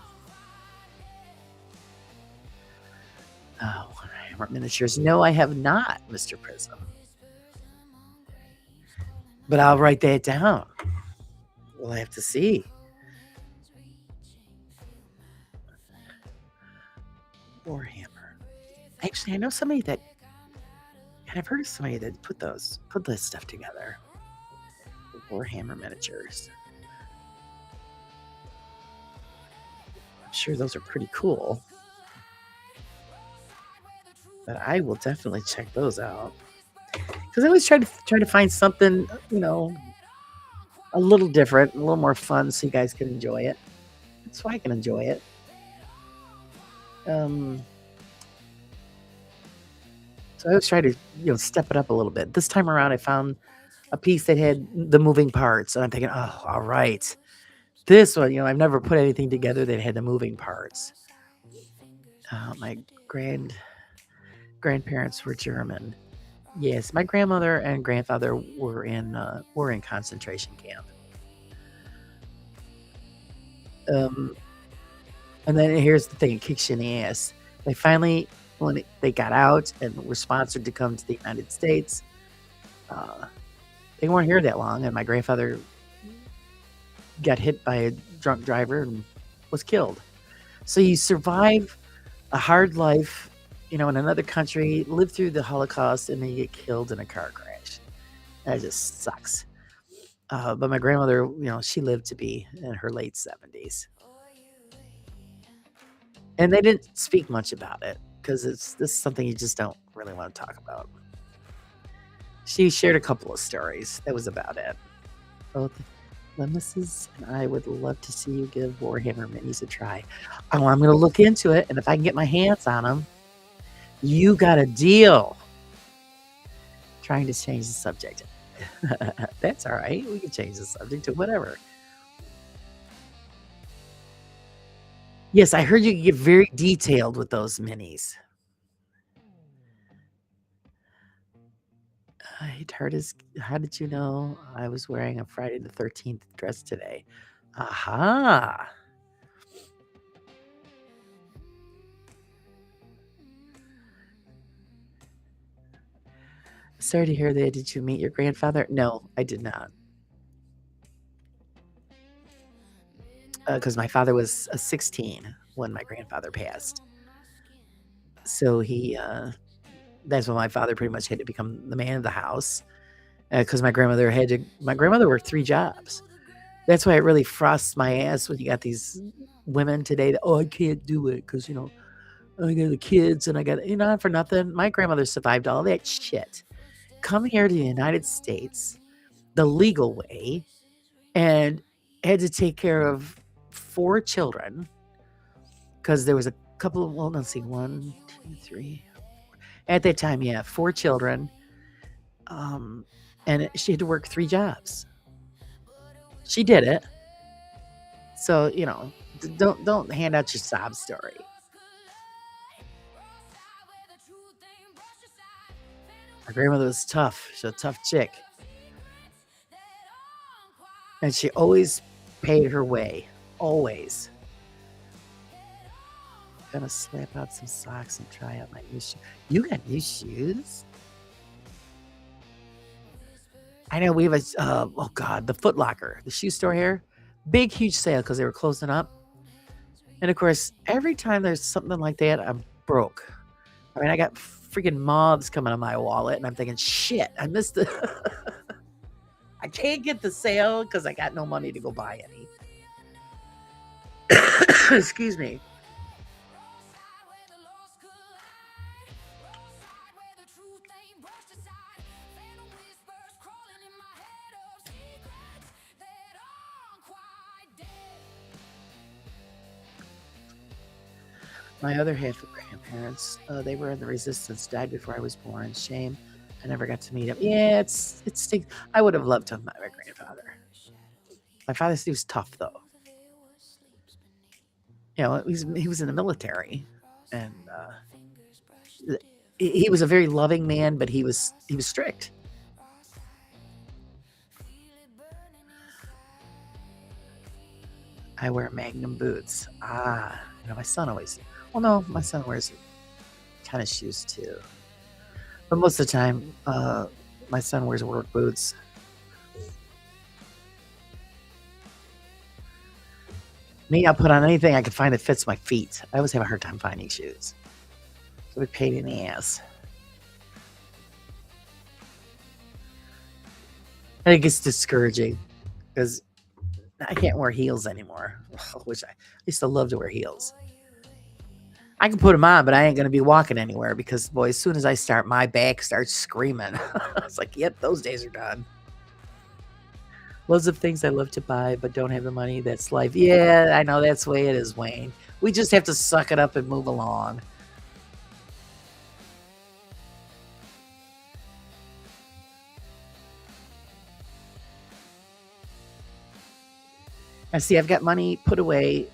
Oh, Hammer Miniatures. No, I have not, Mr. Prism. But I'll write that down. We'll have to see. Warhammer. Actually, I know somebody that, and I've heard of somebody that put this stuff together. Warhammer miniatures. I'm sure those are pretty cool. But I will definitely check those out. Because I always try to find something, a little different, a little more fun, so you guys can enjoy it. So I can enjoy it. So I always try to, step it up a little bit. This time around, I found a piece that had the moving parts, and I'm thinking, oh, all right. This one, I've never put anything together that had the moving parts. My grandparents were German. Yes, my grandmother and grandfather were in concentration camp. Um, and then here's the thing: it kicks you in the ass. They finally, they got out and were sponsored to come to the United States, uh, they weren't here that long, and my grandfather got hit by a drunk driver and was killed. So you survive a hard life, in another country, live through the Holocaust, and then you get killed in a car crash. That just sucks. But my grandmother, she lived to be in her late 70s. And they didn't speak much about it because this is something you just don't really want to talk about. She shared a couple of stories. That was about it. Both Nemesis and I would love to see you give Warhammer minis a try. Oh, I'm going to look into it, and if I can get my hands on them, you got a deal. Trying to change the subject. That's all right. We can change the subject to whatever. Yes, I heard you can get very detailed with those minis. How did you know I was wearing a Friday the 13th dress today? Aha. Sorry to hear that. Did you meet your grandfather? No, I did not. Because my father was 16 when my grandfather passed. So that's when my father pretty much had to become the man of the house. Because my grandmother worked 3 jobs. That's why it really frosts my ass when you got these women today that, I can't do it because, I got the kids and I got, not for nothing. My grandmother survived all that shit. Come here to the United States the legal way and had to take care of 4 children because there was a couple of, well, let's see, 1, 2, 3. At that time, yeah, 4 children. And she had to work 3 jobs. She did it. So, don't hand out your sob story. My grandmother was tough. She's a tough chick. And she always paid her way. Always. Gonna slap out some socks and try out my new shoes. You got new shoes? I know we have oh God, the Foot Locker, the shoe store here. Big, huge sale because they were closing up. And of course, every time there's something like that, I'm broke. I mean, I got freaking moths coming on my wallet, and I'm thinking, shit, I missed the. I can't get the sale because I got no money to go buy any. Excuse me. My other half of grandparents, they were in the resistance, died before I was born. Shame. I never got to meet him. Yeah, it's stinks. I would have loved to have met my grandfather. My father, he was tough though. He was in the military, and he was a very loving man, but he was strict. I wear Magnum boots. My son always. Well, no, my son wears tennis shoes too, but most of the time, my son wears work boots. Me, I'll put on anything I can find that fits my feet. I always have a hard time finding shoes. It's a big pain in the ass. And it gets discouraging because I can't wear heels anymore, which I used to love to wear heels. I can put them on, but I ain't going to be walking anywhere because, boy, as soon as I start, my back starts screaming. It's like, yep, those days are done. Loads of things I love to buy, but don't have the money. That's life. Yeah, I know that's the way it is, Wayne. We just have to suck it up and move along. I see I've got money put away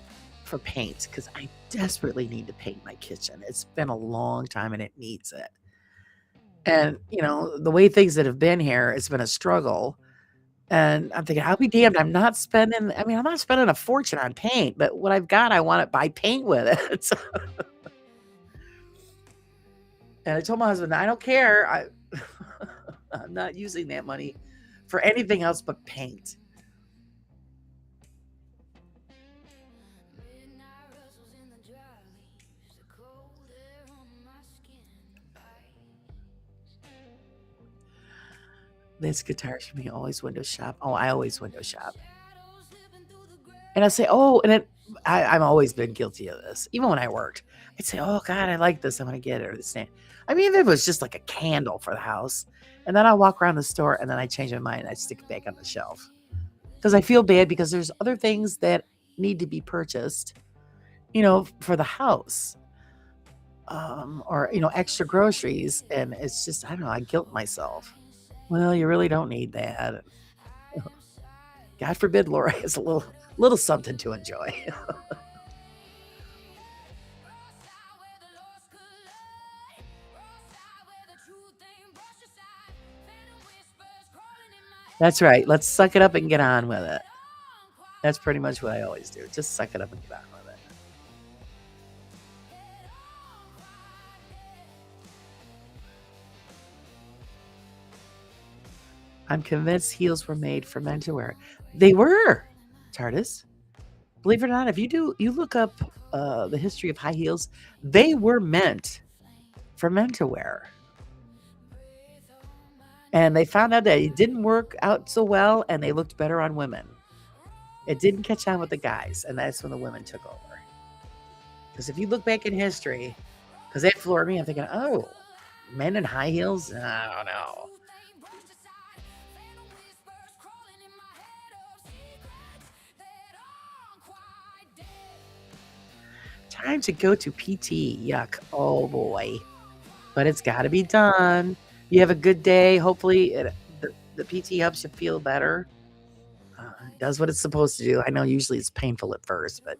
for paint because I desperately need to paint my kitchen. It's been a long time and it needs it. And, the way things that have been here, it's been a struggle. And I'm thinking, I'll be damned. I'm not spending a fortune on paint, but what I've got, I want to buy paint with it. And I told my husband, I don't care. I'm not using that money for anything else but paint. Midnight rustles in the dry leaves, the cold air on my skin bites. This guitars for me, always window shop. Oh, I always window shop. Shadows slipping through the gray. And I say, oh, and I've always been guilty of this. Even when I worked, I'd say, oh God, I like this. I'm gonna get it or the stand. I mean, if it was just like a candle for the house, and then I walk around the store and then I change my mind and I stick it back on the shelf because I feel bad because there's other things that need to be purchased, for the house, or extra groceries, and it's just I don't know. I guilt myself. Well, you really don't need that. God forbid Laura has a little something to enjoy. That's right. Let's suck it up and get on with it. That's pretty much what I always do. Just suck it up and get on with it. I'm convinced heels were made for men to wear. They were, TARDIS. Believe it or not, if you look up the history of high heels, they were meant for men to wear. And they found out that it didn't work out so well, and they looked better on women. It didn't catch on with the guys, and that's when the women took over. Because if you look back in history, because that floored me, I'm thinking, oh, men in high heels? I don't know. Time to go to PT. Yuck. Oh boy. But it's got to be done. You have a good day. Hopefully, the PT helps you feel better. It does what it's supposed to do. I know usually it's painful at first, but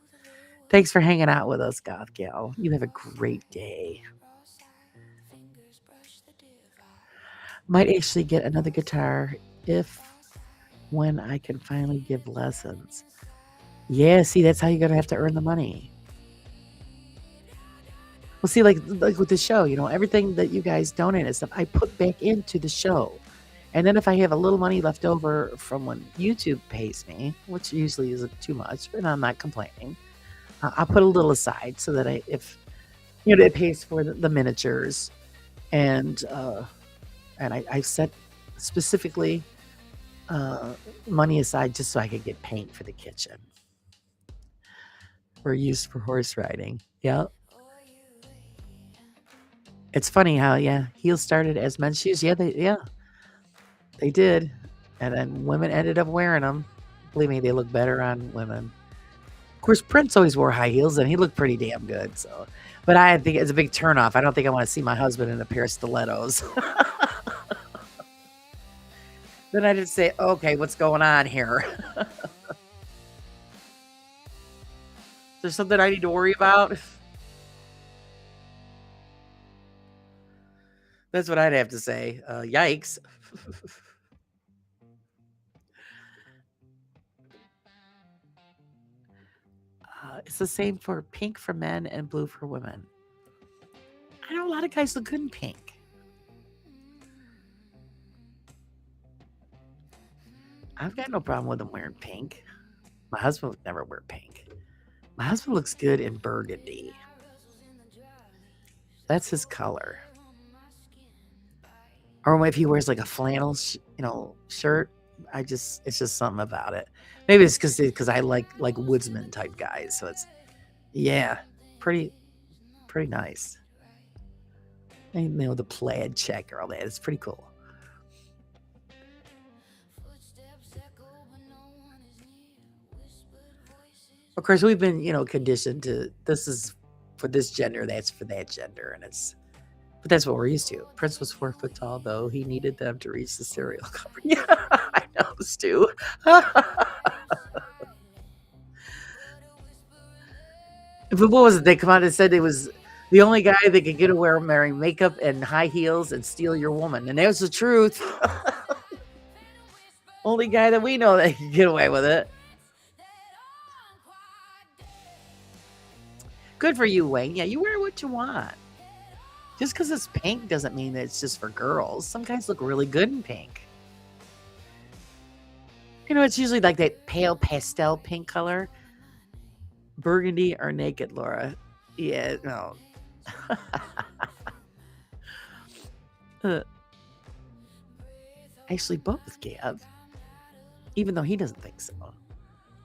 thanks for hanging out with us, Goth Gal. You have a great day. Might actually get another guitar when I can finally give lessons. Yeah, see, that's how you're going to have to earn the money. Well, see, like with the show, everything that you guys donate and stuff, I put back into the show. And then if I have a little money left over from when YouTube pays me, which usually isn't too much, but I'm not complaining, I'll put a little aside so that if it pays for the miniatures, and I set specifically money aside just so I could get paint for the kitchen. We're used for horse riding. Yeah. It's funny how, heels started as men's shoes. Yeah, they did. And then women ended up wearing them. Believe me, they look better on women. Of course, Prince always wore high heels, and he looked pretty damn good. So, but I think it's a big turnoff. I don't think I want to see my husband in a pair of stilettos. Then I just say, okay, what's going on here? Is there something I need to worry about? That's what I'd have to say. Yikes. It's the same for pink for men and blue for women. I know a lot of guys look good in pink. I've got no problem with them wearing pink. My husband would never wear pink. My husband looks good in burgundy. That's his color. Or if he wears like a flannel, shirt, it's just something about it. Maybe it's because I like woodsman type guys. So it's, pretty nice. And, the plaid check or all that. It's pretty cool. Of course, we've been, conditioned to this is for this gender, that's for that gender, but that's what we're used to. Prince was 4 foot tall, though. He needed them to reach the cereal cover. Yeah, I know, Stu. But what was it? They come out and said it was the only guy that could get away with wearing makeup and high heels and steal your woman. And that was the truth. Only guy that we know that can get away with it. Good for you, Wayne. Yeah, you wear what you want. Just because it's pink doesn't mean that it's just for girls. Some guys look really good in pink. You know, it's usually like that pale pastel pink color. Burgundy or naked, Laura. Yeah, no. Actually, both, Gab. Even though he doesn't think so.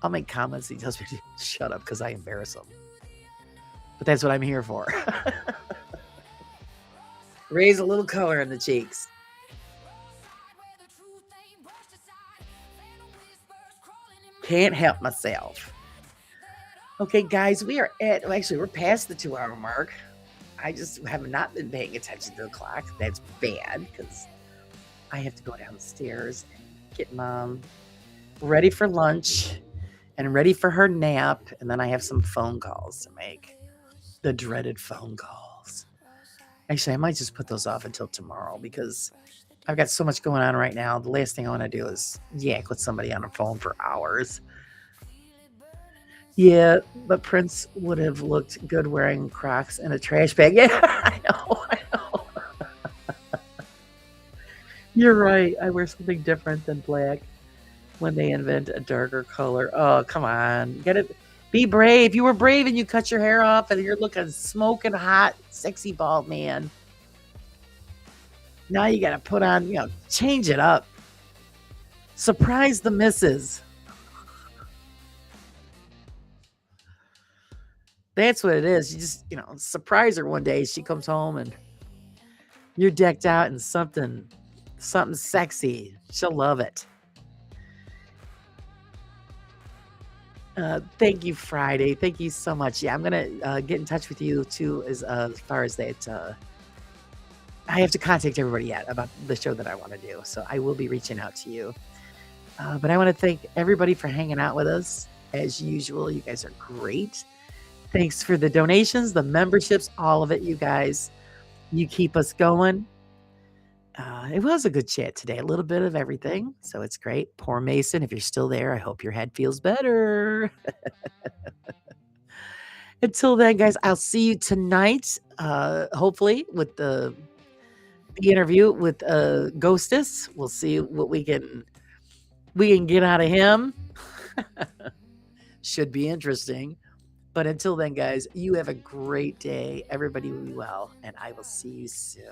I'll make comments. He tells me to shut up because I embarrass him. But that's what I'm here for. Raise a little color in the cheeks. Can't help myself. Okay, guys, we are at, well, actually, we're past the 2 hour mark. I just have not been paying attention to the clock. That's bad because I have to go downstairs and get mom ready for lunch and ready for her nap. And then I have some phone calls to make. The dreaded phone calls. Actually, I might just put those off until tomorrow because I've got so much going on right now. The last thing I want to do is yak with somebody on the phone for hours. Yeah, but Prince would have looked good wearing Crocs and a trash bag. Yeah, I know, I know. You're right. I wear something different than black when they invent a darker color. Oh, come on. You gotta be brave. You were brave and you cut your hair off and you're looking smoking hot, sexy bald man. Now you gotta put on, change it up. Surprise the missus. That's what it is. You just, surprise her one day. She comes home and you're decked out in something sexy. She'll love it. Thank you, Friday. Thank you so much. Yeah, I'm gonna get in touch with you too, as far as that. I have to contact everybody yet about the show that I want to do, so I will be reaching out to you. But I want to thank everybody for hanging out with us as usual. You guys are great. Thanks for the donations, the memberships, all of it, you guys. You keep us going. It was a good chat today, a little bit of everything. So it's great. Poor Mason, if you're still there, I hope your head feels better. Until then, guys, I'll see you tonight, hopefully, with the interview with Ghostus. We'll see what we can get out of him. Should be interesting. But until then, guys, you have a great day. Everybody will be well, and I will see you soon.